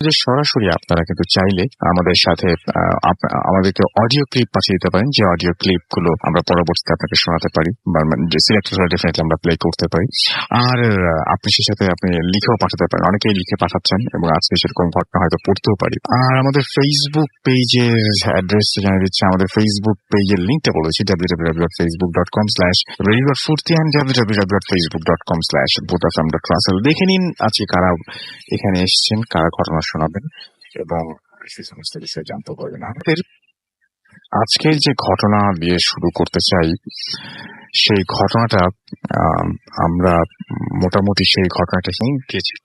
যে সরাসরি আপনারা কিন্তু চাইলে আমাদের সাথে আমাদেরকে অডিও ক্লিপ পাঠিয়ে দিতে পারেন, যে অডিও ক্লিপ গুলো আমরা পরবর্তীতে আপনাকে শোনাতে পারি, বা যে সিলেক্টেড হলে ডেফিনেটলি আমরা প্লে করতে পারি। আর আপনি সেই সাথে আপনি লিখেও পাঠাতে পারেন, অনেকেই লিখে পাঠাচ্ছেন এবং আজকে সেরকম ঘটনা হয়তো পড়তেও পারি। আর আমাদের ফেসবুক পেজের অ্যাড্রেস জানিয়ে দিচ্ছে, আমাদের ফেসবুক পেজের লিঙ্কটা বলেছি www.facebook.com/radio.fuርቲ and www.facebook.com/bothfm.russell। দেখে নিন আজকে কারা এখানে এসছেন, কারা ঘটনা শোনাবেন এবং সেই সমস্ত বিষয়ে জানতে পারবেন। আমাদের আজকের যে ঘটনা দিয়ে শুরু করতে চাই, সেই ঘটনাটা আমরা মোটামুটি সেই ঘটনাটা গেছি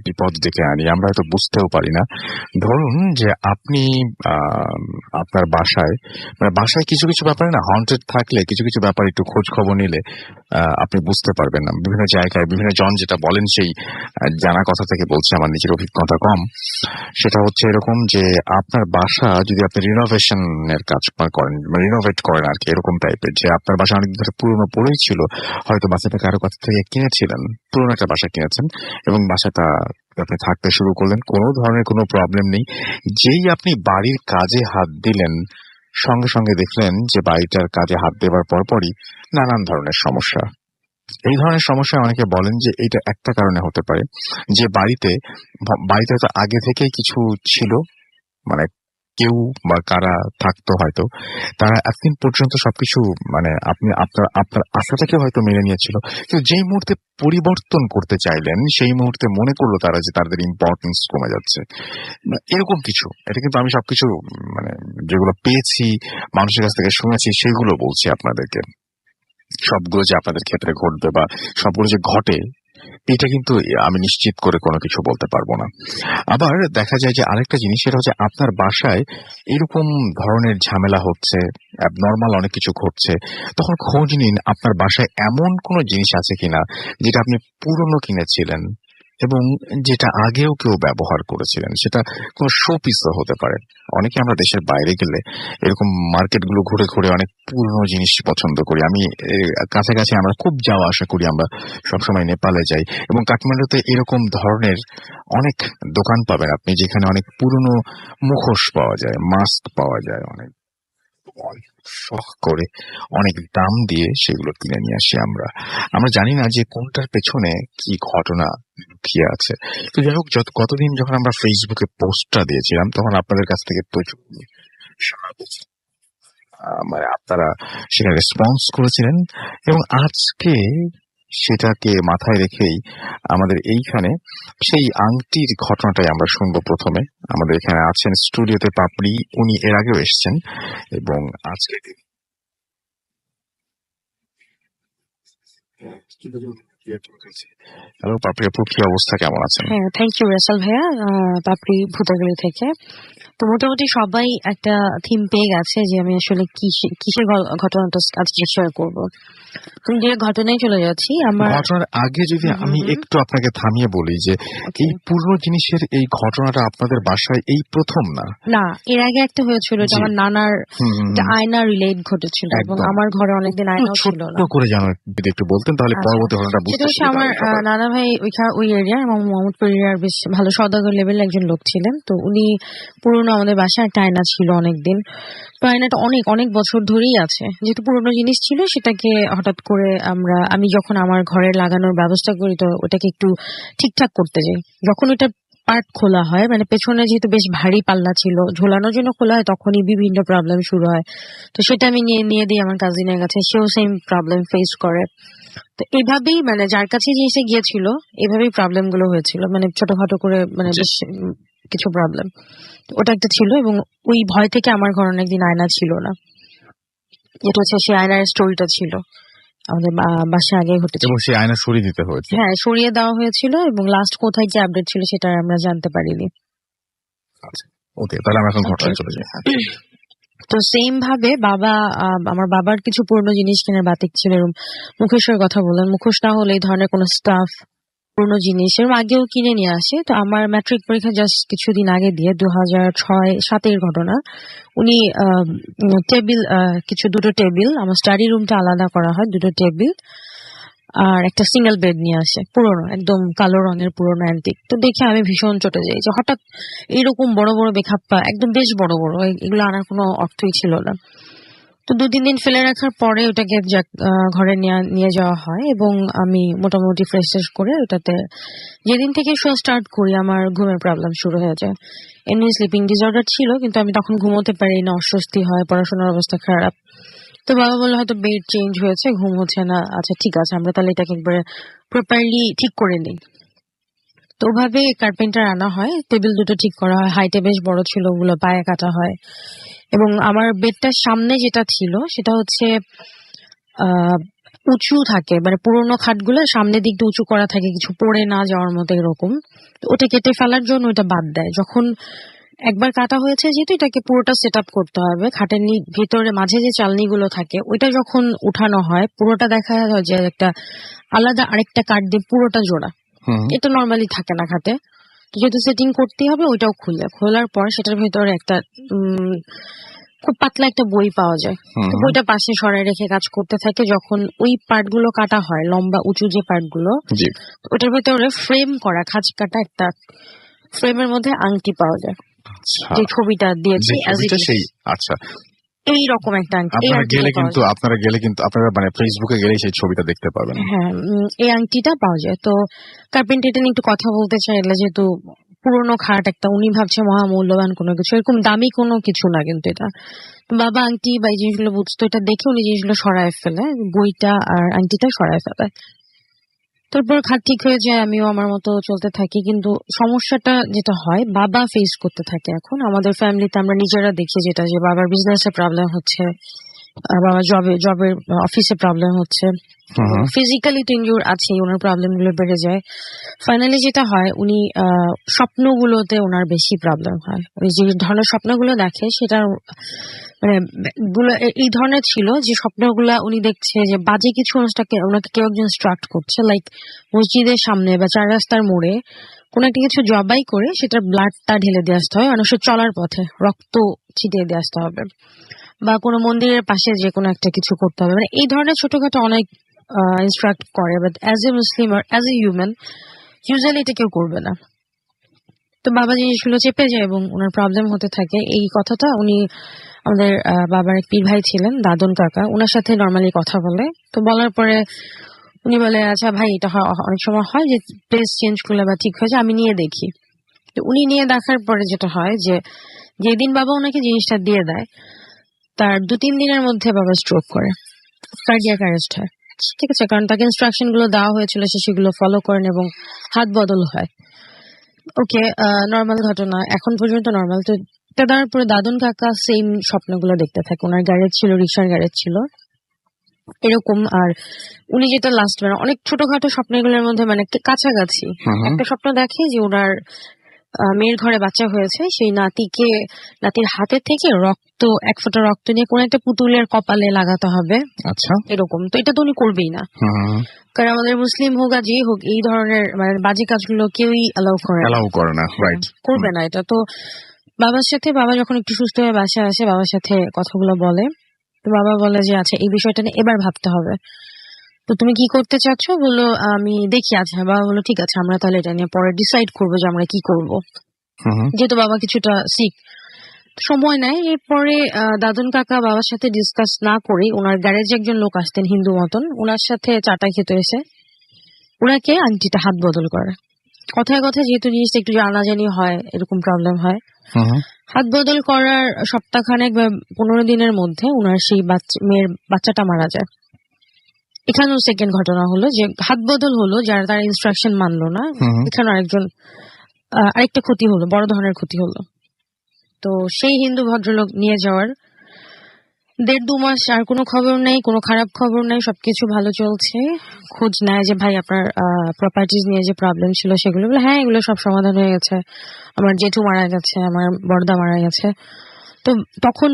বিপদ ডেকে আনি, আমরা হয়তো বুঝতেও পারি না। ধরুন যে আপনি আপনার বাসায়, মানে বাসায় কিছু কিছু ব্যাপারে না হন্টেড থাকলে, কিছু কিছু ব্যাপার একটু খোঁজ খবর নিলে আপনি বুঝতে পারবেন না। বিভিন্ন জায়গায় বিভিন্ন জন যেটা বলেন, সেই জানা কথা থেকে বলছি, আমার নিজের অভিজ্ঞতা কম। সেটা হচ্ছে এরকম যে আপনার বাসা যদি আপনি রিনোভেশনের কাজ করেন, রিনোভেট করেন আর কি, এরকম টাইপের, যে আপনার বাসা অনেকদিন ধরে পুরনো পড়েই ছিল, হয়তো বাসাটা কারো কাছ থেকে কিনেছিলেন, পুরনো একটা বাসা কিনেছেন এবং বাসাটা আপনি থাকতে শুরু করলেন, কোনো ধরনের কোনো প্রবলেম নেই। যেই আপনি বাড়ির কাজে হাত দিলেন, সঙ্গে সঙ্গে দেখলেন যে বাড়িটার কাজে হাত দেওয়ার পরপরই নানান ধরনের সমস্যা। এই ধরনের সমস্যা অনেকে বলেন যে এটা একটা কারণে হতে পারে, যে বাড়িতে হয়তো আগে থেকেই কিছু ছিল, মানে কেউ বা কারা থাকতো হয়তো, তারা এতদিন পর্যন্ত সবকিছু মানে আপনি আপনার আশাটাকে হয়তো মেনে নিয়েছিল, কিন্তু যেই মুহূর্তে পরিবর্তন করতে চাইলেন, সেই মুহূর্তে মনে করলো তারা যে তাদের ইম্পর্টেন্স কমে যাচ্ছে, এরকম কিছু। এটা কিন্তু আমি সবকিছু মানে যেগুলো পেয়েছি, মানুষের কাছ থেকে শুনেছি, সেগুলো বলছি আপনাদেরকে। সবগুলো যে আপনাদের ক্ষেত্রে ঘটবে বা সবগুলো যে ঘটে, এটা কিন্তু আমি নিশ্চিত করে কোনো কিছু বলতে পারবো না। আবার দেখা যায় যে আরেকটা জিনিস, সেটা হচ্ছে আপনার বাসায় এরকম ধরনের ঝামেলা হচ্ছে, অ্যাবনর্মাল অনেক কিছু ঘটছে, তখন খোঁজ নিন আপনার বাসায় এমন কোনো জিনিস আছে কিনা যেটা আপনি পুরনো কিনেছিলেন এবং যেটা আগেও কেউ ব্যবহার করেছিলেন। সেটা কোনো শো পিসও হতে পারে। অনেকে আমরা দেশের বাইরে গেলে এরকম মার্কেটগুলো ঘুরে ঘুরে অনেক পুরনো জিনিস পছন্দ করি। আমি কাছাকাছি আমরা খুব যাওয়া আসা করি, আমরা সবসময় নেপালে যাই এবং কাঠমান্ডুতে এরকম ধরনের অনেক দোকান পাবেন আপনি, যেখানে অনেক পুরনো মুখোশ পাওয়া যায়, মাস্ক পাওয়া যায়, অনেক শখ করে অনেক দাম দিয়ে সেগুলো কিনে নিয়ে আসি আমরা জানি না যে কোনটার পেছনে কি ঘটনা লুকিয়ে আছে। তো যাই হোক, গতদিন যখন আমরা ফেসবুকে পোস্টটা দিয়েছিলাম, তখন আপনাদের কাছ থেকে প্রচুর মানে আপনারা সেখানে রেসপন্স করেছিলেন এবং আজকে সেটাকে মাথায় রেখেই আমাদের এইখানে সেই আংটির ঘটনাটাই আমরা শুনবো প্রথমে। আমাদের এখানে আছেন স্টুডিওতে পাপড়ি, উনি এর আগেও এসছেন এবং আজকে হ্যালো পাপড়ি আপু, কি অবস্থা, কেমন আছেন? হ্যাঁ, থ্যাংক ইউ রাসেল ভাইয়া। পাপড়ি ভূতাগলি থেকে। তো মোটামুটি সবাই একটা থিম পেয়ে গেছে যে আমি আসলে কিসের ঘটনাটা আজকে শেয়ার করবো। তুমি যে ঘটনায় চলে যাচ্ছি, আমার ঘটনার আগে যদি আমি একটু আপনাকে থামিয়ে বলি যে এই পুরনো জিনিসের এই ঘটনাটা আপনাদের বাসায় এই প্রথম না? না, এর আগে একটা হয়েছিল, এটা আমার নানার আয়না রিলেট ঘটেছিল এবং আমার ঘরে অনেকদিন আয়নাও ছিল না। ছোট করে জানো যদি একটু বলতেন, তাহলে পরবর্তী ঘটনাটা বুঝতে সুবিধা হবে। আমার নানা ভাই ওই এরিয়া, এবং মোহাম্মদপুর এরিয়ার বেশ ভালো সওদাগর লেভেলের একজন লোক ছিলেন। তো উনি পুরনো আমাদের বাসায় একটা আয়না ছিল অনেকদিন। তো আয়নাটা অনেক বছর ধরেই আছে, যেহেতু পুরনো জিনিস ছিল, সেটাকে হঠাৎ করে আমি যখন আমার ঘরে লাগানোর ব্যবস্থা করি, তো ওটাকে একটু ঠিকঠাক করতে যাই। যখন ওটা পার্ট খোলা হয়, মানে পেছনে যেহেতু বেশ ভারী পাল্লা ছিল, ঝোলানোর জন্য খোলা হয়, তখনই বিভিন্ন প্রবলেম শুরু হয়। তো সেটা আমি নিয়ে দিই আমার কাজিনের কাছে, সেও সেম প্রবলেম ফেস করে। তো এইভাবেই মানে যার কাছে জিনিসটা গিয়েছিল, এভাবেই প্রবলেম গুলো হয়েছিল, মানে ছোটখাটো করে, মানে বেশ কিছু প্রবলেম। ওটা একটা ছিল এবং ওই ভয় থেকে আমার ঘরে অনেকদিন আয়না ছিল না। যেটা হচ্ছে সেই আয়নার স্টোরিটা ছিল আমাদের বাসায় আগে ঘটেছে। এবং সেই আয়না সরিয়ে দিতে হয়েছে। হ্যাঁ, সরিয়ে দেওয়া হয়েছিল এবং লাস্ট কোথায় কি আপডেট ছিল সেটা আমরা জানতে পারিনি। ওকে, তাহলে আমরা এখন ঘটনায় চলে যাই। তো সেম ভাবে আমার বাবার কিছু পুরনো জিনিস কেনার বাতিক ছিল, এরকম মুখোশের কথা বলেন। মুখোশ না হলে এই ধরনের কোনো স্টাফ পুরোনো জিনিস এর আগেও কিনে নিয়ে আসে। তো আমার ম্যাট্রিক পরীক্ষা জাস্ট কিছুদিন আগে দিয়ে 2006-07 ঘটনা। উনি টেবিল দুটো টেবিল, আমার স্টাডি রুমটা আলাদা করা হয়, দুটো টেবিল আর একটা সিঙ্গেল বেড নিয়ে আসে, পুরোনো একদম কালো রঙের পুরোনো অ্যান্টিক। তো দেখে আমি ভীষণ চটে যাই যে হঠাৎ এইরকম বড় বড় বেখাপ্পা, একদম বেশ বড় বড়, এগুলো আনার কোনো অর্থই ছিল না। তো 2-3 দিন ফেলে রাখার পরে ওটাকে ঘরে নিয়ে যাওয়া হয় এবং আমি মোটামুটি ফ্রেশ ট্রেশ করে ওটাতে যেদিন থেকে শোয়া স্টার্ট করি আমার ঘুমের প্রবলেম শুরু হয়ে যায়। এমনি স্লিপিং ডিসঅর্ডার ছিল, কিন্তু আমি তখন ঘুমোতে পারি না, অস্বস্তি হয়, পড়াশোনার অবস্থা খারাপ। তো বাবা বললো হয়তো বেড চেঞ্জ হয়েছে, ঘুম হচ্ছে না। আচ্ছা ঠিক আছে, আমরা তাহলে এটাকে একবারে প্রপারলি ঠিক করে নিই। তো ওভাবে কার্পেন্টার আনা হয়, টেবিল দুটো ঠিক করা হয়, হাইটে বেশ বড় ছিল, ওগুলো পায়ে কাটা হয়। এবং আমার বেডটার সামনে যেটা ছিল সেটা হচ্ছে উঁচু থাকে, মানে পুরোনো খাটগুলো সামনের দিকটা উঁচু করা থাকে, কিছু পড়ে না যাওয়ার মতো এরকম। তো ওটা কেটে ফেলার জন্য ওটা বাদ দেয়। যখন একবার কাটা হয়েছে যেহেতু এটাকে পুরোটা সেট আপ করতে হবে, খাটের ভিতরে মাঝে যে চালনিগুলো থাকে ওইটা যখন উঠানো হয় পুরোটা দেখা যায় যে একটা আলাদা আরেকটা কাঠ দিয়ে পুরোটা জোড়া। এটা নর্মালি থাকে না খাটে। যেহেতু সেটিং করতেই হবে, ওইটাও খোলার পর সেটার ভেতরে একটা খুব পাতলা একটা বই পাওয়া যায়। তো বইটা পাশে সরাই রেখে কাজ করতে থাকে। যখন ওই পার্ট গুলো কাটা হয়, লম্বা উঁচু যে পার্ট গুলো, ওটার ভেতরে ফ্রেম করা খাঁজ কাটা একটা ফ্রেমের মধ্যে আংটি পাওয়া যায়, যে ছবিটা দিয়েছি আচ্ছা এইরকম একটা আংটি। আপনারা গেলে কিন্তু আপনারা মানে ফেসবুকে গেলে সেই ছবিটা দেখতে পাবেন। হ্যাঁ, এই আংটিটা পাওয়া যায়। তো কার্পেন্টার এটা নিয়ে একটু কথা বলতে চাইলে, যেহেতু পুরোনো খাট একটা, উনি ভাবছে মহামূল্যবান কোনো কিছু, এরকম দামি কোনো কিছু না কিন্তু এটা। বাবা আংটি বা এই জিনিসগুলো বুঝতো, এটা দেখে উনি জিনিসগুলো সরায় ফেলে, বইটা আর আংটিটা সরায় ফেলে। তারপর খাট ঠিক হয়ে যায়, আমিও আমার মতো চলতে থাকি। কিন্তু সমস্যাটা যেটা হয়, বাবা ফেস করতে থাকে এখন। আমাদের ফ্যামিলিতে আমরা নিজেরা দেখি যেটা, যে বাবার বিজনেসে প্রবলেম হচ্ছে, বাবার জবের অফিসে প্রবলেম হচ্ছে, ফিজিক্যালি তো ইনজুর আছে, ওনার প্রবলেম গুলো বেড়ে যায়। ফাইনালি যেটা হয়, উনি স্বপ্নগুলোতে ওনার বেশি প্রবলেম হয়। ওই যে ধরনের স্বপ্নগুলো দেখে সেটা মানে এই ধরনের ছিল যে স্বপ্নগুলা উনি দেখছে যে বাজে কিছু ওনাকে কেউ একজন স্ট্রাক্ট করছে, লাইক মসজিদের সামনে বা 4 রাস্তার মোড়ে কোনো একটা কিছু জবাই করে সেটার ব্লাডটা ঢেলে দিয়ে আসতে হয়, মানুষের চলার পথে রক্ত ছিটিয়ে দিয়ে আসতে হবে, বা কোনো মন্দিরের পাশে যে কোনো একটা কিছু করতে হবে। মানে এই ধরনের ছোটখাটো অনেক ইনস্ট্রাক্ট করে, বাট অ্যাজ এ মুসলিম আর অ্যাজ এ হিউম্যান ইউজুয়ালি এটা কেউ করবে না। তো বাবা জিনিসগুলো চেপে যায় এবং ওনার প্রবলেম হতে থাকে। এই কথাটা উনি আমাদের বাবার এক পীর ভাই ছিলেন, দাদন কাকা, ওনার সাথে নর্মালি কথা বলে। তো বলার পরে উনি বলে, আচ্ছা ভাই, এটা অনেক সময় হয় যে প্লেস চেঞ্জ করলে বা ঠিক হয়ে যায়, আমি নিয়ে দেখি। তো উনি নিয়ে দেখার পরে যেটা হয়, যে যেদিন বাবা ওনাকে জিনিসটা দিয়ে দেয় তার 2-3 দিনের মধ্যে বাবা স্ট্রোক করে, কার্ডিয়াক অ্যারেস্ট হয়। ঠিক আছে, কারণ তাকে ইনস্ট্রাকশন গুলো দেওয়া হয়েছিল, সে সেগুলো ফলো করেন এবং হাত বদল হয়। ওকে, নর্মাল ঘটনা, এখন পর্যন্ত নর্মাল। তো এটা দেওয়ার পরে দাদন কাকা সেম স্বপ্নগুলো দেখতে থাকে। ওনার গ্যারেজ ছিল, রিক্সার গ্যারেজ ছিল এরকম। আর উনি যেটা লাস্ট, মানে অনেক ছোটখাটো স্বপ্নগুলোর মধ্যে মানে কাছাকাছি একটা স্বপ্ন দেখে যে ওনার মেয়ের ঘরে বাচ্চা হয়েছে, সেই নাতির হাতের থেকে রক্ত, 1 ফোঁটা রক্ত নিয়ে কোন একটা পুতুলের কপালে লাগাতে হবে। আচ্ছা, এরকম। তো এটা তো উনি করবেই না, কারণ আমাদের মুসলিম হোক আর যে হোক, এই ধরনের মানে বাজে কাজগুলো কেউই অ্যালাউ করে না, রাইট, করবে না এটা। তো বাবা যখন একটু সুস্থ হয়ে বাসায় আসে, বাবার সাথে কথাগুলো বলে। তো বাবা বলে যে আচ্ছা, এই বিষয়টা নিয়ে এবার ভাবতে হবে, তো তুমি কি করতে চাচ্ছ? বললো আমি দেখি। আচ্ছা, বাবা বললো ঠিক আছে, আমরা তাহলে এটা নিয়ে পরে ডিসাইড করবো যে আমরা কি করবো। যেহেতু বাবা কিছুটা সিক, সময় নেয়। এরপরে দাদন কাকা বাবার সাথে ডিসকাস না করে, ওনার গ্যারেজে একজন লোক আসতেন হিন্দু মতন, ওনার সাথে চাটা খেতে এসে ওনাকে আংটিটা হাত বদল করে। কথায় কথায় যেহেতু জিনিসটা একটু জানাজানি হয়, এরকম প্রবলেম হয়, হাত বদল করার সপ্তাহখানেক বা 15 দিনের মধ্যে ওনার সেই মেয়ের বাচ্চাটা মারা যায়। এখানেও সেকেন্ড ঘটনা হলো যে হাত বদল হলো, যারা তারা ইনস্ট্রাকশন মানলো না, এখানে আরেকটা ক্ষতি হলো, বড় ধরনের ক্ষতি হলো। তো সেই হিন্দু ভদ্রলোক নিয়ে যাওয়ার 1.5-2 মাস আর কোনো খবর নেই, কোনো খারাপ খবর নেই, সবকিছু ভালো চলছে। খোঁজ নেয় যে ভাই আপনার প্রপার্টিজ নিয়ে যে প্রবলেম ছিল সেগুলো, হ্যাঁ এগুলো সব সমাধান হয়ে গেছে, আমার জেঠু মারা গেছে, আমার বড়দা মারা গেছে। তো তখন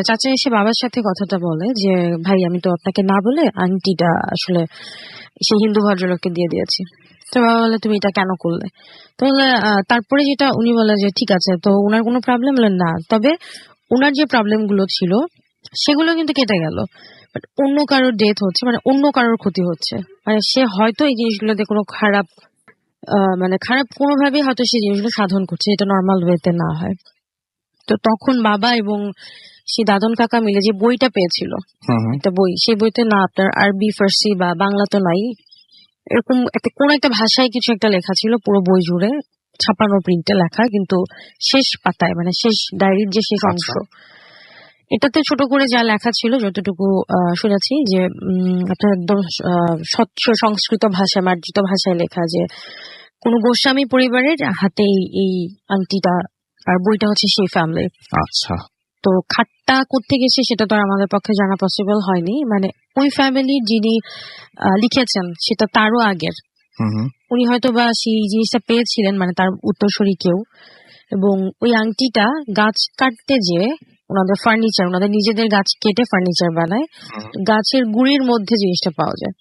চাচা এসে বাবার সাথে কথাটা বলে যে ভাই, আমি তো আপনাকে না বলে আংটিটা আসলে সেই হিন্দু ভদ্রলোককে দিয়ে দিয়েছি। তো বাবা বলে তুমি এটা কেন করলে? তো বলে, তারপরে যেটা উনি বলে যে ঠিক আছে, তো উনার কোনো প্রবলেম না, তবে উনার যে প্রবলেম গুলো ছিল সেগুলো কিন্তু কেটে গেল, বাট অন্য কারোর ডেথ হচ্ছে, মানে অন্য কারোর ক্ষতি হচ্ছে, মানে সে হয়তো এই জিনিসগুলোতে কোনো খারাপ মানে খারাপ কোনোভাবেই হয়তো সেই জিনিসগুলো সাধন করছে, এটা নর্মাল ওয়েতে না হয়। তো তখন বাবা এবং সেই দাদন কাকা মিলে যে বইটা পেয়েছিল, হুম হুম। একটা বই, সেই বইতে না আপনার আরবি, ফার্সি বা বাংলা তো নাই, এরকম একটা কোন একটা ভাষায় কিছু একটা লেখা ছিল, পুরো বই জুড়ে ছাপানো প্রিন্টে লেখা, কিন্তু শেষ পাতায়, মানে শেষ ডায়েরির যে শেষ অংশ, আচ্ছা। এটাতে ছোট করে যা লেখা ছিল, যতটুকু শুনেছি যে আপনার একদম স্বচ্ছ সংস্কৃত ভাষায়, মার্জিত ভাষায় লেখা যে কোন গোস্বামী পরিবারের হাতে এই আংটিটা আর বইটা হচ্ছে সেই ফ্যামিলির। আচ্ছা। তো খাটটা করতে গেছে সেটা তো আর আমাদের পক্ষে জানা পসিবল হয়নি, মানে ওই ফ্যামিলির যিনি লিখেছেন সেটা তারও আগের, হুম হুম। উনি হয়তো বা সেই জিনিসটা পেয়েছিলেন, মানে তার উত্তরসূরি কেউ, এবং ওই আংটিটা গাছ কাটতে যে ওনাদের ফার্নিচার, ওনাদের নিজেদের গাছ কেটে ফার্নিচার বানায়, গাছের গুড়ির মধ্যে জিনিসটা পাওয়া যায়,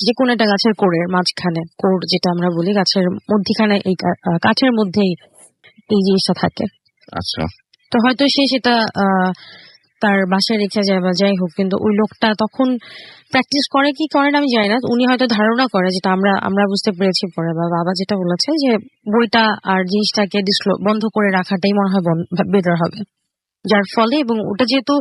যে কোনো একটা গাছের কোড়ের মাঝখানে, কোড় যেটা আমরা বলি, গাছের মধ্যিখানে এই কাঠের মধ্যেই এই জিনিসটা থাকে। আচ্ছা। তো হয়তো সে সেটা তার বাসায় রেখে যায় বা যাই হোক, কিন্তু ওই লোকটা তখন প্র্যাকটিস করে কি করে না আমি জানি না, উনি হয়তো ধারণা করে, যেটা আমরা আমরা বুঝতে পেরেছি পরে, বা বাবা যেটা বলেছে যে বইটা আর জিনিসটাকে বন্ধ করে রাখাটাই মনে হয় বেটার হবে, যার ফলে, এবং ওটা যেহেতু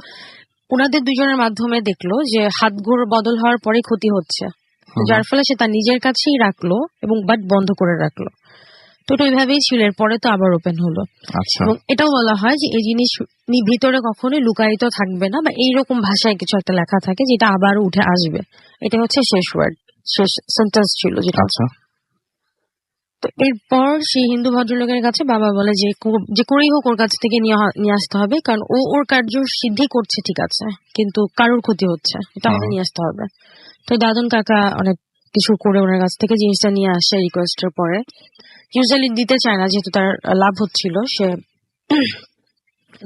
ওনাদের দুজনের মাধ্যমে দেখলো যে হাত গোড় বদল হওয়ার পরে ক্ষতি হচ্ছে, তো যার ফলে সে তার নিজের কাছেই রাখলো এবং বাট বন্ধ করে রাখলো। তো ওটা ওইভাবেই ছিল, এরপরে তো আবার ওপেন হলো। আচ্ছা। এবং এটাও বলা হয় যে এই জিনিস ভিতরে কখনোই লুকায়িত থাকবে না, বা এইরকম ভাষায় কিছু একটা লেখা থাকে যেটা আবার উঠে আসবে, এটা হচ্ছে শেষ ওয়ার্ড, শেষ সেন্টেন্স ছিল যেটা। আচ্ছা। তো এরপর সেই হিন্দু ভদ্রলোকের কাছে বাবা বলে যে যে করেই হোক ওর কাছ থেকে নিয়ে আসতে হবে, কারণ ও ওর কার্য সিদ্ধি করছে ঠিক আছে, কিন্তু কারোর ক্ষতি হচ্ছে, এটা আমাদের নিয়ে আসতে হবে। তো দাদন কাকা অনেক কিছু করে ওনার কাছ থেকে জিনিসটা নিয়ে আসে রিকোয়েস্টের পরে, ইউজুয়ালি দিতে চায় না যেহেতু তার লাভ হচ্ছিল, সে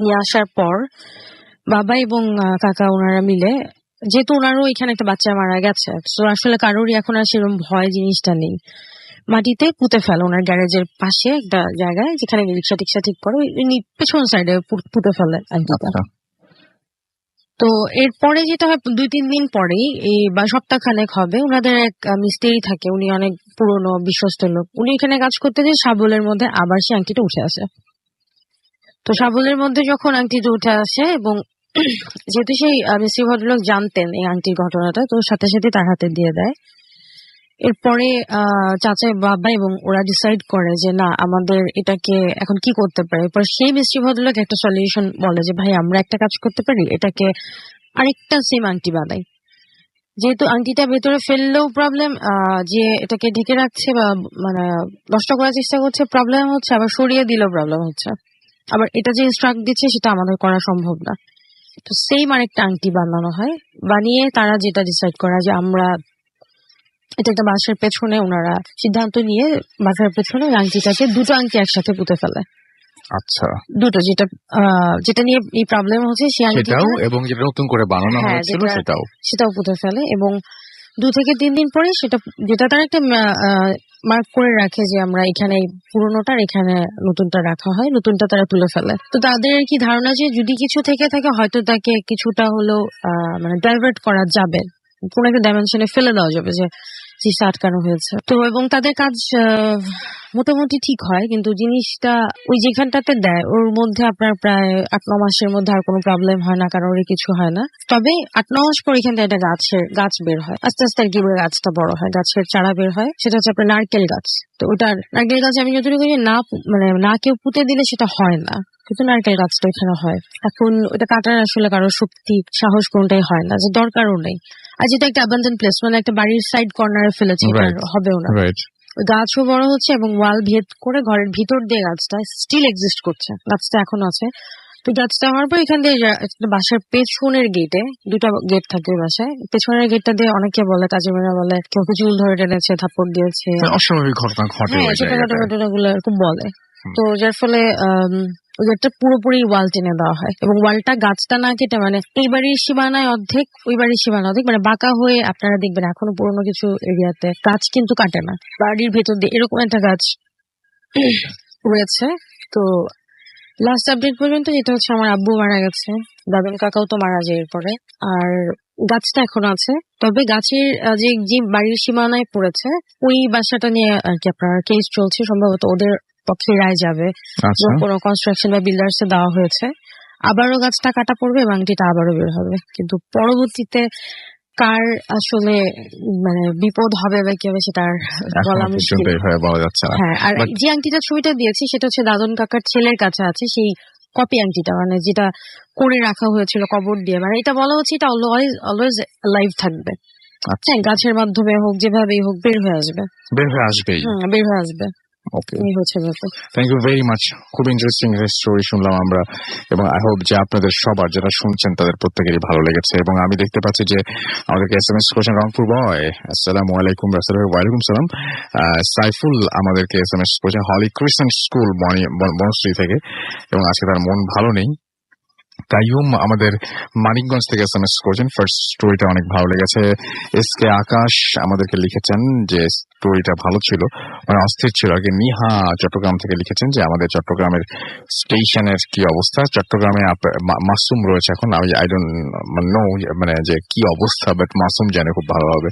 নিয়ে আসার পর বাবা এবং কাকা ওনারা মিলে, যেহেতু ওনারও এখানে একটা বাচ্চা মারা গেছে, তো আসলে কারোরই এখন আর সেরকম ভয় জিনিসটা নেই, মাটিতে পুঁতে ফেলে ওনার গ্যারেজের পাশে একটা জায়গায়, যেখানে রিক্সা টিক্সা ঠিক করে পেছন সাইডে পুঁতে ফেলে আংটিটা। তো এরপরে যেটা হয় 2-3 দিন পরেই, এই বা সপ্তাহখানেক হবে, ওনাদের এক মিস্ত্রি থাকে, উনি অনেক পুরনো বিশ্বস্ত লোক, উনি এখানে কাজ করতে যে শাবলের মধ্যে আবার সেই আংটিটা উঠে আসে। তো শাবলের মধ্যে যখন আংটিটা উঠে আসে, এবং যেহেতু সেই মিস্ত্রি ভদ্রলোক জানতেন এই আংটির ঘটনাটা, তো সাথে সাথে তার হাতে দিয়ে দেয়। এরপরে চাচা বাবা এবং ওরা ডিসাইড করে যে না, আমাদের এটাকে এখন কি করতে পারে। এরপর সেই মিস্ত্রি ভদ্রলোক একটা সলিউশন বলে যে ভাই, আমরা একটা কাজ করতে পারি, এটাকে আরেকটা সেম আংটি বানাই, যেহেতু আংটিটা ভেতরে ফেললেও প্রবলেম, যে এটাকে ঢেকে রাখছে বা মানে নষ্ট করার চেষ্টা করছে প্রবলেম হচ্ছে, আবার সরিয়ে দিলেও প্রবলেম হচ্ছে, আবার এটা যে ইনস্ট্রাক্ট দিচ্ছে সেটা আমাদের করা সম্ভব না। তো সেম আরেকটা আংটি বানানো হয়, বানিয়ে তারা যেটা ডিসাইড করা যে আমরা এটা একটা বাসার পেছনে, ওনারা সিদ্ধান্ত নিয়ে বাসার পেছনে ওই আংটিটাকে, দুটো আংটি একসাথে পুঁতে ফেলে। আচ্ছা। দুটো, যেটা যেটা নিয়ে এই প্রবলেম হচ্ছে সেই আংটিটা, এবং যেটা নতুন করে বানানো হয়েছিল সেটাও পুঁতে ফেলে, এবং 2 থেকে 3 দিন পরে সেটা, যেটা তারা একটা মার্ক করে রাখে যে আমরা এখানে পুরোনোটার এখানে নতুনটা রাখা হয়, নতুনটা তারা তুলে ফেলে। তো তাদের কি ধারণা যে যদি কিছু থেকে থাকে হয়তো তাকে কিছুটা হলেও মানে ডাইভার্ট করা যাবে, কোন একটা ডাইমেনশনে ফেলে দেওয়া যাবে যে জিনিসটা আটকানো হয়েছে। তো এবং তাদের কাজ মোটামুটি ঠিক হয়, কিন্তু জিনিসটা ওই যেখানটাতে দেয় ওর মধ্যে আপনার প্রায় 8-9 মাসের মধ্যে আর কোনো প্রবলেম হয় না, কারণ ওর কিছু হয় না। তবে 8-9 মাস পর এখান থেকে একটা গাছ বের হয়, আস্তে আস্তে আর কি গাছটা বড় হয়, গাছের চারা বের হয়, সেটা হচ্ছে আপনার নারকেল গাছ। তো ওটার নারকেল গাছ আমি যতটুকু না, মানে না কেউ পুঁতে দিলে সেটা হয় না, কিন্তু নারকেল গাছটা এখানে হয়। এখন ওটা কাটার আসলে কারো শক্তি সাহস কোনটাই হয় না, যে দরকারও নেই। আর যেটা একটা অ্যাবান্ডেন্ট প্লেস, মানে একটা বাড়ির সাইড কর্নারে ফেলেছে, হবেও না। গাছও বড় হচ্ছে এবং ওয়াল ভেদ করে ঘরের ভিতর দিয়ে গাছটা স্টিল এক্সিস্ট করছে, গাছটা এখন আছে। তো গাছটা হওয়ার পর এখান দিয়ে বাসার পেছনের গেটে, 2টা গেট থাকে বাসায়, পেছনের গেটটা দিয়ে অনেকে বলে, কাজীমেরা বলে কেউ চুল ধরে টেনেছে, থাপ্পড় দিয়েছে, অস্বাভাবিক ঘটনা ঘটে, ছোটখাটো ঘটনাগুলো এরকম বলে। তো যার ফলে ওই গেটটা পুরোপুরি ওয়াল টেনে দেওয়া হয় এবং ওয়ালটা গাছটা না কেটে মানে এই বাড়ির সীমানায় অর্ধেক ওই বাড়ির সীমানা অর্ধেক মানে বাঁকা হয়ে আপনারা দেখবেন এখনো পুরোনো কিছু এরিয়াতে গাছ কিন্তু কাটে না, বাড়ির ভেতর দিয়ে এরকম একটা গাছ রয়েছে। তো লাস্ট আপডেট পর্যন্ত যেটা হচ্ছে আমার আব্বু মারা গেছে, দাদন কাকাও তো মারা যায় এরপরে, আর গাছটা এখন আছে। তবে গাছের যে যে বাড়ির সীমানায় পড়েছে ওই বাসাটা নিয়ে আর কি আপনার কেস চলছে, সম্ভবত ওদের পক্ষে রায় যাবে। আচ্ছা, কোনো কনস্ট্রাকশন বা বিল্ডার্স এ দেওয়া হয়েছে, আবারও গাছটা কাটা পড়বে এবং এটা আবারও বের হবে, কিন্তু পরবর্তীতে কার আসলে মানে বিপদ হবে বা কি হবে সেটা আর এখনো বলা পর্যন্ত মুশকিল। এইভাবে বলা যাচ্ছে না। হ্যাঁ, আর বাট যে আংটিটার ছবিটা দিয়েছি সেটা হচ্ছে দাদন কাকার ছেলের কাছে আছে, সেই কপি আংটিটা মানে যেটা করে রাখা হয়েছিল কবর দিয়ে, মানে এটা বলা হচ্ছে এটা অলওয়েজ লাইভ থাকবে। আচ্ছা, হ্যাঁ, গাছের মাধ্যমে হোক যেভাবেই হোক বের হয়ে আসবে। বের হয়ে আসবেই। বের হয়ে আসবে, ওকে, এই হচ্ছে ব্যাপার। Thank you very much. খুব ইন্টারেস্টিং স্টোরি শুনলাম আমরা, এবং আই হোপ যে আপনাদের সবার যারা শুনছেন তাদের প্রত্যেকেরই ভালো লেগেছে। এবং আমি দেখতে পাচ্ছি যে আমাদেরকে SMS করেছেন রংপুর বয়, আসসালামু আলাইকুম। ওয়ালাইকুম সালাম। সাইফুল আমাদেরকে SMS করেছেন হলি ক্রিশ্চান স্কুল বনশ্রী থেকে, এবং আজকে তার মন ভালো নেই। কাইয়ুম আমাদের মানিকগঞ্জ থেকে SMS করেছেন, ফার্স্ট স্টোরিটা অনেক ভালো লেগেছে। এসকে আকাশ আমাদেরকে লিখেছেন যে স্টোরিটা ভালো ছিল, মানে অস্থির ছিল আর কি। নিহা চট্টগ্রাম থেকে লিখেছেন যে আমাদের চট্টগ্রামের স্টেশনের কি অবস্থা। চট্টগ্রামে মাসুম রয়েছে এখন, আমি আই ডোন্ট নো মানে যে কি অবস্থা, বাট মাসুম জানে খুব ভালোভাবে।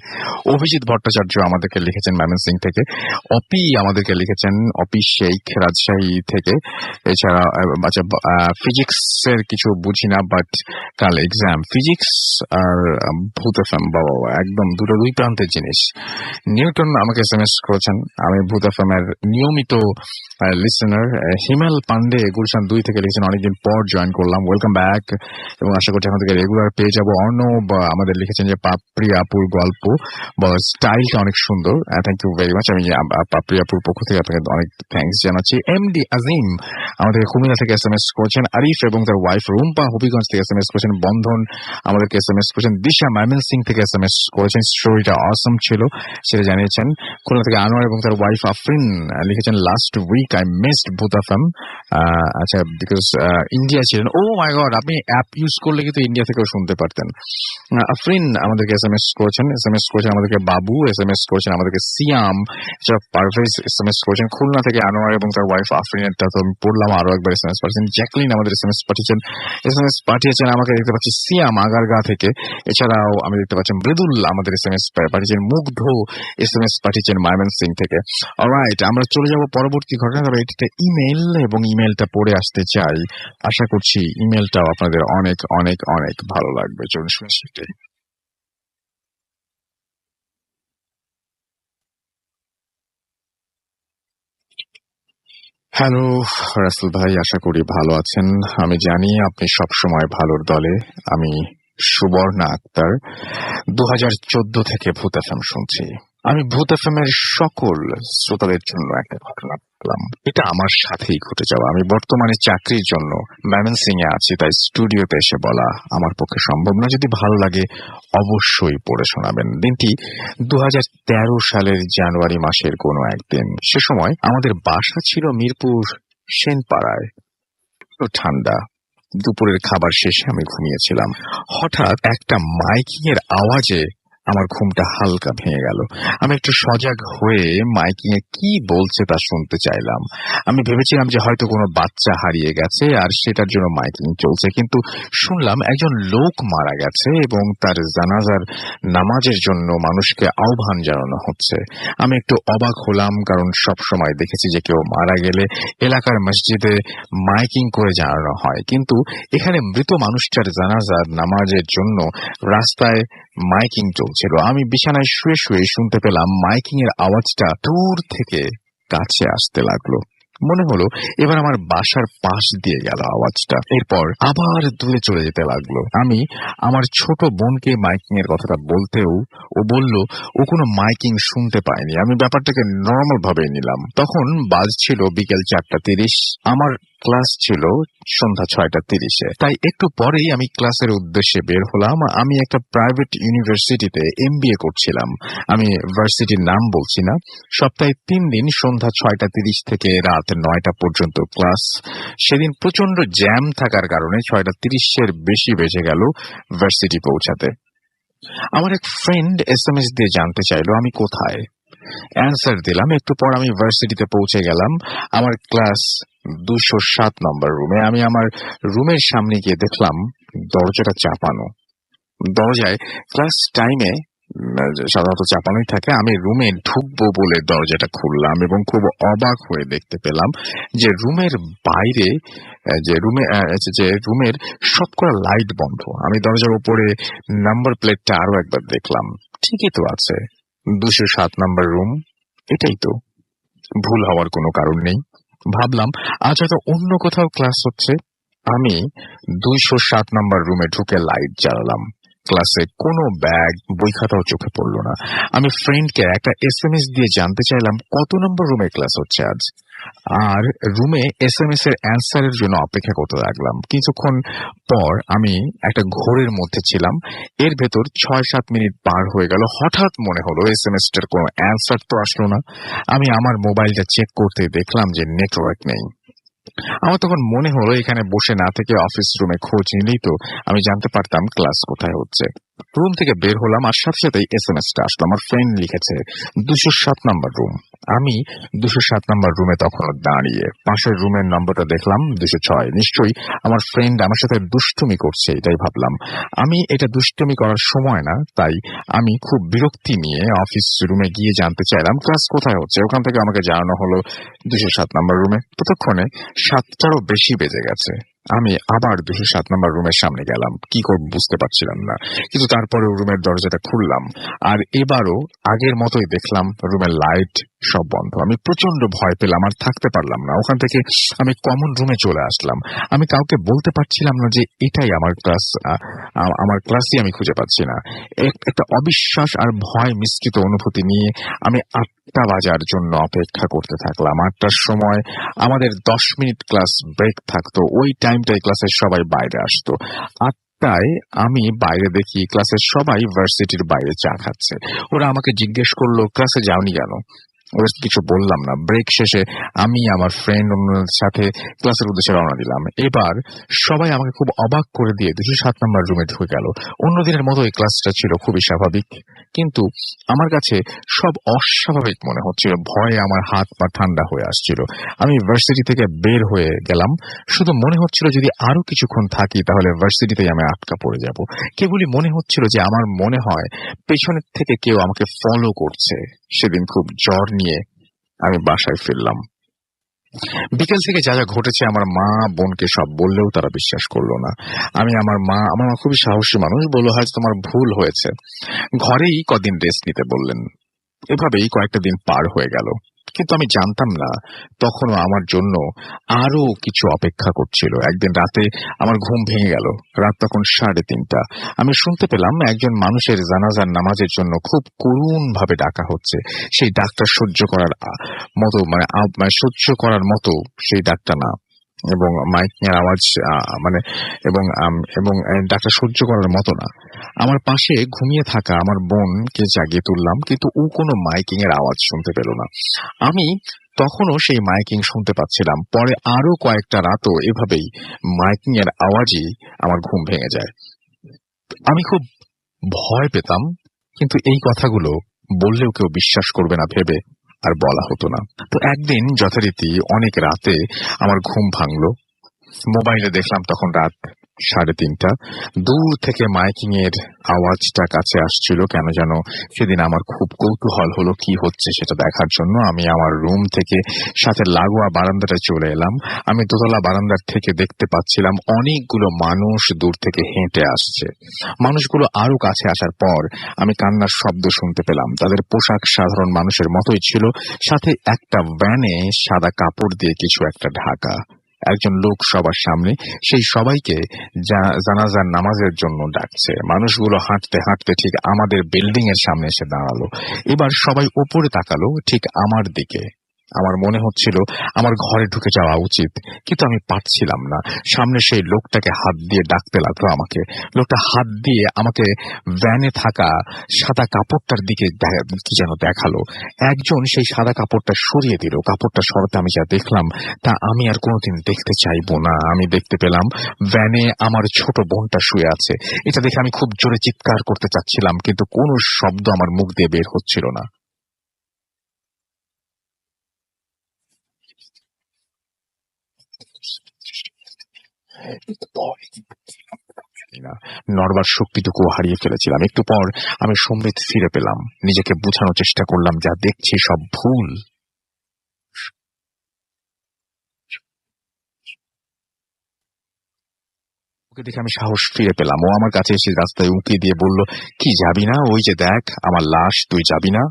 অভিজিৎ ভট্টাচার্য আমাদেরকে লিখেছেন ময়মনসিংহ থেকে। অপি আমাদেরকে লিখেছেন, অপি শেখ রাজশাহী থেকে। এছাড়া আচ্ছা, ফিজিক্স এর কিছু বুঝি না, বাট কাল এক্সাম। ফিজিক্স আর ভূত এফএম, বাবা একদম দুই প্রান্তের জিনিস। নিউটন আমাকে SMS করেছেন, আমি ভূত এফএম এর নিয়মিত লিসেনার। হিমেল পান্ডে গুলশান 2 থেকে লিখেছেন, অনেকদিন পর জয়েন করলাম, ওয়েলকাম ব্যাক, এবং আশা করছি এখন থেকে রেগুলার পেয়ে যাবো। অর্ণব আমাদের লিখেছেন যে পাপড়ি আপুর গল্প বা স্টাইলটা অনেক সুন্দর, থ্যাংক ইউ ভেরি মাচ। আমি পাপড়ি আপুর পক্ষ থেকে আপনাকে অনেক থ্যাংকস জানাচ্ছি। এমডি আজিম আমাদের কুমিল্লা থেকে SMS করেছেন। আরিফ এবং তার ওয়াইফ রুম্পা হবিগঞ্জ থেকে SMS করেছেন। বন্ধন আমাদেরকে SMS করেছেন। দিশা ময়মনসিং থেকে SMS করেছেন, স্টোরিটা অসম ছিল সেটা জানিয়েছেন। খুলনা থেকে আনোয়ার এবং তার ওয়াইফ আফরিন লিখেছেন, লাস্ট উইক আই মিসড ভূত এফএম। আচ্ছা, বিকজ ইন্ডিয়া ছিলেন। ও মাই গড, আপনি অ্যাপ ইউজ করলে কিন্তু ইন্ডিয়া থেকেও শুনতে পারতেন। আফরিন আমাদেরকে SMS করেছেন আমাদেরকে বাবু, SMS করেছেন আমাদেরকে সিয়াম, পারভেজ SMS করেছেন। খুলনা থেকে আনোয়ার এবং তার ওয়াইফ আফরিনেরটা তো আমি পড়লাম, আরো একবার SMS পাঠিয়েছেন। জ্যাকলিন আমাদের SMS পাঠিয়েছেন আমাকে, দেখতে পাচ্ছি সিয়াম আগারগা থেকে। এছাড়াও আমি দেখতে পাচ্ছি মৃদুল আমাদের SMS পাঠিয়েছেন। মুগ্ধ SMS পাঠিয়েছেন ময়মনসিং থেকে। অলরাইট, আমরা চলে যাব পরবর্তী ঘটনা। তবে এটা ইমেল, এবং ইমেলটা পড়ে আসতে চাই, আশা করছি ইমেলটাও আপনাদের অনেক অনেক অনেক ভালো লাগবে। চলুন শুনে সেটাই। হ্যালো রাসেল ভাই, আশা করি ভালো আছেন। আমি জানি আপনি সবসময় ভালোর দলে। আমি সুবর্ণা আক্তার 2014 থেকে ভূত এফএম শুনছি। আমি ভূত এফএম এর সকল শ্রোতাদের জন্য একটা ঘটনা বললাম, এটা আমার সাথেই ঘটে যাওয়া। আমি বর্তমানে চাকরির জন্য ময়মনসিং এ আছি, তাই স্টুডিওতে এসে বলা আমার পক্ষে সম্ভব না। যদি ভালো লাগে অবশ্যই পড়ে শোনাবেন। দিনটি 2013 সালের জানুয়ারি মাসের কোনো একদিন। সে সময় আমাদের বাসা ছিল মিরপুর সেনপাড়ায়। ঠান্ডা, দুপুরের খাবার শেষে আমি ঘুমিয়েছিলাম। হঠাৎ একটা মাইকিং এর আওয়াজে আমার ঘুমটা হালকা ভেঙে গেল। আমি একটু সজাগ হয়ে মাইকিং এ কি বলছে তা শুনতে চাইলাম। আমি ভেবেছিলাম যে হয়তো কোনো বাচ্চা হারিয়ে গেছে আর সেটার জন্য মাইকিং চলছে, কিন্তু শুনলাম একজন লোক মারা গেছে এবং তার জানাজার নামাজের জন্য মানুষকে আহ্বান জানানো হচ্ছে। আমি একটু অবাক হলাম, কারণ সব সময় দেখেছি যে কেউ মারা গেলে এলাকার মসজিদে মাইকিং করে জানানো হয়, কিন্তু এখানে মৃত মানুষটার জানাজার নামাজের জন্য রাস্তায় মাইকিং চলছিল। আমি বিছানায় শুয়ে শুয়ে শুনতে পেলাম মাইকিং এর আওয়াজটা দূর থেকে কাছে আসতে লাগলো। মনে হলো এবার আমার বাসার পাশ দিয়ে গেল আওয়াজটা, এরপর আবার দূরে চলে যেতে লাগলো। আমি আমার ছোট বোনকে মাইকিং এর কথাটা বলতেও ও বলল ও কোনো মাইকিং শুনতে পায়নি। আমি ব্যাপারটাকে নর্মাল ভাবে নিলাম। তখন বাজছিল বিকেল 4:30। আমার ক্লাস ছিল সন্ধ্যা 6:30-এ। তাই একটু পরেই আমি ক্লাসের উদ্দেশ্যে বের হলাম। আমি একটা প্রাইভেট ইউনিভার্সিটিতে এমবিএ করছিলাম। আমি ভার্সিটির নাম বলছি না। সপ্তাহে 3 দিন সন্ধ্যা 6:30 থেকে রাত 9টা পর্যন্ত ক্লাস। সেদিন প্রচন্ড জ্যাম থাকার কারণে 6:30-এর বেশি বেজে গেল ভার্সিটি পৌঁছাতে। আমার এক ফ্রেন্ড এসএমএস দিয়ে জানতে চাইলো আমি কোথায়। অ্যান্সার দিলাম। একটু পর আমি ভার্সিটিতে পৌঁছে গেলাম। আমার ক্লাস 207 নম্বর রুমে। আমি আমার রুমের সামনে গিয়ে দেখলাম দরজাটা চাপানো। দরজায় ক্লাস টাইমে সাধারণত চাপানোই থাকে। আমি রুমে ঢুকবো বলে দরজাটা খুললাম এবং খুব অবাক হয়ে দেখতে পেলাম যে রুমের বাইরে যে রুমের সবকটা লাইট বন্ধ। আমি দরজার উপরে নাম্বার প্লেটটা আরো একবার দেখলাম। ঠিকই তো আছে, 207 নম্বর রুম। এটাই তো, ভুল হওয়ার কোনো কারণ নেই। ভাবলাম আজ হয়তো অন্য কোথাও ক্লাস হচ্ছে। আমি 207 নম্বর রুমে ঢুকে লাইট জ্বালালাম। ক্লাসে কোনো ব্যাগ, বই খাতাও চোখে পড়ল না। আমি ফ্রেন্ডকে একটা এসএমএস দিয়ে জানতে চাইলাম কত নম্বর রুমে ক্লাস হচ্ছে আজ। আর রুমে এসএমএস এর অ্যান্সারের জন্য অপেক্ষা করতে লাগলাম। কিছুক্ষণ পর আমি একটা ঘোরের মধ্যে ছিলাম। এর ভেতর 6-7 মিনিট পার হয়ে গেল। হঠাৎ মনে হলো এসএমএস টার কোনো অ্যান্সার তো আসলো না। আমি আমার মোবাইলটা চেক করতে দেখলাম যে নেটওয়ার্ক নেই। আমার তখন মনে হলো এখানে বসে না থেকে অফিস রুমে খোঁজ নিলেই তো আমি জানতে পারতাম ক্লাস কোথায় হচ্ছে। রুম থেকে বের হলাম আর সাথে সাথেই এসএমএসটা আসলো। আমার ফ্রেন্ড লিখেছে 207 নম্বর রুম। আমি 207 নম্বর রুমে তখন দাঁড়িয়ে পাশের রুমের নম্বরটা দেখলাম 206। নিশ্চয়ই আমার ফ্রেন্ড আমার সাথে দুষ্টুমি করছে, এটাই ভাবলাম। আমি এটা দুষ্টুমি করার সময় না, তাই আমি খুব বিরক্তি নিয়ে অফিস রুমে গিয়ে জানতে চাইলাম ক্লাস কোথায় হচ্ছে। ওখান থেকে আমাকে জানানো হলো 207 নম্বর রুমে। ততক্ষণে 7টারও বেশি বেজে গেছে। আমি আবার 207 নম্বর রুমের সামনে গেলাম। কি করব বুঝতে পারছিলাম না, কিন্তু তারপরে রুমের দরজাটা খুললাম আর এবারও আগের মতোই দেখলাম রুমের লাইট সব বন্ধ। আমি প্রচন্ড ভয় পেলাম আর থাকতে পারলাম না। ওখান থেকে আমি কমন রুমে চলে আসলাম। আমি কাউকে বলতে পারছিলাম না যে এটাই আমার ক্লাস। আমার ক্লাসই আমি খুঁজে পাচ্ছি না। একটা অবিশ্বাস আর ভয় মিশ্রিত অনুভূতি নিয়ে আমি 8টা বাজার জন্য অপেক্ষা করতে থাকলাম। 8টার সময় আমাদের 10 মিনিট ক্লাস ব্রেক থাকতো। ওই টাইমটাই ক্লাসের সবাই বাইরে আসতো। তাই আমি বাইরে দেখি ক্লাসের সবাই ভার্সিটির বাইরে চা খাচ্ছে। ওরা আমাকে জিজ্ঞেস করলো ক্লাসে যাওনি কেন। ওদের কিছু বললাম না। ব্রেক শেষে আমি আমার ফ্রেন্ড অন্যদের সাথে ক্লাসের উদ্দেশ্যে রওনা দিলাম। এবার সবাই আমাকে খুব অবাক করে দিয়ে 207 নম্বর রুমে ঢুকে গেল। অন্যদিনের মতো এই ক্লাসটা ছিল খুবই স্বাভাবিক, কিন্তু আমার কাছে সব অস্বাভাবিক মনে হচ্ছিল। ভয়ে আমার হাত পা ঠান্ডা হয়ে আসছিল। আমি ভার্সিটি থেকে বের হয়ে গেলাম। শুধু মনে হচ্ছিল যদি আরো কিছুক্ষণ থাকি তাহলে ভার্সিটিতেই আমি আটকা পড়ে যাব। কেবলই মনে হচ্ছিল যে আমার মনে হয় পেছনের থেকে কেউ আমাকে ফলো করছে। সেদিন খুব জ্বর নিয়ে আমি বাসায় ফিরলাম। বিকেল থেকে যা যা ঘটেছে আমার মা বোনকে সব বললেও তারা বিশ্বাস করলো না। আমার মা খুবই সাহসী মানুষ, বলল হয়তো তোমার ভুল হয়েছে, ঘরেই কদিন রেস্ট নিতে বললেন। এভাবেই কয়েকটা দিন পার হয়ে গেল, কিন্তু আমি জানতাম না তখনও আমার জন্য আরো কিছু অপেক্ষা করছিল। একদিন রাতে আমার ঘুম ভেঙে গেল। রাত তখন 3:30। আমি শুনতে পেলাম একজন মানুষের জানাজার নামাজের জন্য খুব করুণ ভাবে ডাকা হচ্ছে। সেই ডাকটা সহ্য করার মতো সহ্য করার মতো সেই ডাকটা না, এবং মাইকিং এর আওয়াজ এবং ডাকটা সহ্য করার মতো না। আমার পাশে ঘুমিয়ে থাকা আমার বোনকে জাগিয়ে তুললাম, কিন্তু ও কোনো মাইকিং এর আওয়াজ শুনতে পেল না। আমি তখনও সেই মাইকিং শুনতে পাচ্ছিলাম। পরে আরো কয়েকটা রাতও এভাবেই মাইকিং এর আওয়াজই আমার ঘুম ভেঙে যায়। আমি খুব ভয় পেতাম, কিন্তু এই কথাগুলো বললেও কেউ বিশ্বাস করবে না ভেবে আর বলা হতো না। তো একদিন যথারীতি অনেক রাতে আমার ঘুম ভাঙলো। মোবাইলে দেখলাম তখন রাত 3:30। দূর থেকে মাইকিং এর আওয়াজটা কাছে আসছিল। কেন যেন সেদিন আমার খুব কৌতূহল হলো কি হচ্ছে সেটা দেখার জন্য। আমি আমার রুম থেকে সাথে লাগোয়া বারান্দাটা চলে এলাম। আমি দোতলা বারান্দার থেকে দেখতে পাচ্ছিলাম অনেকগুলো মানুষ দূর থেকে হেঁটে আসছে। মানুষগুলো আরো কাছে আসার পর আমি কান্নার শব্দ শুনতে পেলাম। তাদের পোশাক সাধারণ মানুষের মতোই ছিল, সাথে একটা ভ্যানে সাদা কাপড় দিয়ে কিছু একটা ঢাকা। একজন লোক সবার সামনে সেই সবাইকে জানাজার নামাজের জন্য ডাকছে। মানুষগুলো হাঁটতে হাঁটতে ঠিক আমাদের বিল্ডিং এর সামনে এসে দাঁড়ালো। এবার সবাই উপরে তাকালো ঠিক আমার দিকে। আমার মনে হচ্ছিল আমার ঘরে ঢুকে যাওয়া উচিত, কিন্তু আমি পারছিলাম না। সামনে সেই লোকটাকে হাত দিয়ে ডাকতে লাগলো আমাকে। লোকটা হাত দিয়ে আমাকে ভ্যানে থাকা সাদা কাপড়টার দিকে কি যেন দেখালো। একজন সেই সাদা কাপড়টা সরিয়ে দিল। কাপড়টা সরাতে আমি যা দেখলাম তা আমি আর কোনোদিন দেখতে চাইবো না। আমি দেখতে পেলাম ভ্যানে আমার ছোট বোনটা শুয়ে আছে। এটা দেখে আমি খুব জোরে চিৎকার করতে চাচ্ছিলাম, কিন্তু কোনো শব্দ আমার মুখ দিয়ে বের হচ্ছিল না। না, নড়বার শক্তিটুকু হারিয়ে ফেলেছিলাম। একটু পর আমি সম্বিত ফিরে পেলাম। নিজেকে বোঝানোর চেষ্টা করলাম যা দেখছি সব ভুল। ওকে দেখে আমি সাহস ফিরে পেলাম। ও আমার কাছে এসে রাস্তায় উঁকি দিয়ে বলল, কি যাবি না? ওই যে দেখ আমার লাশ, তুই যাবি না?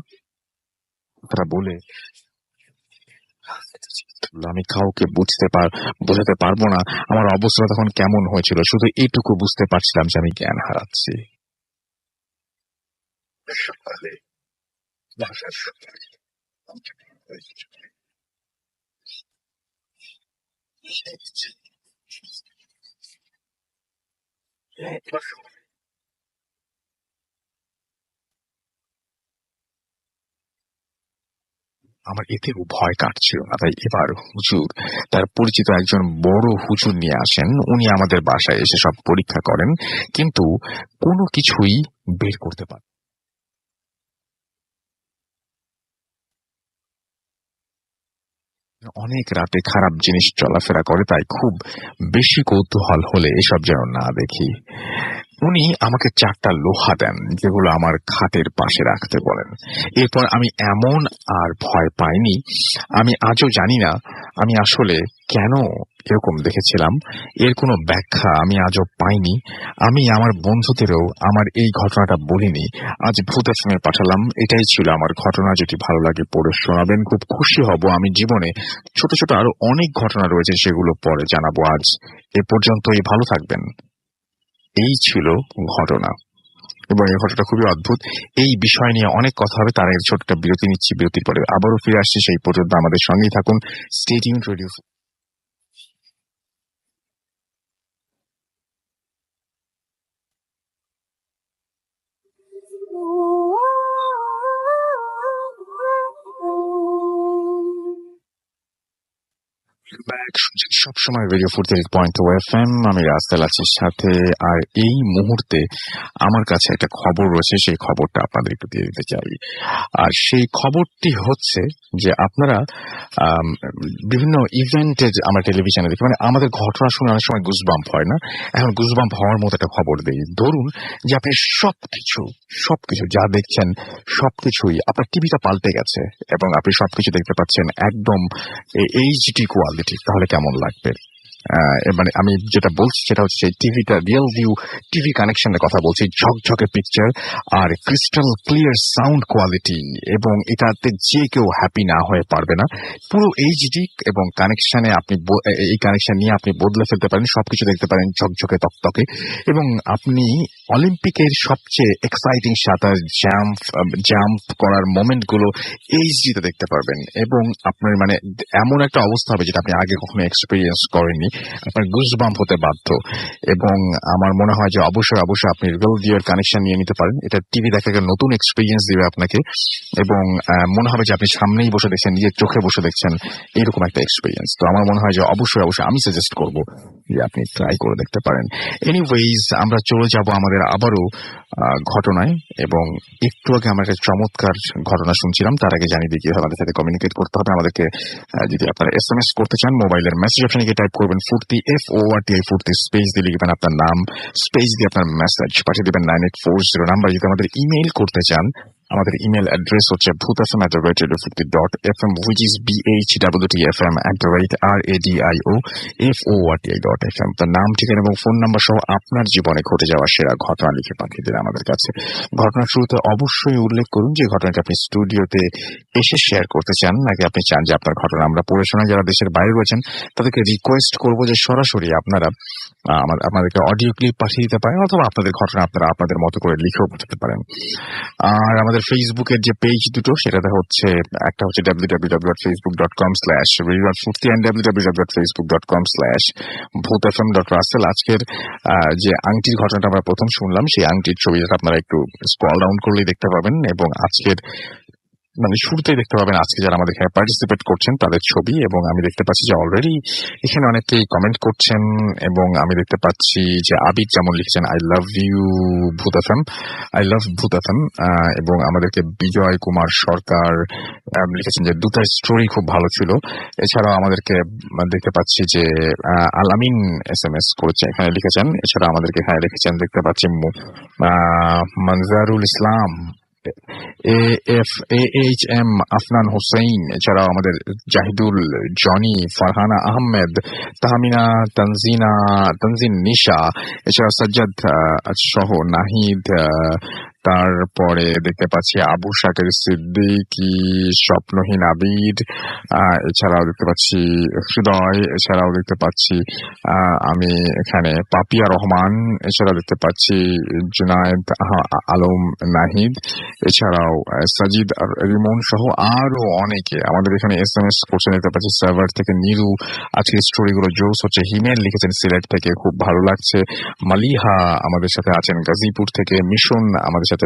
তারা বলে আমি কাউকে বোঝাতে পারবো না আমার অবস্থা তখন কেমন হয়েছিল। শুধু এইটুকু বুঝতে পারছিলাম যে আমি জ্ঞান হারাচ্ছি। সকালে বাসার সকালে আমার এতেও ভয় কাটছিল না। তাই এবার হুজুর, তার পরিচিত একজন বড় হুজুর নিয়ে আসেন। উনি আমাদের বাসায় এসে সব পরীক্ষা করেন, কিন্তু কোনো কিছুই বের করতে পারেন। অনেক রাতে খারাপ জিনিস চলাফেরা করে, তাই খুব বেশি কৌতূহল হলে এসব যেন না দেখি। উনি আমাকে 4টা লোহা দেন, যেগুলো আমার খাটের পাশে রাখতে বলেন। এরপর আমি এমন আর ভয় পাইনি। আমি আজও জানি না আমি আসলে কেন এরকম দেখেছিলাম। এর কোনো ব্যাখ্যা আমি আজও পাইনি। আমি আমার বন্ধুদেরও আমার এই ঘটনাটা বলিনি। আজ ভূত এফএমে পাঠালাম। এটাই ছিল আমার ঘটনা। যদি ভালো লাগে পড়ে শোনাবেন, খুব খুশি হব। আমি জীবনে ছোট ছোট আরো অনেক ঘটনা রয়েছে, সেগুলো পরে জানাবো। আজ এ পর্যন্তই, ভালো থাকবেন। এই ছিল ঘটনা, এবং এই ঘটনাটা খুবই অদ্ভুত। এই বিষয় নিয়ে অনেক কথা হবে, তার আগে ছোট্ট বিরতি নিচ্ছি। বিরতির পরে আবারও ফিরে আসছি। সেই পর্যন্ত আমাদের সঙ্গেই থাকুন। Stay tuned radio. ব্যাক শুনছেন সবসময় রেডিও 48.2 FM। আমি রাস্তায় আছি সাথে। আর এই মুহূর্তে আমার কাছে একটা খবর রয়েছে, সেই খবরটা আপনাদের একটু দিয়ে দিতে চাই। আর সেই খবরটি হচ্ছে যে আপনারা বিভিন্ন ইভেন্টে আমরা টেলিভিশনে দেখি, মানে আমাদের ঘটনা শুনে অনেক সময় গুজবাম্প হয় না? এখন গুজবাম্প হওয়ার মতো একটা খবর দেই। ধরুন যে আপনি সবকিছু যা দেখছেন সবকিছুই, আপনার টিভিটা পাল্টে গেছে এবং আপনি সবকিছু দেখতে পাচ্ছেন একদম এইচডি কোয়ালিটি। তাহলে কেমন লাগবে? মানে আমি যেটা বলছি সেটা হচ্ছে সেই টিভিটা রিয়েল ভিউ টিভি কানেকশনের কথা বলছি। ঝকঝকে পিকচার আর ক্রিস্টাল ক্লিয়ার সাউন্ড কোয়ালিটি, এবং এটাতে যে কেউ হ্যাপি না হয়ে পারবে না। পুরো এইচডি এবং কানেকশনে আপনি এই কানেকশন নিয়ে আপনি বদলে ফেলতে পারেন, সবকিছু দেখতে পারেন ঝকঝকে তকতকে। এবং আপনি অলিম্পিকের সবচেয়ে এক্সাইটিং সাঁতার জাম্প করার মোমেন্ট গুলো এইচডিতে দেখতে পারবেন। এবং আপনার মানে এমন একটা অবস্থা হবে যেটা আপনি আগে কখনো এক্সপিরিয়েন্স করেননি। আপনার গুজবাম্প হতে বাধ্য। এবং আমার মনে হয় যে অবশ্যই আপনি রিয়েল ভিউয়ের কানেকশন নিয়ে নিতে পারেন। এটা টিভি দেখা একটা নতুন এক্সপিরিয়েন্স দিবে আপনাকে, এবং মনে হবে যে আপনি সামনেই বসে দেখছেন, নিজের চোখে বসে দেখছেন, এরকম একটা এক্সপিরিয়েন্স। তো আমার মনে হয় যে অবশ্যই আমি সাজেস্ট করব যে আপনি ট্রাই করে দেখতে পারেন। এনিওয়েজ, আমরা চলে যাব আমাদের আবারও ঘটনায়। এবং একটু আগে আমরা একটা চমৎকার ঘটনা শুনছিলাম। তার আগে জানিয়ে দিই কিভাবে আমাদের সাথে কমিউনিকেট করতে হবে। আমাদেরকে যদি আপনারা SMS করতে চান, মোবাইলের মেসেজ অপশনে গিয়ে টাইপ করবেন ফুর্তি, FORTI ফুর্তি, স্পেস দিয়ে লিখবেন আপনার নাম, স্পেস দিয়ে আপনার মেসেজ পাঠিয়ে দেবেন 9840 নাম্বার। যদি আমাদের ইমেইল করতে চান, আমাদের ইমেল অ্যাড্রেস হচ্ছে bhutfm@radio50.fm, which is BHWTFM@radio.fm। তার নাম, ঠিকানা এবং ফোন নাম্বার সহ আপনার জীবনে ঘটে যাওয়া সেরা ঘটনা লিখে পাঠিয়ে দিন আমাদের কাছে। ঘটনার শুরুতে অবশ্যই উল্লেখ করুন যে ঘটনাটা আপনি স্টুডিওতে এসে শেয়ার করতে চান, নাকি আপনি চান যে আপনার ঘটনা আমরা পড়ে শোনাই। যারা দেশের বাইরে রয়েছেন তাদেরকে রিকোয়েস্ট করবো যে সরাসরি আপনারা আমাদেরকে অডিও ক্লিপ পাঠিয়ে দিতে পারেন, অথবা আপনাদের ঘটনা আপনারা আপনাদের মতো করে লিখেও পাঠাতে পারেন। আর আমাদের আমাদের ফেসবুকের যে পেজ দুটো সেটাতে হচ্ছে একটা হচ্ছে www.facebook.com/রেডিওফুর্তি and www.facebook.com/bhutfm.russell। আজকের যে আংটির ঘটনাটা আমরা প্রথম শুনলাম সেই আংটির ছবিটা আপনারা একটু স্ক্রল ডাউন করলেই দেখতে পাবেন, এবং আজকের মানে শুরুতেই দেখতে পাবেন আজকে যারা আমাদের এখানে পার্টিসিপেট করছেন তাদের ছবি, এবং আমি দেখতে পাচ্ছি যে অলরেডি এখানে অনেকেই কমেন্ট করছেন, এবং আমি দেখতে পাচ্ছি যে আবিদ যেমন লিখেছেন আই লাভ ইউ ভূত এফএম, আই লাভ ভূত এফএম, এবং আমাদেরকে বিজয় কুমার সরকার লিখেছেন যে দুটো স্টোরি খুব ভালো ছিল। এছাড়াও আমাদেরকে দেখতে পাচ্ছি যে আলামিন SMS করেছে, এখানে লিখেছেন। এছাড়া আমাদেরকে এখানে লিখেছেন দেখতে পাচ্ছি মনজারুল ইসলাম, AHM আফনান হোসেন, এছাড়াও আমাদের জাহিদুল, জনি, ফারহানা আহমেদ, তাহমিনা, তানজিন নিশা, এছাড়া সাজ্জাদ সহ নাহিদ, তারপরে দেখতে পাচ্ছি আবু শাকের সিদ্দিকী, স্বপ্নহীন আবিদ, এছাড়াও দেখতে পাচ্ছি হৃদয়, এছাড়াও দেখতে পাচ্ছি আমি এখানে পাপিয়া রহমান, এছাড়াও দেখতে পাচ্ছি জুনায়েদ আলম নাহিদ, এছাড়াও সাজিদ আর রিমন সহ আরো অনেকে আমাদের এখানে SMS করছেন। দেখতে পাচ্ছি সার্ভার থেকে নিরু, আজকের স্টোরিগুলো জোস হচ্ছে। হিমেল লিখেছেন সিলেট থেকে, খুব ভালো লাগছে। মালিহা আমাদের সাথে আছেন গাজীপুর থেকে। মিশন আমাদের সাথে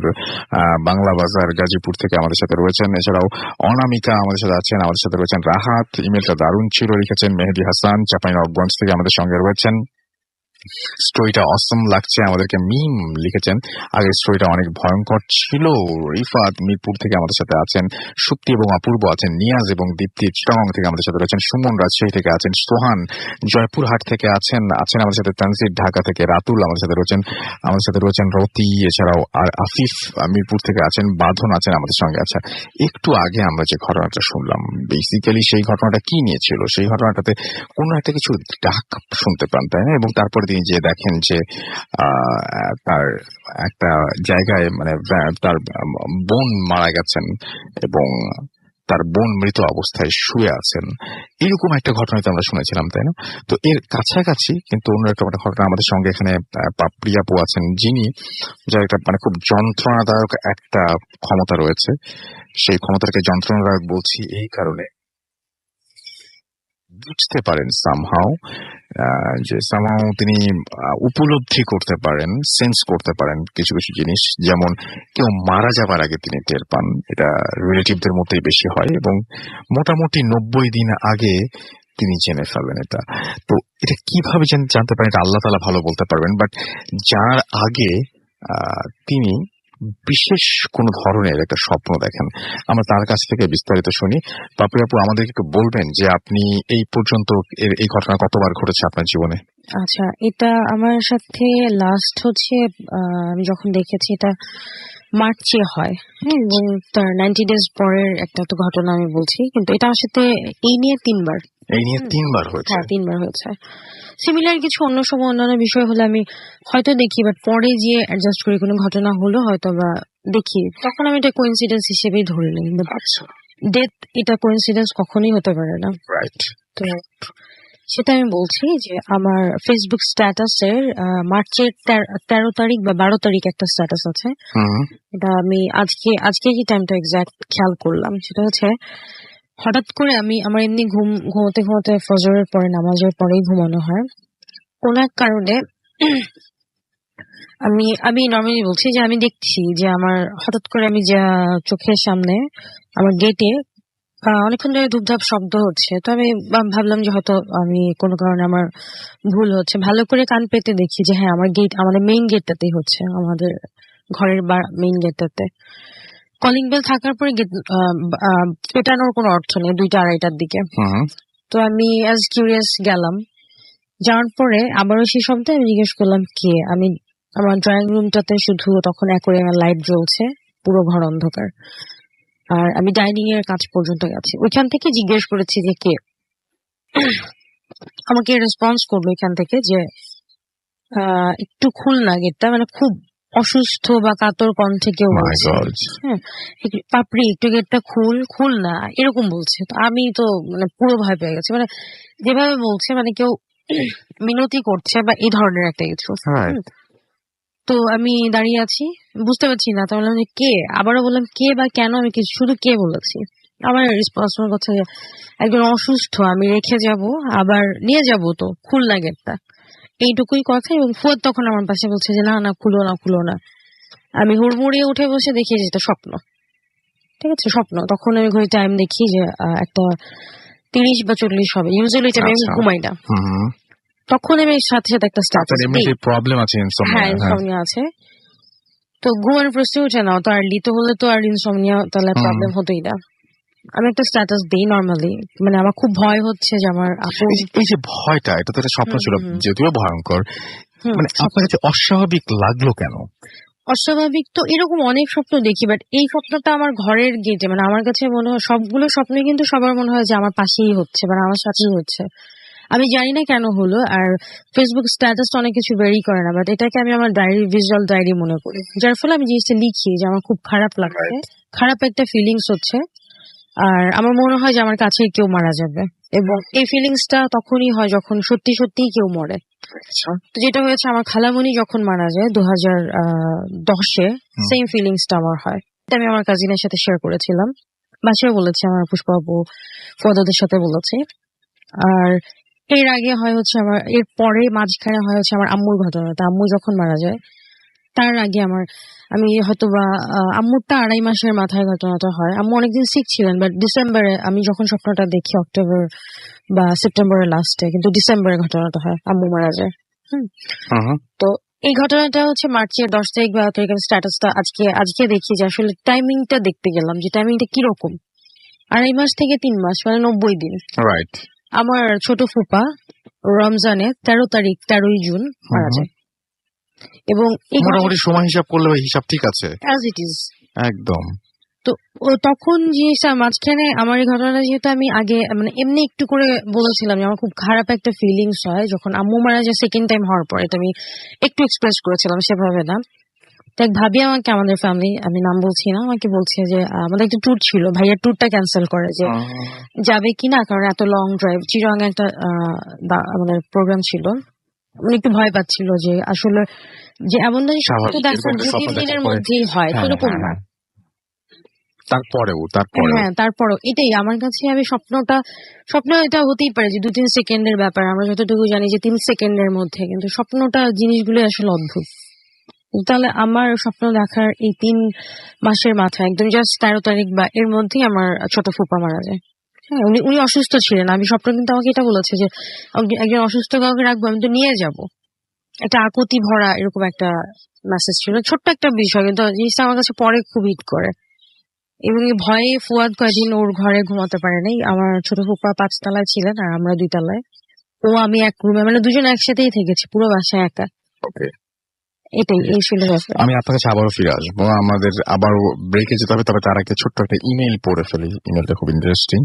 বাংলা বাজার গাজীপুর থেকে আমাদের সাথে রয়েছেন। এছাড়াও অনামিকা আমাদের সাথে আছেন, আমাদের সাথে রয়েছেন রাহাত, ইমেলটা দারুণ ছিল লিখেছেন। মেহেদি হাসান চাঁপাইনবাবগঞ্জ থেকে আমাদের সঙ্গে রয়েছেন। স্টোরিটা অসম লাগছে আমাদেরকে মিম লিখেছেন, আগের স্টোরিটা অনেক ভয়ঙ্কর ছিল। রিফাত মিরপুর থেকে আমাদের সাথে আছেন। সুপ্তি এবং অপূর্ব আছেন। নিয়াজ এবং দীপ্তি চিটাগং থেকে আমাদের সাথে রয়েছেন। সুমন রাজশাহী থেকে আছেন। সোহান জয়পুরহাট থেকে আছেন আমাদের সাথে। তানজির ঢাকা থেকে। রাতুল আমাদের সাথে রয়েছেন রতি, এছাড়াও আর আফিফ মিরপুর থেকে আছেন। বাঁধন আছেন আমাদের সঙ্গে। আচ্ছা, একটু আগে আমরা যে ঘটনাটা শুনলাম বেসিক্যালি সেই ঘটনাটা কি নিয়ে ছিল? সেই ঘটনাটাতে কোনো একটা কিছু ডাক শুনতে পান, তাই না? এবং তারপরে তিনি যে দেখেন যে তার একটা জায়গায় মানে তার বোন মারা গেছেন এবং তার বোন মৃত অবস্থায় শুয়ে আছেন, এরকম একটা ঘটনাতে আমরা শুনেছিলাম, তাই না? তো এর কাছাকাছি কিন্তু অন্য একটা ঘটনা আমাদের সঙ্গে এখানে পাপড়ি আপু আছেন, যিনি যার একটা মানে খুব যন্ত্রণাদায়ক একটা ক্ষমতা রয়েছে। সেই ক্ষমতাটাকে যন্ত্রণাদায়ক বলছি এই কারণে বুঝতে পারেন সামহাও যে সামহাও তিনি উপলব্ধি করতে পারেন, সেন্স করতে পারেন কিছু কিছু জিনিস। যেমন কেউ মারা যাবার আগে তিনি টের পান, এটা রিলেটিভদের মধ্যেই বেশি হয়, এবং মোটামুটি 90 দিন আগে তিনি জেনে ফেলেন এটা। তো এটা কিভাবে জানতে পারেন এটা আল্লাহ তাআলা ভালো বলতে পারবেন, বাট যার আগে তিনি বিশেষ কোন ধরনের একটা স্বপ্ন দেখেন। আমরা তার কাছ থেকে বিস্তারিত শুনি। পাপড়ি আপু, আমাদেরকে একটু বলবেন যে আপনি এই পর্যন্ত এই ঘটনা কতবার ঘটেছে আপনার জীবনে? আচ্ছা, এটা আমার সাথে লাস্ট হচ্ছে আমি যখন দেখেছি এটা মার্চে হয়, হ্যাঁ, এবং তার 90 ডেজ পরের একটা তো ঘটনা আমি বলছি, কিন্তু এটা আমার সাথে এই নিয়ে 3 বার হয়েছে। হ্যাঁ, 3 বার হয়েছে। সিমিলার কিছু অন্য সময় অন্যান্য বিষয় হলে আমি হয়তো দেখি, বাট পরে যে অ্যাডজাস্ট করি কোনো ঘটনা হলো হয়তো বা দেখি, তখন আমি এটা কোইন্সিডেন্স হিসেবেই ধরে নিই। ডেথ এটা কোইন্সিডেন্স কখনোই হতে পারে না। রাইট। তো সেটা আমি বলছি যে আমার ফেসবুক স্ট্যাটাসের মার্চের 13 তারিখ বা 12 তারিখ একটা স্ট্যাটাস আছে। এটা আমি আজকে কি টাইমটা এক্সাক্ট খেয়াল করলাম, সেটা হচ্ছে হঠাৎ করে আমার এমনি ঘুমোতে ফজরের পরে, নামাজের পরেই ঘুমানো হয়। কোন এক কারণে আমি নর্মালি বলছি যে আমি দেখছি যে আমার হঠাৎ করে আমি যা চোখের সামনে আমার গেটে অনেকক্ষণ ধরে ধূপধাপ শব্দ হচ্ছে। তো আমি ভাবলাম যে হয়তো আমি কোনো কারণে আমার ভুল হচ্ছে। ভালো করে কান পেতে দেখি যে হ্যাঁ, আমাদের মেইন গেটটাতেই হচ্ছে, আমাদের ঘরের মেইন গেটটাতে। কলিং বেল থাকার পরে গেট পেটানোর কোনো অর্থ নেই 2টা 2:30টার দিকে। তো আমি অ্যাজ কিউরিয়াস গেলাম। যাওয়ার পরে আবারও সেই শব্দে আমি জিজ্ঞেস করলাম কে। আমার ড্রয়িং রুমটাতে শুধু তখন অ্যাকোয়ারিয়ামের লাইট জ্বলছে, পুরো ঘর অন্ধকার। আর আমি ডাইনিং এর কাছ পর্যন্ত গেছি, ওইখান থেকে জিজ্ঞেস করেছি যে কে। আমাকে রেসপন্স করলো এখান থেকে যে একটু খুল না গেটটা, মানে খুব অসুস্থ বা কাতর কণ্ঠে কেউ বলছে, হ্যাঁ পাপড়ি একটু গেটটা খুল না, এরকম বলছে। তো আমি তো মানে পুরো ভয় পেয়ে গেছি, মানে যেভাবে বলছে মানে কেউ মিনতি করছে বা এই ধরনের একটা কিছু। তো আমি দাঁড়িয়ে আছি, বুঝতে পারছি না। তো বললাম যে কে, আবারও বললাম কে বা কেন, আমি কিছু শুধু কে বলেছি। আমার রেসপন্স করছে যে একজন অসুস্থ, আমি রেখে যাব, আবার নিয়ে যাব তো, খুলনা গেটটা, এইটুকুই কথা। এবং ফুয়াদ তখন আমার পাশে বলছে যে না না, খুলো না খুলো না। আমি হুড়মুড়িয়ে উঠে বসে দেখি যে এটা স্বপ্ন। ঠিক আছে, স্বপ্ন। তখন আমি ঘড়ি টাইম দেখি যে একটা 30 বা 40 হবে। ইউজুয়ালি এটা আমি আচ্ছা। ঘুমাই না। হুম। তখন আমি সাথে সাথে একটা আপনার স্ট্যাটাস দিই। এমনিতে প্রবলেম আছে হ্যাঁ, ইনসমনিয়া? হ্যাঁ। ইনসমনিয়া আছে। তো ঘুমানোর প্রশ্নই ওঠে না। তো আর্লি তো হলে তো আর ইনসমনিয়া তাহলে হুম। প্রবলেম হতোই না। আমি একটা স্ট্যাটাস দিই নরমালি, মানে আমার খুব ভয় হচ্ছে যে আমার আপু। এই যে ভয়টা, এটা তো একটা স্বপ্ন হুম ছিল, হুম হুম যদিও ভয়ঙ্কর। হুম, মানে স্বপ্ন। আপনার কাছে অস্বাভাবিক লাগলো কেন? অস্বাভাবিক তো এরকম অনেক স্বপ্ন দেখি, বাট এই স্বপ্নটা আমার ঘরের গেটে, মানে আমার কাছে মনে হয় সবগুলো স্বপ্নে কিন্তু সবার মনে হয় যে আমার পাশেই হচ্ছে, মানে আমার সাথেই হচ্ছে। আমি জানি না কেন হলো। আর ফেসবুক স্ট্যাটাস অনেক কিছু বেরি করে না, বাট এটাকে আমি আমার ডায়েরি, ভিজুয়াল ডায়েরি মনে করি, যার ফলে আমি জিনিসটা লিখি যে আমার খুব খারাপ লাগছে, রাইট। খারাপ একটা ফিলিংস হচ্ছে। আর আমার মনে হয় যে আমার কাছে কেউ মারা যাবে, এবং এই ফিলিংসটা তখনই হয় যখন সত্যি সত্যিই কেউ মরে। আচ্ছা। তো যেটা হয়েছে, আমার খালামণি যখন মারা যায় 2010-এ, হুম। সেম ফিলিংসটা আমার হয়। এটা আমি আমার কাজিনের সাথে শেয়ার করেছিলাম, বাসায় বলেছি, আমার পুষ্পা আপু ফদাদের সাথে বলেছি। আর এর আগে হয় হচ্ছে আমার, এর পরে মাঝখানে হয় হচ্ছে আমার আম্মুর ঘটনাটা। আম্মু যখন মারা যায় তার আগে আমি হয়তো বা আম্মুরটা 2.5 মাসের মাথায় ঘটনাটা হয়। আম্মু অনেকদিন সিক ছিলেন, বাট ডিসেম্বরে আমি যখন স্বপ্নটা দেখি, অক্টোবর বা সেপ্টেম্বরের লাস্টে, কিন্তু ডিসেম্বরে ঘটনাটা হয়, আম্মু মারা যায়। হুম। হুম। তো এই ঘটনাটা হচ্ছে মার্চের 10 তারিখ বা 11 তারিখ। আমি স্ট্যাটাসটা আজকে দেখি যে আসলে টাইমিংটা দেখতে গেলাম যে টাইমিংটা কিরকম। 2.5 মাস থেকে 3 মাস, মানে 90 দিন। রাইট। আমার ছোট ফুপা রমজানে 13 তারিখ, 13ই জুন মারা যায়। এবং এই মোটামুটি সময় হিসাব করলে ভাই হিসাব ঠিক আছে। As it is. একদম। তো তখন জিনিসটা মাঝখানে, আমার এই ঘটনাটা যেহেতু আমি আগে মানে এমনি একটু করে বলেছিলাম যে আমার খুব খারাপ একটা ফিলিংস হয় যখন আম্মু মারা যায় সেকেন্ড টাইম হওয়ার পর, এটা আমি একটু এক্সপ্রেস করেছিলাম, সেভাবে না। তো এক ভাবি আমাকে, আমাদের ফ্যামিলি, আমি নাম বলছি না, আমাকে বলছে যে আমাদের একটা ট্যুর ছিল, ভাইয়ার ট্যুরটা ক্যান্সেল করে, যে যাবে কিনা, কারণ এত লং ড্রাইভ। চিরাং একটা আমাদের প্রোগ্রাম ছিল। উনি একটু ভয় পাচ্ছিল যে আসলে যে এমন না যে স্বপ্ন স্বাভাবিক, এরকম দেখার একটা দু স্বপ্ন তিন দেখার দিনের পরে। মধ্যেই হয়, হ্যাঁ, সেরকম হ্যাঁ, না। হ্যাঁ। তারপরেও হ্যাঁ, তারপরও এটাই আমার কাছে, আমি স্বপ্ন এটা হতেই পারে যে 2-3 সেকেন্ডের ব্যাপার, আমরা যতটুকু জানি যে 3 সেকেন্ডের মধ্যে, কিন্তু স্বপ্নটা জিনিসগুলো আসলে অদ্ভুত। তাহলে আমার স্বপ্ন দেখার এই 3 মাসের মাথায় একদম জাস্ট 13 তারিখ বা এর মধ্যেই আমার ছোট ফুপা মারা যায়। হ্যাঁ, উনি অসুস্থ ছিলেন। আমি স্বপ্ন কিন্তু আমাকে এটা বলেছে যে একজন অসুস্থ কাউকে রাখবো, আমি তো নিয়ে যাব। একটা আকুতি ভরা এরকম একটা মেসেজ ছিল, ছোট্ট একটা বিষয়, কিন্তু জিনিসটা আমার কাছে পরে খুব হিট করে। এবং এই ভয়ে ফুয়াদ কয়দিন ওর ঘরে ঘুমাতে পারে নাই। আমার ছোট ফুপা 5 তলায় ছিলেন আর আমরা 2 তলায়। ও আমি এক রুমে, মানে দুজন একসাথেই থেকেছি, পুরো বাসায় একা। ওকে। এটাই, এই ছিল ব্যাপার। আমি আপনার কাছে আবারও ফিরে আসবো, আমাদের আবারও ব্রেকে যেতে হবে, তবে তার আগে ছোট্ট একটা ইমেল পড়ে ফেলি। ইমেলটা খুব ইন্টারেস্টিং।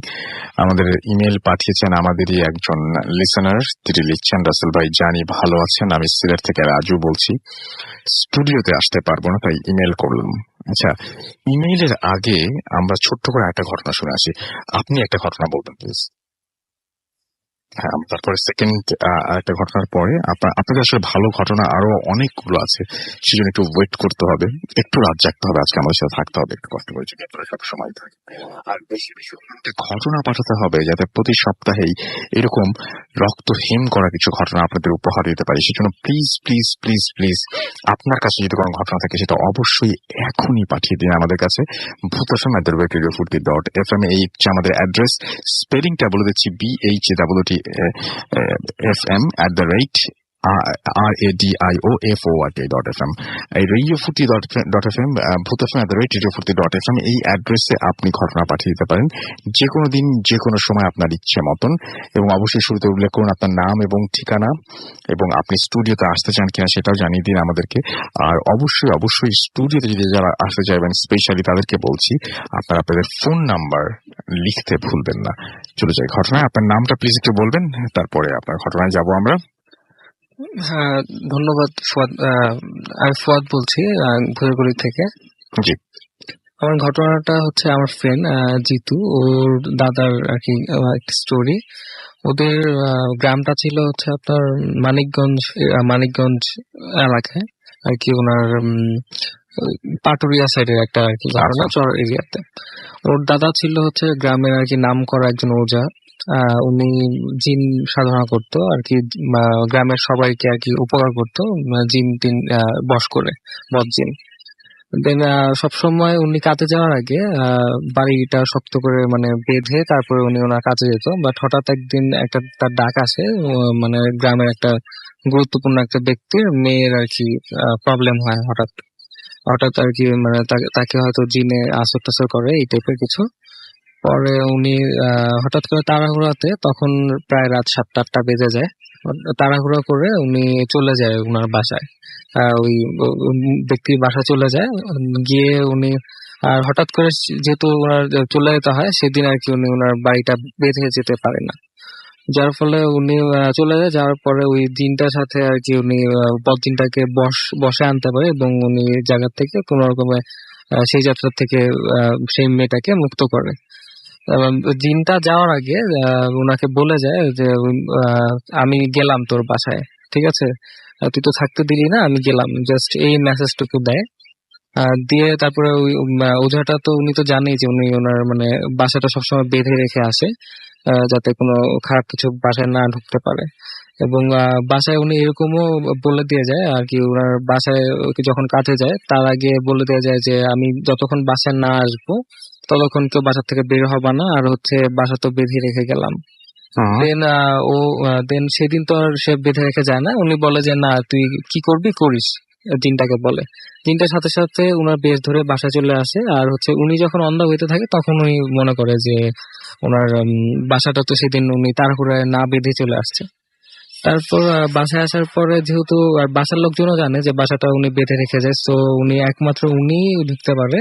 আমাদের ইমেল পাঠিয়েছেন আমাদেরই একজন লিসেনার, তিনি লিখছেন, রাসেল ভাই জানি ভালো আছেন, আমি সিলেট থেকে রাজু বলছি, স্টুডিওতে আসতে পারবো না তাই ইমেল করলাম। আচ্ছা, ইমেইলের আগে আমরা ছোট্ট করে একটা ঘটনা শুনে আসি। আপনি একটা ঘটনা বলবেন প্লিজ। হ্যাঁ, তারপরে সেকেন্ড একটা ঘটনার পরে আপনাদের আসলে ভালো ঘটনা আরো অনেকগুলো আছে, সেজন্য একটু ওয়েট করতে হবে, একটু রাত জাগতে হবে, আজকে আমাদের সাথে থাকতে হবে, একটু কষ্ট করে যদি আপনারা সব সময় থাকে। আর বেশি বেশি একটা ঘটনা পাঠাতে হবে, যাতে প্রতি সপ্তাহেই এরকম রক্তহীন করা কিছু ঘটনা আপনাদের উপহার দিতে পারি। সেজন্য প্লিজ প্লিজ প্লিজ প্লিজ আপনার কাছে যদি কোনো ঘটনা থাকে সেটা অবশ্যই এখনই পাঠিয়ে দিন আমাদের কাছে। ভূতফম@radiofurti.fm, এই হচ্ছে আমাদের অ্যাড্রেস। স্পেলিংটা বলে দিচ্ছি, BHWTFM@radiofurt.fm, এই radiofurti.fm, ভূতফম@radiofurti.fm, এই অ্যাড্রেসে আপনি ঘটনা পাঠিয়ে দিতে পারেন যে কোনো দিন, যে কোনো সময় আপনার ইচ্ছে মতন। এবং অবশ্যই শুরুতে উল্লেখ করুন আপনার নাম এবং ঠিকানা, এবং আপনি স্টুডিওতে আসতে চান কিনা সেটাও জানিয়ে দিন আমাদেরকে। আর অবশ্যই অবশ্যই স্টুডিওতে যদি যারা আসতে চাইবেন, স্পেশালি তাদেরকে বলছি, আপনারা আপনাদের ফোন নাম্বার লিখতে ভুলবেন না। চলে যাই ঘটনায়। আপনার নামটা প্লিজ একটু বলবেন, তারপরে আপনার ঘটনায় যাব আমরা। হ্যাঁ, ধন্যবাদ ফুয়াদ। আমি ফুয়াদ বলছি ভুয়াগুড়ি থেকে। জি। আমার ঘটনাটা হচ্ছে আমার ফ্রেন্ড জিতু, ওর দাদার আর কি একটা স্টোরি। ওদের গ্রামটা ছিল হচ্ছে আপনার মানিকগঞ্জ এলাকায়। আর কি ওনার পাটুরিয়া সাইডের একটা আর কি ঘটনা, আচ্ছা। চর এরিয়াতে। ওর দাদা ছিল হচ্ছে গ্রামের আর কি নাম করা একজন ওঝা। উনি জিন সাধনা করতো আর কি, গ্রামের সবাইকে আর কি উপকার করতো, জিন টিন বশ করে, বদ জিন। দেন সবসময় উনি কাজে যাওয়ার আগে বাড়িটা শক্ত করে মানে বেঁধে তারপরে উনি ওনার কাজে যেত। বাট হঠাৎ একদিন একটা তার ডাক আসে, মানে গ্রামের একটা গুরুত্বপূর্ণ একটা ব্যক্তির মেয়ের আর কি প্রবলেম হয় হঠাৎ হঠাৎ আর কি, মানে তাকে হয়তো জিনে আসর টাসর করে এই টাইপের কিছু। পরে উনি হঠাৎ করে তাড়াহুড়াতে, তখন প্রায় রাত 7টা-8টা বেজে যায়, তাড়াহুড়া করে উনি চলে যায় ওনার বাসায়। ওই ব্যক্তির বাসায় চলে যায়। গিয়ে উনি আর হঠাৎ করে যেহেতু ওনার চলে যেতে হয়, সেদিন আর কি উনি ওনার বাড়িটা বেঁধে যেতে পারে না। যার ফলে উনি চলে যায়। যাওয়ার পরে ওই জিনটার সাথে আর কি উনি বদ জিনটাকে বসে আনতে পারে এবং উনি জায়গা থেকে কোনো রকমে সেই যাত্রা থেকে সেই মেয়েটাকে মুক্ত করে। জিনটা যাওয়ার আগে উনাকে বলে যায় যে আমি গেলাম তোর বাসায়, ঠিক আছে, তুই তো থাকতে দিলি না, আমি গেলাম, জাস্ট এই মেসেজটুকু দেয়। দিয়ে তারপরে ওই ওঝাটা তো উনি তো জানেই যে উনি ওনার মানে বাসাটা সবসময় বেঁধে রেখে আসে, যাতে কোনো খারাপ কিছু বাসায় না ঢুকতে পারে। এবং বাসায় উনি এরকমও বলে দিয়ে যায় আর কি, ওনার বাসায় যখন কাজে যায় তার আগে বলে দেওয়া যায় যে আমি যতক্ষণ বাসায় না আসবো ততক্ষণ কেউ বাসা থেকে বের হবা না, আর হচ্ছে বাসা তো বেঁধে রেখে গেলাম। দেন দেন সেদিন তো আর সে বেঁধে রেখে যায় না, উনি বলে যে না তুই কি করবি করিস, জিনটাকে বলে। জিনটার সাথে সাথে উনার বেশ ধরে বাসায় চলে আসে। আর হচ্ছে উনি যখন অন্ধ হইতে থাকে তখন উনি মনে করে যে ওনার বাসাটা তো সেদিন উনি তাড়াহুড়ায় না বেঁধে চলে আসছে। তারপর বাসায় আসার পরে যেহেতু আর বাসার লোকজনও জানে যে বাসাটা উনি বেঁধে রেখে যায়, তো উনি একমাত্র উনি ঢুকতে পারবে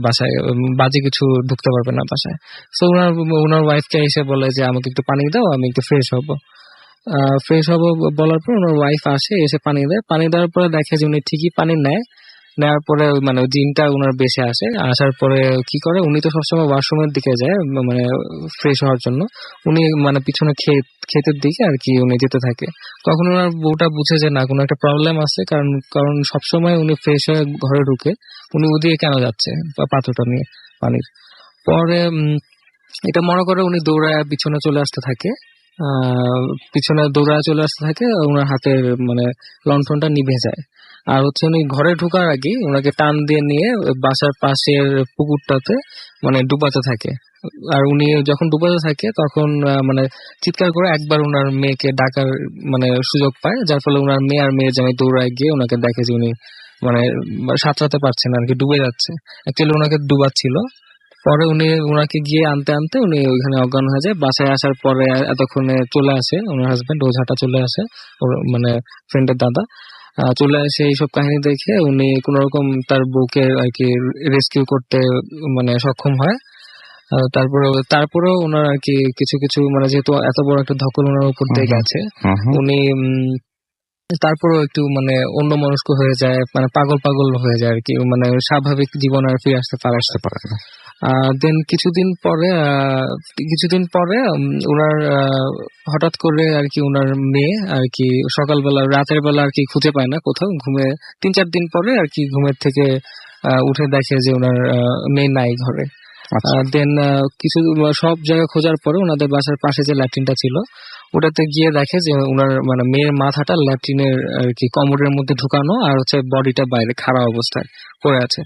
বাসায়, বাজে কিছু ঢুকতে পারবে না বাসায়। তো ওনার ওয়াইফকে এসে বলে যে আমাকে একটু পানি দাও, আমি একটু ফ্রেশ হবো। বলার পর ওনার ওয়াইফ আসে, এসে পানি দেয়। পানি দেওয়ার পরে দেখে যে উনি ঠিকই পানি নেয়। নেওয়ার পরে মানে ওই জিনটা উনার বেশে আসে। আসার পরে কি করে, উনি তো সবসময় ওয়াশরুমের দিকে যায় মানে ফ্রেশ হওয়ার জন্য। উনি মানে পিছনে ক্ষেতের দিকে আর কি উনি যেতে থাকে। তখন ওনার বউটা বুঝে যে না কোনো একটা প্রবলেম আছে, কারণ কারণ সবসময় উনি ফ্রেশ হয়ে ঘরে ঢুকে, উনি ওদিকে কেন যাচ্ছে পাত্রটা নিয়ে পানির। পরে এটা মনে করে উনি দৌড়ায় পিছনে চলে আসতে থাকে। পিছনে দৌড়ায় চলে আসতে থাকে, ওনার হাতের মানে লণ্ঠনটা নিভে যায়। আর হচ্ছে উনি ঘরে ঢোকার আগে ওনাকে টান দিয়ে নিয়ে বাসার পাশের পুকুরটাতে মানে ডুবাতে থাকে। আর উনি যখন ডুবাতে থাকে তখন মানে চিৎকার করে একবার ওনার মেয়েকে ডাকার মানে সুযোগ পায়, যার ফলে ওনার মেয়ে আর মেয়ের জামাই দৌড়ায় গিয়ে ওনাকে দেখে যে উনি মানে সাঁতরাতে পারছেন আর কি, ডুবে যাচ্ছে। অ্যাকচুয়ালি ওনাকে ডুবাচ্ছিল। পরে উনি ওনাকে গিয়ে আনতে আনতে উনি ওইখানে অজ্ঞান হয়ে যায়। বাসায় আসার পরে এতক্ষণে চলে আসে ওনার হাজবেন্ড, ওঝাটা চলে আসে, ওর মানে ফ্রেন্ডের দাদা চলে আসে। এইসব কাহিনী দেখে উনি কোন রকম তার বউকে আর কি রেস্কিউ করতে মানে সক্ষম হয়। তারপরেও ওনার আর কি কিছু কিছু মানে যেহেতু এত বড় একটা ধকল ওনার উপর দিয়ে গেছে, উনি তারপরেও একটু মানে অন্যমনস্ক হয়ে যায়, মানে পাগল পাগল হয়ে যায় আর কি, মানে স্বাভাবিক জীবন আর ফিরে আসতে পারে না। দেন কিছুদিন পরে ওনার হঠাৎ করে আর কি ওনার মেয়ে আর কি সকালবেলা রাতের বেলা আর কি খুঁজে পায় না কোথাও, 3-4 দিন পরে আর কি ঘুমের থেকে উঠে দেখে যে ওনার মেয়ে নাই ঘরে। দেন কিছু সব জায়গায় খোঁজার পরে ওনাদের বাসার পাশে যে ল্যাট্রিনটা ছিল ওটাতে গিয়ে দেখে যে ওনার মানে মেয়ের মাথাটা ল্যাট্রিনের আর কি কমোডের মধ্যে ঢুকানো, আর হচ্ছে বডিটা বাইরে খাড়া অবস্থায় পড়ে আছে।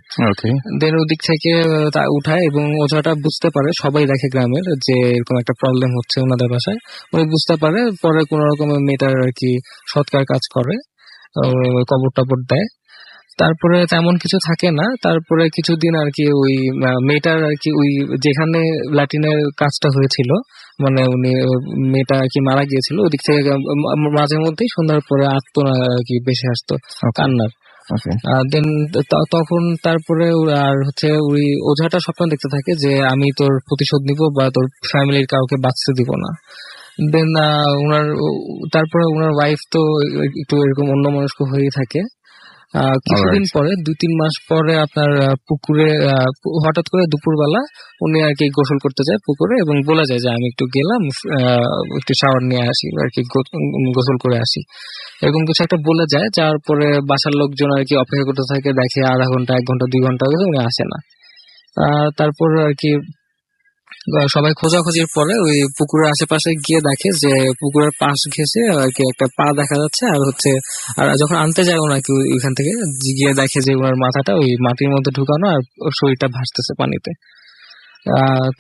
দেন ওদিক থেকে তা উঠায় এবং ওঝাটা বুঝতে পারে, সবাই দেখে গ্রামের যে এরকম একটা প্রবলেম হচ্ছে ওনাদের বাসায়। উনি বুঝতে পারে, পরে কোন রকমের মেয়েটার আর কি সৎকার কাজ করে, কবর টবর দেয়। তারপরে তেমন কিছু থাকে না। তারপরে কিছুদিন আর কি ওই মেয়েটার আর কি ওই যেখানে ল্যাটিনের কাজটা হয়েছিল মানে উনি মেয়েটা আর কি মারা গিয়েছিল, ওদিক থেকে মাঝে মধ্যেই সন্ধ্যার পরে আত্মনা আর কি বেশি আসতো কান্নার। দেন তখন তারপরে আর হচ্ছে ওই ওঝাটা স্বপ্ন দেখতে থাকে যে আমি তোর প্রতিশোধ নিব বা তোর ফ্যামিলির কাউকে বাঁচতে দিব না। দেন তারপরে ওনার ওয়াইফ তো একটু এরকম অন্যমনস্ক হয়েই থাকে। কিছুদিন অলরাইট। পরে 2-3 মাস পরে আপনার পুকুরে হঠাৎ করে দুপুরবেলা উনি আর কি গোসল করতে যায় পুকুরে এবং বলে যায় যে আমি একটু গেলাম, একটু শাওয়ার নিয়ে আসি আর কি, গোসল করে আসি, এরকম কিছু একটা বলে যায়। যার পরে বাসার লোকজন আর কি অপেক্ষা করতে থাকে, দেখে আধা ঘন্টা 1 ঘন্টা 2 ঘন্টা হয়ে গেছে উনি আসে না। তারপর আর কি সবাই খোঁজাখুঁজির পরে ওই পুকুরের আশেপাশে গিয়ে দেখে যে পুকুরের পাশ ঘেঁষে আর কি একটা পা দেখা যাচ্ছে, আর হচ্ছে আর যখন আনতে যায় ওনাকে ওইখান থেকে গিয়ে দেখে যে ওনার মাথাটা ওই মাটির মধ্যে ঢুকানো আর ওর শরীরটা ভাসতেছে পানিতে।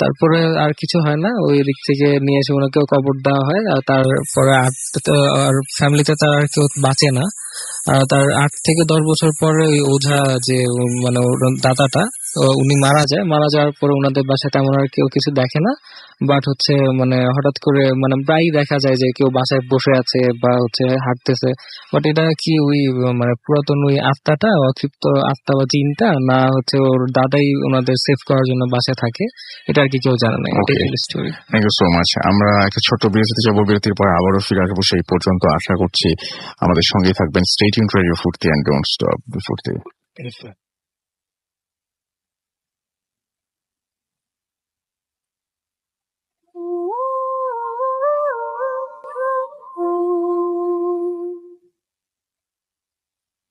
তারপরে আর কিছু হয় না, ওই দিক থেকে নিয়ে এসে ওনাকে কবর দেওয়া হয়। আর তারপরে আর ফ্যামিলিতে তার আর কেউ বাঁচে না। তার 8 থেকে 10 বছর পরে ওই ওঝা যে মানে ওর দাদাটা উনি মারা যায়। মারা যাওয়ার পরে ওনাদের বাসায় তেমন আর কেউ কিছু দেখে না, বাট হচ্ছে মানে হঠাৎ করে মানে প্রায়ই দেখা যায় যে কেউ বাসায় বসে আছে বা হচ্ছে হাঁটতেছে। বাট এটা কি ওই মানে পুরাতন ওই আত্মাটা, অতৃপ্ত আত্মা বা জিনটা, না হচ্ছে ওর দাদাই ওনাদের সেভ করার জন্য বাসায় থাকে, এটা আর কি কেউ জানে না। ওকে, এটাই story. Thank you so much. আমরা একটা ছোট্ট বিরতিতে যাবো, বিরতির পর আবারও ফিরে আসবো। সেই পর্যন্ত আশা করছি আমাদের সঙ্গেই থাকবেন। স্টে টিউনড টু রেডিও ফুর্তি এন্ড ডোন্ট স্টপ ফুর্তি।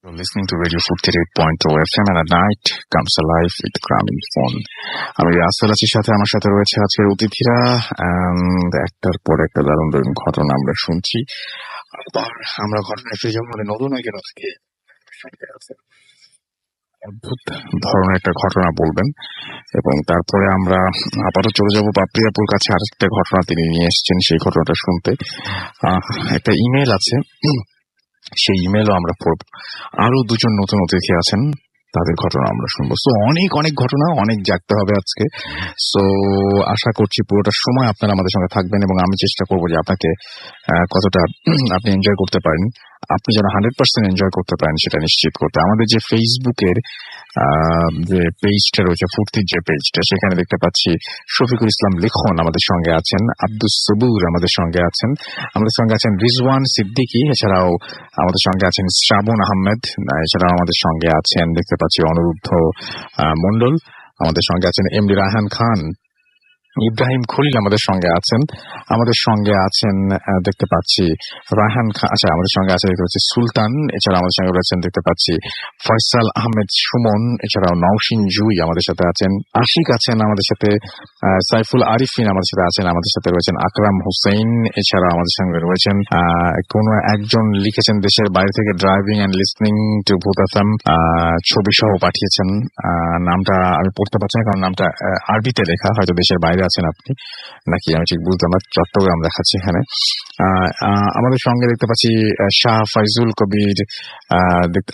You're listening to Radio Food 38.0 FM and at night comes alive with Gramin Phone. আমি রাসেল আছি, সাথে আমার সাথে রয়েছে আজকের অতিথিরা। একটার পর একটা দারুণ দারুণ ঘটনা আমরা শুনছি। আবার আমরা ঘটনায় ফিরে যাবো, মানে নতুন হয়ে গেল আজকে অদ্ভুত ধরনের একটা ঘটনা বলবেন, এবং তারপরে আমরা আবারও চলে যাব পাপ্রিয়াপুর কাছে। আরেকটা ঘটনা তিনি নিয়ে এসেছেন, সেই ঘটনাটা শুনতে। একটা ইমেল আছে, সেই ইমেলও আমরা পড়ব। আরো 2জন নতুন অতিথি আছেন, তাদের ঘটনা আমরা শুনবো। সো অনেক অনেক ঘটনা, অনেক জাগতে হবে আজকে। সো আশা করছি পুরোটা সময় আপনারা আমাদের সঙ্গে থাকবেন, এবং আমি চেষ্টা করবো যে আপনাকে কতটা আপনি এনজয় করতে পারেন, আপনি যেন 100% এনজয় করতে পারেন সেটা নিশ্চিত করতে। আমাদের যে ফেসবুকের যে পেজটা রয়েছে, ফুর্তির যে পেজটা, সেখানে দেখতে পাচ্ছি শফিকুল ইসলাম লিখন আমাদের সঙ্গে আছেন, আব্দুস সবুর আমাদের সঙ্গে আছেন, আমাদের সঙ্গে আছেন রিজওয়ান সিদ্দিকী, এছাড়াও আমাদের সঙ্গে আছেন শ্রাবণ আহমেদ, এছাড়াও আমাদের সঙ্গে আছেন দেখতে পাচ্ছি অনুরুদ্ধ মন্ডল, আমাদের সঙ্গে আছেন এমডি রায়হান খান, ইব্রাহিম খলিল আমাদের সঙ্গে আছেন, আমাদের সঙ্গে আছেন দেখতে পাচ্ছি রায়হান খান, আচ্ছা আমাদের সঙ্গে আছে দেখতে পাচ্ছি সুলতান, এছাড়া আমাদের সঙ্গে রয়েছেন দেখতে পাচ্ছি ফয়সাল আহমেদ সুমন, এছাড়াও নওশিন জুই আমাদের সাথে আছেন, আশিক আছেন আমাদের সাথে, সাইফুল আরিফিন আমাদের সাথে আছেন, আমাদের সাথে রয়েছেন আকরাম হোসেন, এছাড়া আমাদের সঙ্গে রয়েছেন কোন একজন লিখেছেন দেশের বাইরে থেকে ড্রাইভিং অ্যান্ড লিসনিং টু ভূত এফএম, ছবি সহ পাঠিয়েছেন। নামটা আমি পড়তে পারছি না কারণ নামটা আরবিতে লেখা, হয়তো দেশের বাইরে আছেন আপনি নাকি আমি ঠিক বুঝলাম না। চট্টগ্রাম দেখাচ্ছে এখানে। আমাদের সঙ্গে দেখতে পাচ্ছি শাহ ফাইজুল কবির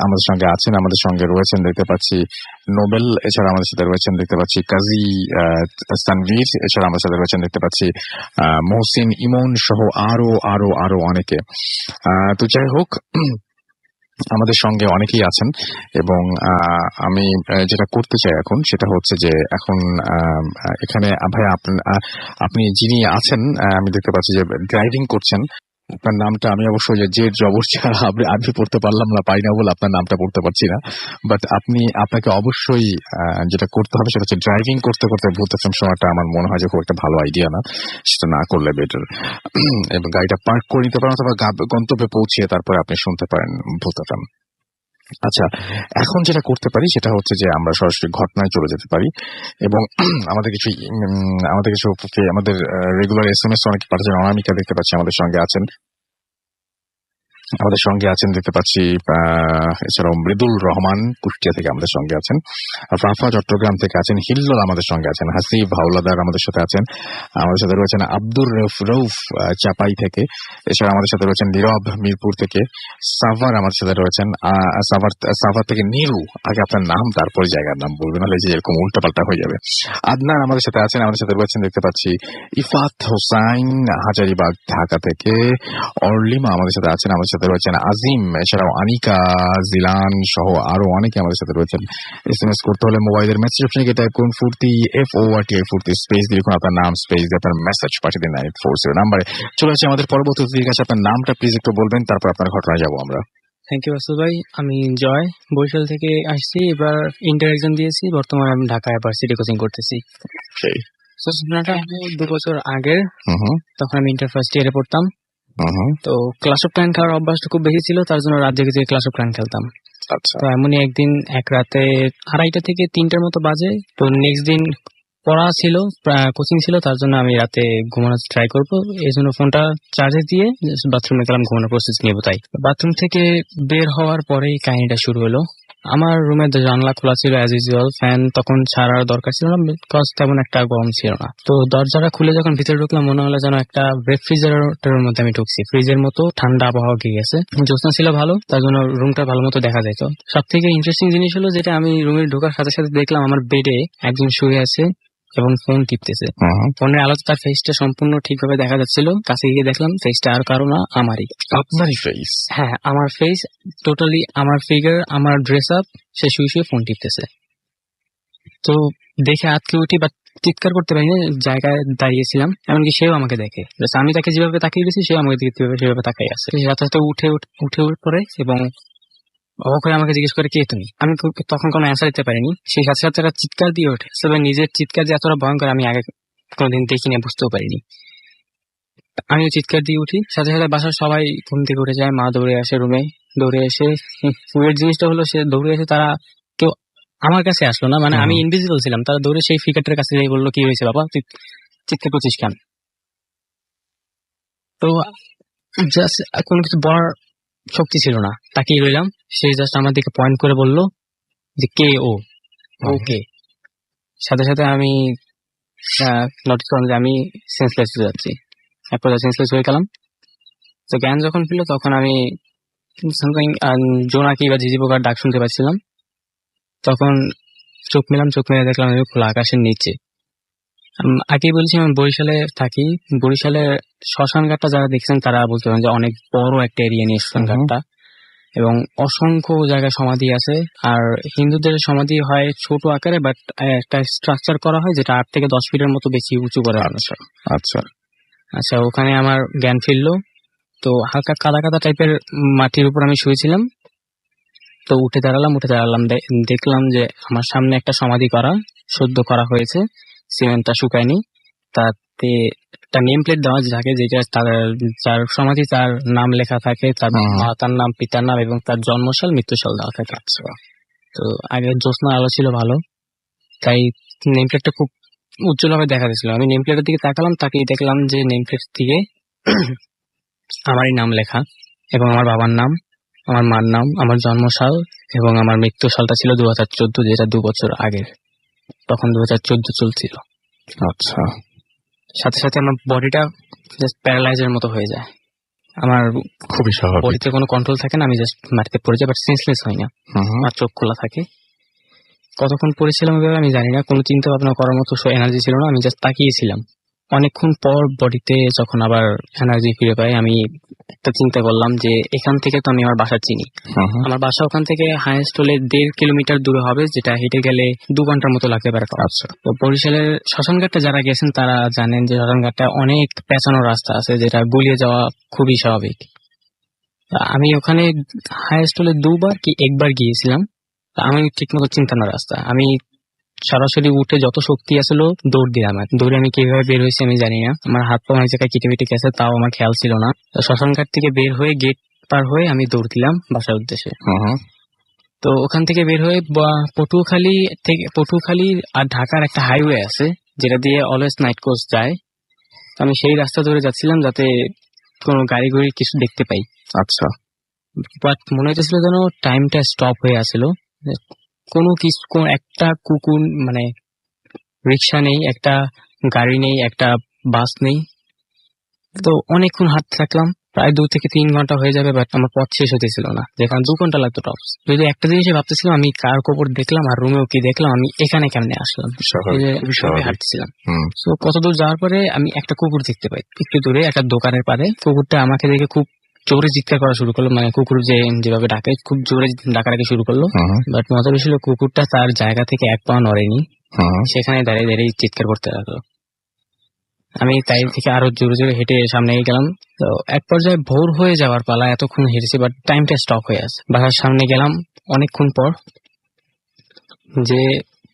আমাদের সঙ্গে আছেন, আমাদের সঙ্গে রয়েছেন দেখতে পাচ্ছি নোবেল, এছাড়া আমাদের সাথে রয়েছেন দেখতে পাচ্ছি কাজী তানভীর, এছাড়া আমাদের সাথে রয়েছেন দেখতে পাচ্ছি মহসিন ইমন সহ আরো আরো আরো অনেকে। তো যাই হোক, আমাদের সঙ্গে অনেকেই আছেন, এবং আমি যেটা করতে চাই এখন সেটা হচ্ছে যে এখন এখানে ভাই আপনি যিনি আছেন, আমি দেখতে পাচ্ছি যে ড্রাইভিং করছেন, আপনার নামটা আমি অবশ্যই যে জবর ছাড়া আরবি পড়তে পারলাম না, পাই না বলে আপনার নামটা পড়তে পারছি না, বাট আপনাকে অবশ্যই যেটা করতে হবে সেটা হচ্ছে ড্রাইভিং করতে করতে ভূত এফএম শোনাটা আমার মনে হয় যে খুব একটা ভালো আইডিয়া না, সেটা না করলে বেটার। এবং গাড়িটা পার্ক করে নিতে পারেন অথবা গন্তব্যে পৌঁছিয়ে তারপরে আপনি শুনতে পারেন ভূত এফএম। আচ্ছা, এখন যেটা করতে পারি সেটা হচ্ছে যে আমরা সরাসরি ঘটনায় চলে যেতে পারি, এবং আমাদের কিছু আমাদের রেগুলার SMS অনেকে পাঠাচ্ছেন। অনামিকা দেখতে পাচ্ছি আমাদের সঙ্গে আছেন, আমাদের সঙ্গে আছেন দেখতে পাচ্ছি এছাড়াও মৃদুল রহমান কুষ্টিয়া থেকে আমাদের সঙ্গে আছেন, রাফা চট্টগ্রাম থেকে আছেন, হিল্লোল আমাদের সঙ্গে আছেন, হাসিব হাওলাদার আমাদের সাথে আছেন, আমাদের সাথে রয়েছেন আব্দুর রউফ চাপাই থেকে, এছাড়া আমাদের সাথে রয়েছেন নীরব মিরপুর থেকে, সাভার আমাদের সাথে রয়েছেন, সাভার থেকে নিরু, আগে আপনার নাম তারপরে জায়গার নাম বলবেন, নাহলে যে এরকম উল্টাপাল্টা হয়ে যাবে। আদনান আমাদের সাথে আছেন, আমাদের সাথে রয়েছেন দেখতে পাচ্ছি ইফাত হোসাইন হাজারিবাগ ঢাকা থেকে, অর্লিমা আমাদের সাথে আছেন, আমাদের সাথে রয়েছেন আজিম, এছাড়াও আনিকা, জিলান সহ আরো অনেকে আমাদের সাথে রয়েছেন। SMS করতে হলে মোবাইলের মেসেজ অপশনে গিয়ে টাইপ করুন ফুর্তি FORTI ফুর্তি, স্পেস দিয়ে লিখুন আপনার নাম, স্পেস দিয়ে আপনার মেসেজ পাঠিয়ে দিন 940 নাম্বারে। চলে আসছে আমাদের পরবর্তী অতিথির কাছে। আপনার নামটা প্লিজ একটু বলবেন, তারপর আপনার ঘটনায় যাবো আমরা। থ্যাংক ইউ আসল ভাই। আমি জয়, বরিশাল থেকে আসছি। এবার ইন্টার এক্সাম দিয়েছি। বর্তমানে আমি ঢাকা ভার্সিটি কোচিং করতেছি। সেই তো ঘটনাটা হলো 2 বছর আগের। হুম হুম তখন আমি ইন্টার ফার্স্ট ইয়ারে পড়তাম। হুম হুম, তো ক্লাস অফ ক্লান খেলার অভ্যাসটা খুব বেশি ছিল, তার জন্য রাত জেগে জেগে ক্লাস অফ ক্লান খেলতাম। আচ্ছা তো এমনই একদিন এক রাতে 2:30 থেকে 3টার মতো বাজে। তো নেক্সট দিন পড়া ছিল, কোচিং ছিল, তার জন্য আমি রাতে ঘুমানোর ট্রাই করবো। এই জন্য ফোনটা চার্জে দিয়ে বাথরুমে গেলাম ঘুমানোর প্রস্তুতি নেবো। তাই বাথরুম থেকে বের হওয়ার পরেই কাহিনীটা শুরু হলো। আমার রুমের জানলা খোলা ছিল অ্যাজ ইউজুয়াল, ফ্যান তখন ছাড়ার দরকার ছিল না, বিকজ তেমন একটা গরম ছিল না। তো দরজাটা খুলে যখন ভিতরে ঢুকলাম, মনে হলো যেন একটা রেফ্রিজারেটরের মধ্যে আমি ঢুকছি। ফ্রিজের মতো ঠান্ডা আবহাওয়া গিয়ে গেছে। জ্যোৎস্না ছিল ভালো, তার জন্য রুমটা ভালো মতো দেখা যেত। সব থেকে ইন্টারেস্টিং জিনিস হলো যেটা আমি রুমে ঢোকার সাথে সাথে দেখলাম, আমার বেডে একজন শুয়ে আছে এবং ফোন টিপতেছে। হুম হুম। ফোনের আলোতে তার ফেসটা সম্পূর্ণ ঠিকভাবে দেখা যাচ্ছিল। কাছে গিয়ে দেখলাম ফেসটা আর কারো না, আমারই। আপনারই ফেস? হ্যাঁ, আমার ফেস, টোটালি আমার ফিগার, আমার ড্রেস আপ, সে শুয়ে শুয়ে ফোন টিপতেছে। তো দেখে আটকে উঠি, বা চিৎকার করতে পারিনি, জায়গায় দাঁড়িয়েছিলাম। এমনকি সেও আমাকে দেখে। Just আমি তাকে যেভাবে তাকিয়ে দিয়েছি, সে আমাকে দিকে সেভাবে তাকিয়ে আছে। সে সাথে সাথে উঠে পড়ে এবং অবাক হয়ে আমাকে জিজ্ঞেস করে, কে তুমি? আমি তখন কোনো অ্যান্সার দিতে পারিনি। সেই সাথে সাথে একটা চিৎকার দিয়ে ওঠে। তবে নিজের চিৎকার যে এতটা ভয়ঙ্কর আমি আগে কোনোদিন দেখিনি, বুঝতেও পারিনি। আমিও চিৎকার দিয়ে উঠি। সাথে সাথে বাসার সবাই ঘুম থেকে উঠে যায়। মা দৌড়ে আসে রুমে। দৌড়ে এসে ওয়েট জিনিসটা হলো, সে দৌড়ে এসে তারা কেউ আমার কাছে আসলো না, মানে আমি ইনভিজিবল ছিলাম। তারা দৌড়ে সেই ফিগারটার কাছে গিয়ে বললো, কি হয়েছে বাবা, তুই চিৎকার করছিস কেন? তো জাস্ট কোনো কিছু বলার শক্তি ছিল না, তাকিয়ে রইলাম। সে জাস্ট আমার দিকে পয়েন্ট করে বললো যে, কে ও? ওকে। সাথে সাথে আমি নোটিস করলাম যে আমি সেন্সলেস হয়ে যাচ্ছি। এরপর সেন্সলেস হয়ে গেলাম। তো জ্ঞান যখন ফিরলো, তখন আমি সামথিং জোনাকি বা ঝিঝি পোকার ডাক শুনতে পাচ্ছিলাম। তখন চোখ মেলে দেখলাম আমি খোলা আকাশের নিচে। আগেই বলেছি আমি বরিশালে থাকি। বরিশালে শ্মশান ঘাটটা যারা দেখছেন তারা বলতে পারেন যে অনেক বড় একটা এরিয়া নিয়ে শ্মশান ঘাটটা, এবং অসংখ্য জায়গায় সমাধি আছে। আর হিন্দুদের সমাধি হয় ছোট আকারে, বাট একটা স্ট্রাকচার করা হয় যেটা 8 থেকে 10 ফিটের মতো বেশি উঁচু করে। আচ্ছা আচ্ছা আচ্ছা, ওখানে আমার জ্ঞান ফিরলো। তো হালকা কাদা কাদা টাইপের মাটির উপর আমি শুয়েছিলাম। তো উঠে দাঁড়ালাম, দেখলাম যে আমার সামনে একটা সমাধি করা, সদ্য করা হয়েছে, সিমেন্টটা শুকায়নি। তাতে একটা নেম প্লেট দেওয়া থাকে, যেটা যার সমাধি তার নাম লেখা থাকে, তার মাতার নাম, পিতার নাম এবং তার জন্মসাল, মৃত্যুসাল দেওয়া থাকে। তো আগে জ্যোৎস্নার আলো ছিল ভালো, তাই নেম প্লেটটা খুব উজ্জ্বলভাবে দেখা যাচ্ছিল। আমি নেম প্লেটের দিকে তাকালাম, তাকিয়ে দেখলাম যে নেম প্লেট দিকে আমারই নাম লেখা, এবং আমার বাবার নাম, আমার মার নাম, আমার জন্মসাল এবং আমার মৃত্যু সালটা ছিল 2014, যেটা 2 বছর আগের। তখন 2014 চলছিল। আচ্ছা, সাথে সাথে আমার বডিটা জাস্ট প্যারালাইজের মতো হয়ে যায়। আমার খুবই স্বাভাবিক। বডিতে কোনো কন্ট্রোল থাকে না, আমি জাস্ট মাটিতে পড়ে যাই, বাট সেন্সলেস হই না। আমার চোখ খোলা থাকে। কতক্ষণ পড়েছিলাম এভাবে আমি জানি না, কোনো চিন্তা ভাবনা করার মতো এনার্জি ছিল না, আমি জাস্ট তাকিয়েছিলাম। অনেকক্ষণ পর বডিতে যখন আবার এনার্জি ফিরে পাই, আমি একটা চিন্তা করলাম যে এখান থেকে তো আমি আমার বাসা চিনি। আমার বাসা ওখান থেকে হাইয়েস্ট হলে 1.5 কিলোমিটার দূরে হবে, যেটা হেঁটে গেলে 2 ঘন্টার মতো লাগতে পারে। আচ্ছা, তো বরিশালের শ্মশানঘাটটা যারা গেছেন তারা জানেন যে শ্মশানঘাটটা অনেক পেঁচানো রাস্তা আছে, যেটা গুলিয়ে যাওয়া খুবই স্বাভাবিক। আমি ওখানে হাইয়েস্ট হলে 2বার কি 1বার গিয়েছিলাম। আমি ঠিক মতো চিন্তা না রাস্তা, আমি সরাসরি উঠে যত শক্তি আসলো দৌড় দিলাম। দৌড়ে আমি কিভাবে বের হয়েছি আমি জানি না, আমার হাত পা অনেক জায়গায় কেটে গেছে, তাও আমার খেয়াল ছিল না। শ্মশানঘাট থেকে বের হয়ে গেট পার হয়ে আমি দৌড় দিলাম বাসার উদ্দেশ্যে। তো ওখান থেকে বের হয়ে পটুয়াখালী আর ঢাকার একটা হাইওয়ে আছে, যেটা দিয়ে অলওয়েজ নাইট কোচ যায়। আমি সেই রাস্তা ধরে যাচ্ছিলাম যাতে কোনো গাড়ি কিছু দেখতে পাই। আচ্ছা, বাট মনে হচ্ছিল যেন টাইমটা স্টপ হয়ে আসলো। কোনো কিছু, একটা কুকুর, মানে রিক্সা নেই, একটা গাড়ি নেই, একটা বাস নেই। তো অনেকক্ষণ হাঁটতে থাকলাম, প্রায় 2 থেকে 3 ঘন্টা হয়ে যাবে, বাট আমার পথ শেষ হতেছিল না, যেখানে 2 ঘন্টা লাগতো টপস। যদি একটা জিনিসই ভাবতেছিলাম, আমি কার কবর দেখলাম আর রুমেও কি দেখলাম, আমি এখানে কেমনে আসলাম, হাঁটছিলাম। তো কত দূর যাওয়ার পরে আমি একটা কুকুর দেখতে পাই, একটু দূরে একটা দোকানের পারে। কুকুরটা আমাকে দেখে খুব জোরে চিৎকার করা শুরু করলো, মানে কুকুর যেভাবে ডাকে খুব জোরে ডাকাডাকি শুরু করলো। বাট মজার বিষয় হলো, কুকুরটা তার জায়গা থেকে 1 পা নড়েনি, সেখানে দাঁড়িয়ে দাঁড়িয়ে চিৎকার করতে লাগলো। আমি তাই থেকে আরো জোরে জোরে হেঁটে সামনে এগিয়ে গেলাম। তো এক পর্যায়ে ভোর হয়ে যাওয়ার পালা, এতক্ষণ হেঁটেছি বাট টাইমটা স্টপ হয়ে আছে। বাসার সামনে গেলাম অনেকক্ষণ পর, যে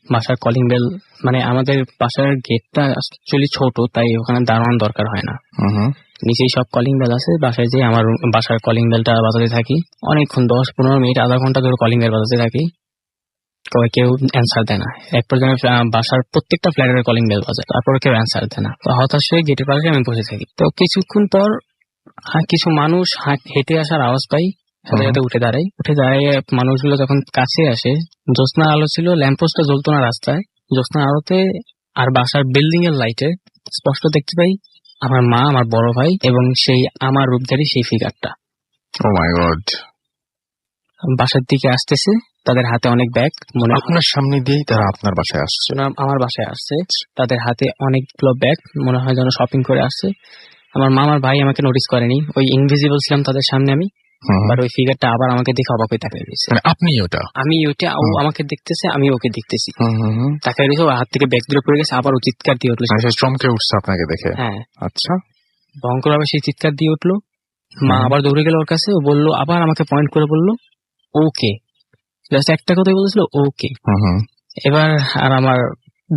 বাসার কলিং বেল, মানে আমাদের বাসার গেটটা অ্যাকচুয়ালি ছোট, তাই ওখানে দারোয়ান দরকার হয় না, নিচেই সব কলিং বেল আছে। বাসায় যে আমার বাসার কলিং বেলটা বাজাতে থাকি অনেকক্ষণ, 10-15 মিনিট, আধা ঘন্টা ধরে কলিং বেল বাজাতে থাকি, তবে কেউ অ্যান্সার দেয় না। এক পর্যায়ে বাসার প্রত্যেকটা ফ্ল্যাটের কলিং বেল বাজায়, তারপরে কেউ অ্যান্সার দেয় না। তো হতাশ হয়ে গেটের পাশে আমি বসে থাকি। তো কিছুক্ষণ পর কিছু মানুষ হেঁটে আসার আওয়াজ পাই, সাথে সাথে উঠে দাঁড়িয়ে মানুষগুলো যখন কাছে আসে, জ্যোৎস্নার আলো ছিল, ল্যাম্পপোস্টটা জ্বলতো না রাস্তায়, জ্যোৎস্নার আলোতে আর বাসার বিল্ডিং এর লাইটে স্পষ্ট দেখতে পাই আমার মা, আমার বড় ভাই এবং সেই আমার রূপধারী সেই ফিগারটা ও মাই গড, বাসার দিকে আসতেছে। তাদের হাতে অনেক ব্যাগ, মনে হয় আপনার সামনে দিয়েই তারা আপনার বাসায় আসছে? আমার বাসায় আসছে। তাদের হাতে অনেকগুলো ব্যাগ, মনে হয় যেন শপিং করে আসছে। আমার মা, আমার ভাই আমাকে নোটিস করেনি, ওই ইনভিজিবল ছিলাম তাদের সামনে আমি। বাট ওই ফিগারটা আবার আমাকে দেখে অবাক হয়ে তাকিয়ে রয়েছে। আপনি ওটা? আমি ওইটা, ও আমাকে দেখতেছে, আমি ওকে দেখতেছি, তাকিয়ে রয়েছে। ওর হাত থেকে ব্যাগ দূরে পড়ে গেছে, আবার ও চিৎকার দিয়ে উঠলো। চমকে উঠছে আপনাকে দেখে? হ্যাঁ। আচ্ছা। ভয়ঙ্কর ভাবে সেই চিৎকার দিয়ে উঠলো। মা আবার দৌড়ে গেল ওর কাছে, ও বললো, আবার আমাকে পয়েন্ট করে বললো ওকে, জাস্ট একটা কথাই বলেছিল ওকে। এবার আর আমার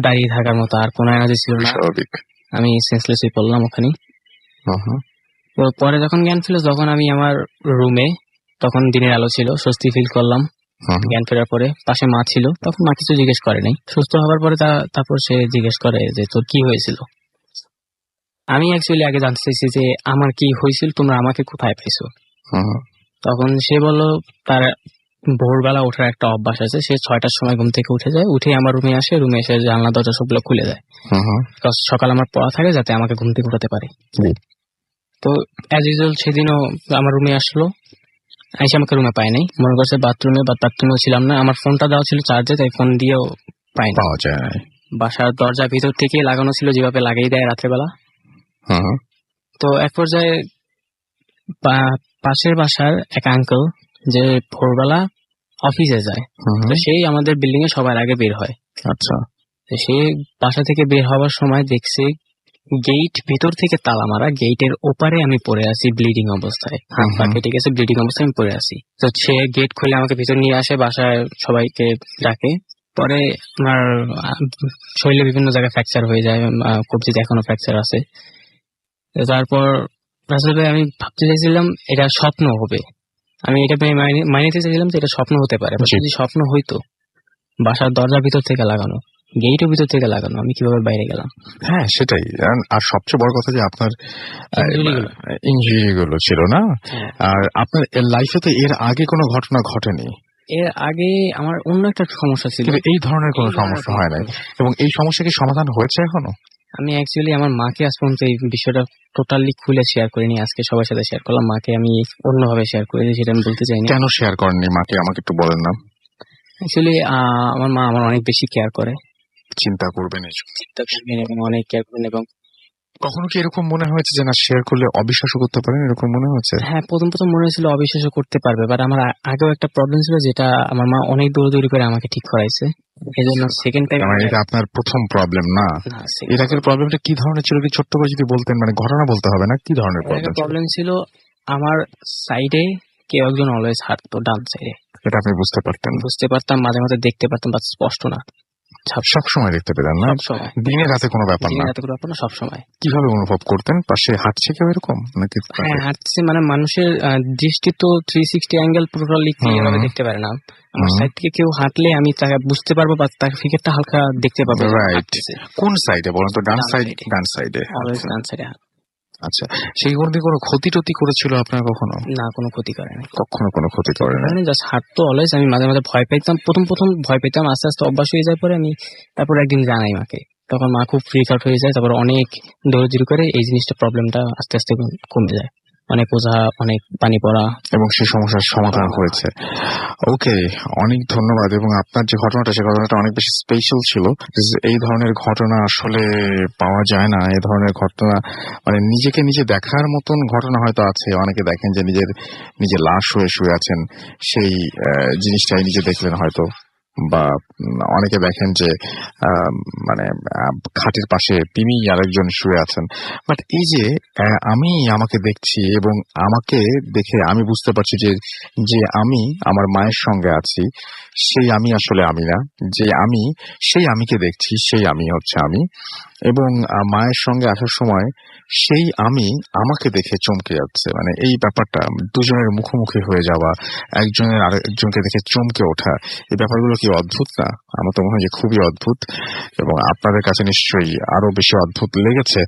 দাঁড়িয়ে থাকার মতো আর কোনো এনার্জি ছিল না, আমি সেন্সলেস হয়ে পড়লাম ওখানে। তো পরে যখন জ্ঞান ফিরল, তখন আমি আমার রুমে, তখন দিনের আলো ছিল, স্বস্তি ফিল করলাম। জ্ঞান ফেরার পরে পাশে মা ছিল, তখন মা কিছু জিজ্ঞেস করে নাই। সুস্থ হওয়ার পরে তারপর সে জিজ্ঞেস করে যে তোর কি হয়েছিল। আমি অ্যাকচুয়ালি আগে জানতে চাইছি যে আমার কি হয়েছিল, তোমরা আমাকে কোথায় পাইছো। তখন সে বলল তার ভোরবেলা ওঠার একটা অভ্যাস আছে, সে 6টার সময় ঘুম থেকে উঠে যায়, উঠে আমার রুমে আসে, রুমে এসে জানলা দরজা সবগুলো খুলে দেয়, সকাল আমার পড়া থাকে যাতে আমাকে ঘুম থেকে উঠাতে পারে। তো অ্যাজ ইউজুয়াল সেদিনও আমার রুমে আসলো, এসে আমাকে রুমে পায় নাই, মনে করছে বাথরুমে, বা বাথরুমেও ছিলাম না, আমার ফোনটা দেওয়া ছিল চার্জে, তাই ফোন দিয়েও পাওয়া যায়। বাসার দরজা ভিতর থেকে লাগানো ছিল, যেভাবে লাগিয়ে দেয় রাত্রেবেলা। তো এক পর্যায়ে পাশের বাসার এক আঙ্কেল, যে ভোরবেলা অফিসে যায়, তো সেই আমাদের বিল্ডিং এ সবার আগে বের হয়। আচ্ছা। সে বাসা থেকে বের হওয়ার সময় দেখছে গেট ভিতর থেকে তালা মারা, গেটের ওপারে আমি পড়ে আছি ব্লিডিং অবস্থায়, হাত পা কেটে গেছে, ব্লিডিং অবস্থায় আমি পড়ে আছি। তো সে গেট খুলে আমাকে ভিতর নিয়ে আসে, বাসায় সবাইকে ডাকে। পরে আমার শরীরে বিভিন্ন জায়গায় ফ্র্যাকচার হয়ে যায়, কবজিতে এখনো ফ্র্যাকচার আছে। তারপর আসলে আমি ভাবতে চাইছিলাম এটা স্বপ্ন হবে, আমি এটা মানিতে চাইছিলাম যে এটা স্বপ্ন হতে পারে। যদি স্বপ্ন হইতো, বাসার দরজার ভিতর থেকে লাগানো, গেটের ভিতর থেকে লাগানো, আমি কিভাবে বাইরে গেলাম? হ্যাঁ সেটাই। আর সবচেয়ে বড় কথা যে আপনার ইনজুরি গুলো ছিল না। আর আপনার লাইফে তো এর আগে কোনো ঘটনা ঘটেনি? এর আগে আমার অন্য একটা সমস্যা ছিল, এই ধরনের কোনো সমস্যা হয় নাই। এবং এই সমস্যা কি সমাধান হয়েছে এখনো? আমি অ্যাকচুয়ালি আমার মাকে আজ পর্যন্ত এই বিষয়টা টোটালি খুলে শেয়ার করিনি, আজকে সবার সাথে শেয়ার করলাম। মাকে আমি অন্যভাবে শেয়ার করিনি, সেটা আমি বলতে চাইনি। কেন শেয়ার করেননি মাকে, আমাকে একটু বলেন না। অ্যাকচুয়ালি আমার মা আমার অনেক বেশি কেয়ার করে। চিন্তা করবেন এবং অনেক কেয়ার করবেন। এবং কখনো কি এরকম মনে হয়েছে যে না শেয়ার করলে অবিশ্বাসও করতে পারেন, এরকম মনে হয়েছে? হ্যাঁ, প্রথম মনে হয়েছিল অবিশ্বাসও করতে পারবে, বাট আমার আগেও একটা প্রবলেম ছিল, যেটা আমার মা অনেক দৌড়াদৌড়ি করে আমাকে ঠিক করাইছে। এই জন্য সেকেন্ড টাইম। এটা আপনার প্রথম প্রবলেম না? এর আগের প্রবলেমটা কি ধরনের ছিল, কি ছোট্ট করে যদি বলতেন, মানে ঘটনা বলতে হবে না, কি ধরনের প্রবলেম ছিল? আমার সাইডে কেউ একজন অলওয়েজ হাঁটতো, ডান সাইডে। এটা আপনি বুঝতে পারতাম? মাঝে মাঝে দেখতে পারতাম, বাট স্পষ্ট না। সব সময় দেখতে পেতেন না? দিনে রাতে কোনো ব্যাপার না? সব সময়। কিভাবে অনুভব করতেন? পাশে হাঁটছে কেউ এরকম নাকি? হ্যাঁ, হাঁটছে, মানে মানুষের দৃষ্টি তো 360 অ্যাঙ্গেল টোটালি ক্লিয়ার দেখতে পারে না। আমার সাইড থেকে কেউ হাঁটলে আমি তাকে বুঝতে পারবো, বা তার ফিগারটা হালকা দেখতে পাবো। রাইট। কোন সাইডে বলেন তো? ডান সাইডে? ডান সাইডে। ডান সাইডে। আচ্ছা, সেই কোনদিন কোনো ক্ষতি টতি করেছিল আপনার কখনো? না, কোনো ক্ষতি করে না। কখনো কোনো ক্ষতি করে না? জাস্ট হাঁটতো অলওয়েজ। আমি মাঝে মাঝে ভয় পেতাম, প্রথম ভয় পেতাম, আস্তে আস্তে অভ্যাস হয়ে যায়। পরে আমি তারপর একদিন জানাই মাকে, তখন মা খুব ফ্রিক আউট হয়ে যায়। তারপর অনেক দৌড়াদৌড়ি করে এই জিনিসটা, প্রবলেমটা আস্তে আস্তে কমে যায়। অনেক ওঝা, অনেক পানি পড়া, এবং সেই সমস্যার সমাধান হয়েছে। ওকে, অনেক ধন্যবাদ। এবং আপনার যে ঘটনাটা, সে ঘটনাটা অনেক বেশি স্পেশাল ছিল। এই ধরনের ঘটনা আসলে পাওয়া যায় না। এই ধরনের ঘটনা মানে নিজেকে নিজে দেখার মতন ঘটনা হয়তো আছে। অনেকে দেখেন যে নিজের লাশ হয়ে শুয়ে আছেন, সেই জিনিসটাই নিজে দেখলেন হয়তো, বা অনেকে দেখেন যে আহ, মানে খাটের পাশে তিনি আরেকজন শুয়ে আছেন। বাট এই যে আমি আমাকে দেখছি এবং আমাকে দেখে আমি বুঝতে পারছি যে যে আমি আমার মায়ের সঙ্গে আছি সেই আমি আসলে আমি না, যে আমি সেই আমিকে দেখছি সেই আমি হচ্ছে আমি। এবং মায়ের সঙ্গে আসার সময় সেই আমি আমাকে দেখে চমকে যাচ্ছে, মানে এই ব্যাপারটা দুজনের মুখোমুখি হয়ে যাওয়া, একজনের আরেকজনকে দেখে চমকে ওঠা, এই ব্যাপারগুলো কি অদ্ভুত না? আমার তো মনে হয় যে খুবই অদ্ভুত, এবং আপনাদের কাছে নিশ্চয়ই আরো বেশি অদ্ভুত লেগেছে।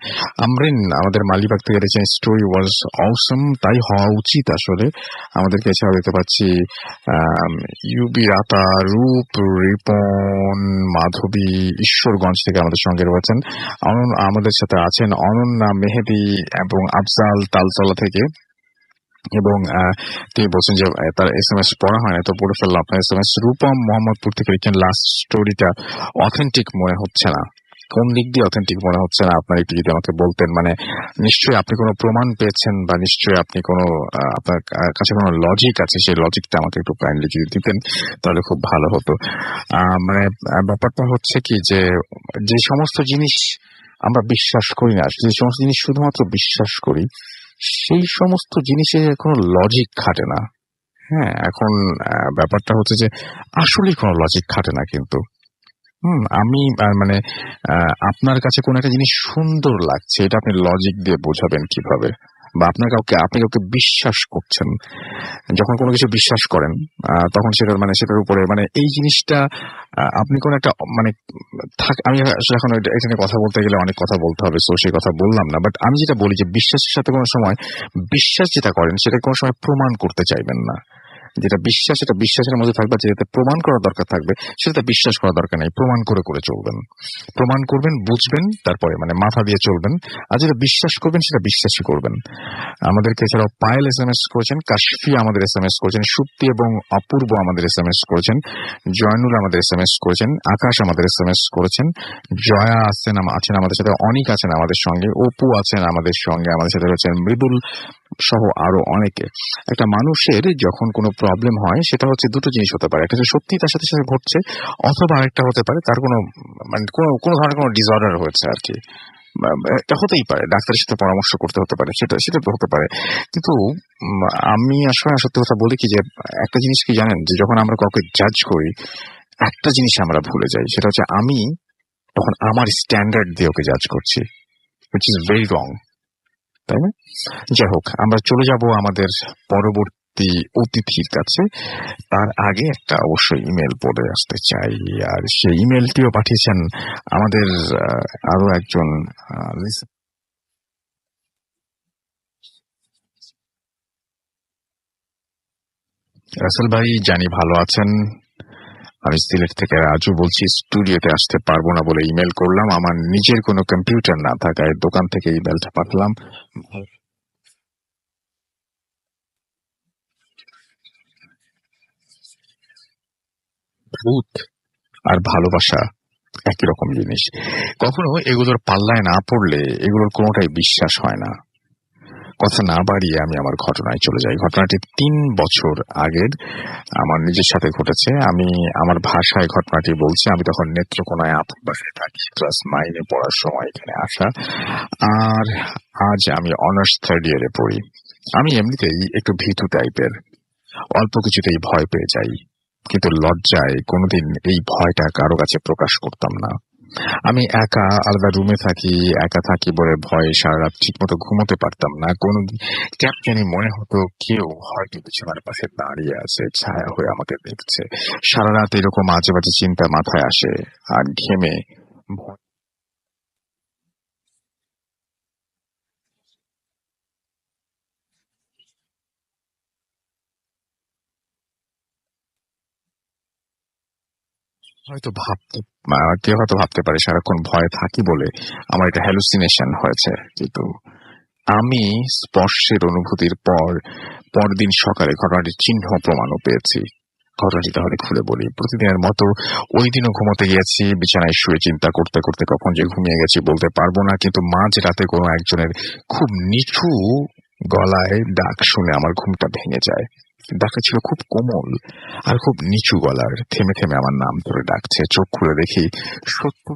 আমরিন আমাদের মালিবাগ থেকে দেখছেন স্টোরি ওয়াজ অসম, তাই হওয়া উচিত আসলে। আমাদেরকে এছাড়াও দেখতে পাচ্ছি ইউবি রাতা, রূপ, রিপন, মাধবী ঈশ্বরগঞ্জ থেকে আমাদের সঙ্গে রয়েছেন। আমাদের সাথে আছেন অনন্যা, মেহেদি এবং আফজাল তালতলা থেকে। এবং তিনি বলছেন যে তার SMS পড়া হয় না, তো পড়ে ফেললাম আপনার SMS। রূপম মোহাম্মদপুর থেকে লিখছেন লাস্ট স্টোরিটা অথেন্টিক মনে হচ্ছে না। কোন দিক দিয়ে অথেন্টিক মনে হচ্ছে না আপনার একটু যদি আমাকে বলতেন। মানে নিশ্চয়ই আপনি কোনো প্রমাণ পেয়েছেন বা নিশ্চয়ই আপনি কোনো আপনার কাছে কোনো লজিক আছে, সেই লজিকটা আমাকে একটু কাইন্ডলি যদি দিতেন তাহলে খুব ভালো হতো। মানে ব্যাপারটা হচ্ছে কি যে যে সমস্ত জিনিস আমরা বিশ্বাস করি না, যে সমস্ত জিনিস শুধুমাত্র বিশ্বাস করি, সেই সমস্ত জিনিসের কোনো লজিক খাটে না। হ্যাঁ, এখন ব্যাপারটা হচ্ছে যে আসলে কোনো লজিক খাটে না কিন্তু। আমি মানে আপনার কাছে কোন একটা জিনিস সুন্দর লাগছে, এটা আপনি লজিক দিয়ে বোঝাবেন কিভাবে? বা আপনি কাউকে বিশ্বাস করছেন, যখন কোনো কিছু বিশ্বাস করেন তখন সেটার উপরে মানে এই জিনিসটা আপনি কোন একটা মানে আমি আসলে এখন এখানে কথা বলতে গেলে অনেক কথা বলতে হবে, তো সেই কথা বললাম না। বাট আমি যেটা বলি যে বিশ্বাসের সাথে কোনো সময় বিশ্বাস যেটা করেন সেটা কোনো সময় প্রমাণ করতে চাইবেন না। যেটা বিশ্বাস সেটা বিশ্বাসের মধ্যে থাকবে, যেটাতে প্রমাণ করার দরকার থাকবে সেটাতে বিশ্বাস করার দরকার নেই, প্রমাণ করে করে চলবেন। প্রমাণ করবেন, বুঝবেন, তারপরে মানে মাথা দিয়ে চলবেন। আর যেটা বিশ্বাস করবেন সেটা বিশ্বাসই করবেন। আমাদেরকে এছাড়াও পায়েল SMS করেছেন, কাশফি আমাদের SMS করেছেন, সুপ্তি এবং অপূর্ব আমাদের SMS করেছেন, জয়নুল আমাদের SMS করেছেন, আকাশ আমাদের SMS করেছেন, জয়া আছেন আমাদের সাথে, অনিক আছেন আমাদের সঙ্গে, অপু আছেন আমাদের সঙ্গে, আমাদের সাথে রয়েছেন মৃদুল সহ আরো অনেকে। একটা মানুষের যখন কোনো প্রবলেম হয় সেটা হচ্ছে দুটো জিনিস হতে পারে, একটা হচ্ছে সত্যি তার সাথে সাথে ঘটছে, অথবা আরেকটা হতে পারে তার কোনো মানে কোনো ধরনের কোনো ডিসঅর্ডার হয়েছে আর কি। এটা হতেই পারে, ডাক্তারের সাথে পরামর্শ করতে হতে পারে, সেটা তো হতে পারে। কিন্তু আমি আসলে সত্যি কথা বলি কি যে একটা জিনিস কি জানেন, যে যখন আমরা কাউকে জাজ করি একটা জিনিস আমরা ভুলে যাই, সেটা হচ্ছে আমি তখন আমার স্ট্যান্ডার্ড দিয়ে ওকে জাজ করছি, which is very wrong, তাই না? যাই হোক, আমরা চলে যাব আমাদের পরবর্তী অতিথির কাছে। তার আগে একটা অবশ্যই ইমেল পড়ে আসতে চাই, আর সেই ইমেলটিও পাঠিয়েছেন আমাদের আরো একজন রাসেল ভাই। জানি ভালো আছেন। আমি সিলেট থেকে রাজু বলছি, স্টুডিওতে আসতে পারবো না বলে ইমেল করলাম। আমার নিজের কোনো কম্পিউটার না থাকায় দোকান থেকে ইমেলটা পাঠালাম। ভূত আর ভালোবাসা একই রকম জিনিস। কখনো এগুলোর পাল্লায় না পড়লে এগুলোর কোনোটাই বিশ্বাস হয় না। কথা না বাড়িয়ে আমি আমার ঘটনায় চলে যাই। ঘটনাটি 3 বছর আগের, আমার নিজের সাথে ঘটেছে। আমি আমার ভাষায় ঘটনাটি বলছি। আমি তখন নেত্রকোনায় আপুর বাসায় থাকি, ক্লাস 9-এ পড়ার সময় এখানে আসা। আর আজ আমি অনার্স 3rd ইয়ারে পড়ি। আমি এমনিতেই একটু ভীতু টাইপের, অল্প কিছুতেই ভয় পেয়ে যাই, কিন্তু লজ্জায় কোনোদিন এই ভয়টা কারো কাছে প্রকাশ করতাম না। আমি একা আলাদা রুমে থাকি, একা থাকি বলে ভয়ে সারা রাত ঠিক মতো ঘুমোতে পারতাম না। কোনোদিন কেমন জানি মনে হতো কেউ হয়তো বিছানার পাশে দাঁড়িয়ে আছে, ছায়া হয়ে আমাকে দেখছে। সারা রাত এরকম আজে বাজে চিন্তা মাথায় আসে, আর ঘেমে কেউ হয়তো ভাবতে পারে সারাক্ষণ ভয়ে থাকি বলে আমার এটা হ্যালুসিনেশন হয়েছে, কিন্তু আমি স্পর্শের অনুভূতির পরদিন সকালে ঘটনাটির চিহ্ন প্রমাণও পেয়েছি। ঘটনাটি তাহলে খুলে বলি। প্রতিদিনের মতো ওই দিনও ঘুমোতে গিয়েছি, বিছানায় শুয়ে চিন্তা করতে করতে কখন যে ঘুমিয়ে গেছি বলতে পারবো না, কিন্তু মাঝ রাতে কোনো একজনের খুব নিচু গলায় ডাক শুনে আমার ঘুমটা ভেঙে যায়। ডাকটা ছিল খুব কোমল আর খুব নিচু গলার। থেমে থেমে আমার নাম ধরে ডাকছে। চোখ খুলে দেখি সত্য,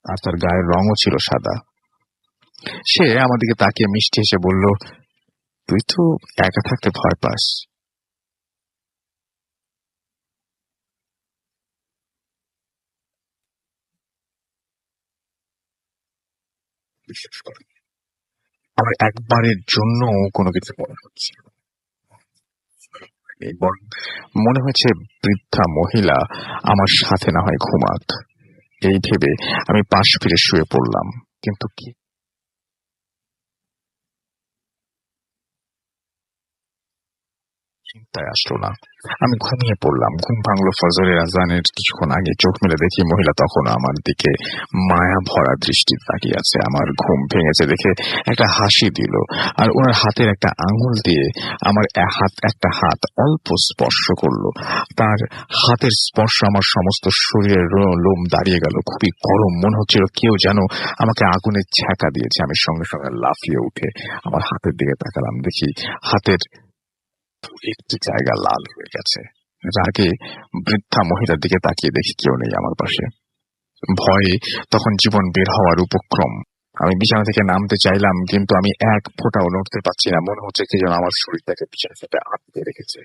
আর তার গায়ের রঙও ছিল সাদা। সে আমার দিকে তাকিয়ে মিষ্টি হেসে বলল, তুই তো একা থাকতে ভয় পাস। বিশ্বাস কর, আমার একবারের জন্য কোনো কিছু মনে হচ্ছে না। বরং মনে হয়েছে বৃদ্ধা মহিলা আমার সাথে না হয় ঘুমাক। এই ভেবে আমি পাশ ফিরে শুয়ে পড়লাম। কিন্তু কি চিন্তায় আসলো না। আমি ঘুমিয়ে পড়লাম। ঘুম ভাঙলো ফজরের আজানের কিছুক্ষণ আগে। চোখ মেলে দেখি মহিলা তখনও আমার দিকে মায়া ভরা দৃষ্টি তাকিয়ে আছে। আমার ঘুম ভেঙেছে দেখে একটা হাসি দিল, আর ওনার হাতের একটা আঙুল দিয়ে আমার একটা হাত অল্প স্পর্শ করলো। তার হাতের স্পর্শ আমার সমস্ত শরীরের লোম দাঁড়িয়ে গেল। খুবই গরম মনে হচ্ছিল কেউ যেন আমাকে আগুনের ছ্যাঁকা দিয়েছে। আমি সঙ্গে সঙ্গে লাফিয়ে উঠে আমার হাতের দিকে তাকালাম। দেখি হাতের একটি জায়গা লাল হয়ে গেছে। রাগে বৃদ্ধা মহিলার দিকে তাকিয়ে দেখি কেউ নেই আমার পাশে। ভয়ে তখন জীবন বের হওয়ার উপক্রম। আমি বিছানা থেকে নামতে চাইলাম, কিন্তু আমি এক ফোঁটাও নড়তে পারছি না। মনে হচ্ছে কে যেন আমার শরীরটাকে বিছানা থেকে আটকে রেখেছে।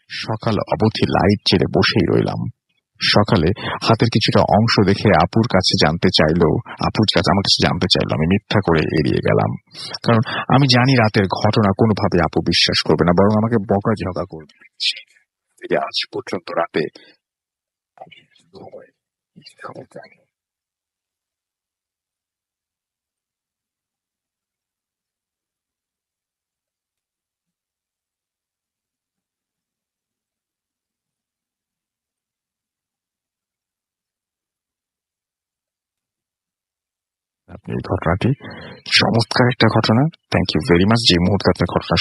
সকাল অবধি লাইট জ্বেলে বসেই রইলাম। সকালে হাতের কিছুটা অংশ দেখে আপুর কাছে জানতে চাইলো, আমার কাছে জানতে চাইলো। আমি মিথ্যা করে এড়িয়ে গেলাম, কারণ আমি জানি রাতের ঘটনা কোনোভাবে আপু বিশ্বাস করবে না, বরং আমাকে বকাঝকা করবে। আজ পর্যন্ত রাতে আমি ঘুমোই। আপনি এই ঘটনাটি চমৎকার একটা ঘটনা। Thank you very much. যে মুহূর্তে আপনার ঘটনা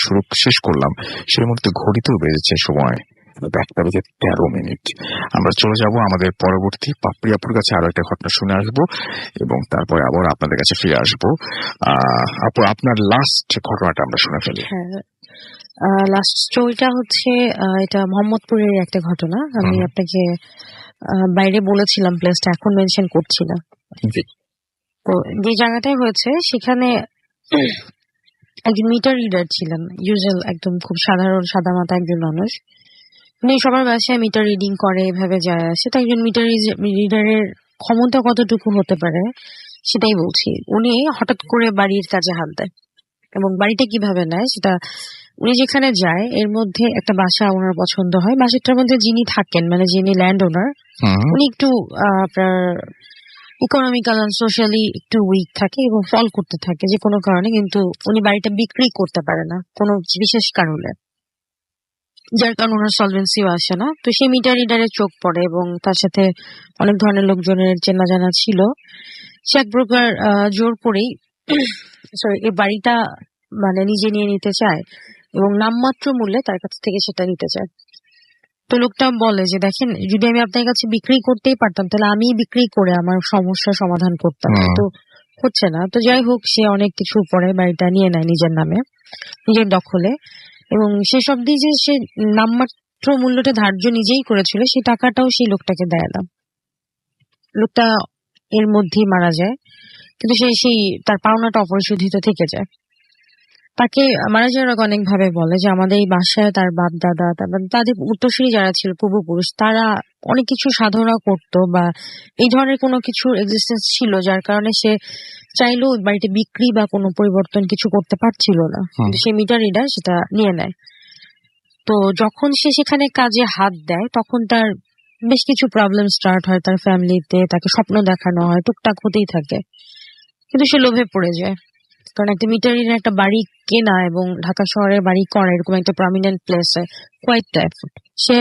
শেষ করলাম সেই মুহূর্তে ঘড়িতেও বেজেছে সময় 1:13। আমরা চলে যাব আমাদের পরবর্তী পাপড়ি আপুর কাছে। আরো একটা ঘটনা শুনে আসবো এবং তারপরে আবার আপনাদের কাছে ফিরে আসবো। আপু, আপনার লাস্ট ঘটনাটা আমরা শুনে ফেলি। হ্যাঁ, লাস্ট স্টোরিটা হচ্ছে এটা মোহাম্মদপুরের একটা ঘটনা। আমি আপনাকে বাইরে বলেছিলাম প্লেসটা, এখন মেনশন করছি না। জি। তো যে জায়গাটায় হয়েছে সেখানে একজন মিটার রিডার ছিলেন, ইউজুয়াল একদম খুব সাধারণ সাদা মাথা একজন মানুষ। উনি সবার বাসায় মিটার রিডিং করে, এভাবে যায় আসে। তো একজন মিটার রিডারের ক্ষমতা কতটুকু হতে পারে সেটাই বলছি। উনি হঠাৎ করে বাড়ির কাজে হাত দেয়, এবং বাড়িটা কিভাবে নেয় সেটা, উনি যেখানে যায় এর মধ্যে একটা বাসা ওনার পছন্দ হয়। বাসাটার মধ্যে যিনি থাকেন, মানে যিনি ল্যান্ড ওনার, উনি একটু আপনার ইকোনমিক্যাল এন্ড সোশ্যালি একটু উইক থাকে এবং ফল করতে থাকে যে কোনো কারণে, কিন্তু উনি বাড়িটা বিক্রি করতে পারে না কোনো বিশেষ কারণে, যার কারণে ওনার সলভেন্সিও আসে না। তো সেই মিটার রিডারের চোখ পড়ে এবং তার সাথে অনেক ধরনের লোকজনের চেনা জানা ছিল। সে এক প্রকার জোর করেই এই বাড়িটা মানে নিজে নিয়ে নিতে চায় এবং নামমাত্র মূল্যে তার কাছ থেকে সেটা নিতে চায়। তো লোকটা বলে যে, দেখেন, যদি আমি আপনার কাছে বিক্রি করতেই পারতাম তাহলে আমি বিক্রি করে আমার সমস্যার সমাধান করতাম, তো হচ্ছে না। তো যাই হোক, সে অনেক কিছু পরে বাড়িটা নিয়ে নেয় নিজের নামে, নিজের দখলে, এবং সেসব দিয়ে যে সে নামমাত্র মূল্যটা ধার্য নিজেই করেছিল সেই টাকাটাও সেই লোকটাকে দেয় না। লোকটা এর মধ্যেই মারা যায়, কিন্তু সেই তার পাওনাটা অপরিশোধিত থেকে যায়। তাকে মারা যাওয়ার আগে অনেক ভাবে বলে যে আমাদের এই বাসায় তার বাপ দাদা, তারপর তাদের উত্তরসূরি যারা ছিল পূর্বপুরুষ, তারা অনেক কিছু সাধনা করতো বা এই ধরনের কোনো কিছুর এক্সিস্টেন্স ছিল, যার কারণে সে চাইলেও বাড়িতে বিক্রি বা কোনো পরিবর্তন কিছু করতে পারছিল না, কিন্তু সে মিটার রিডার সেটা নিয়ে নেয়। তো যখন সে সেখানে কাজে হাত দেয় তখন তার বেশ কিছু প্রবলেম স্টার্ট হয় তার ফ্যামিলিতে। তাকে স্বপ্ন দেখানো হয়, টুকটাক হতেই থাকে, কিন্তু সে লোভে পড়ে যায়। কারণ একটা মিটার রিডার একটা বাড়ি কেনা এবং ঢাকা শহরের বাড়ি করা এরকম একটা প্রমিনেন্ট প্লেসে কোয়াইট এফোর্ট। সে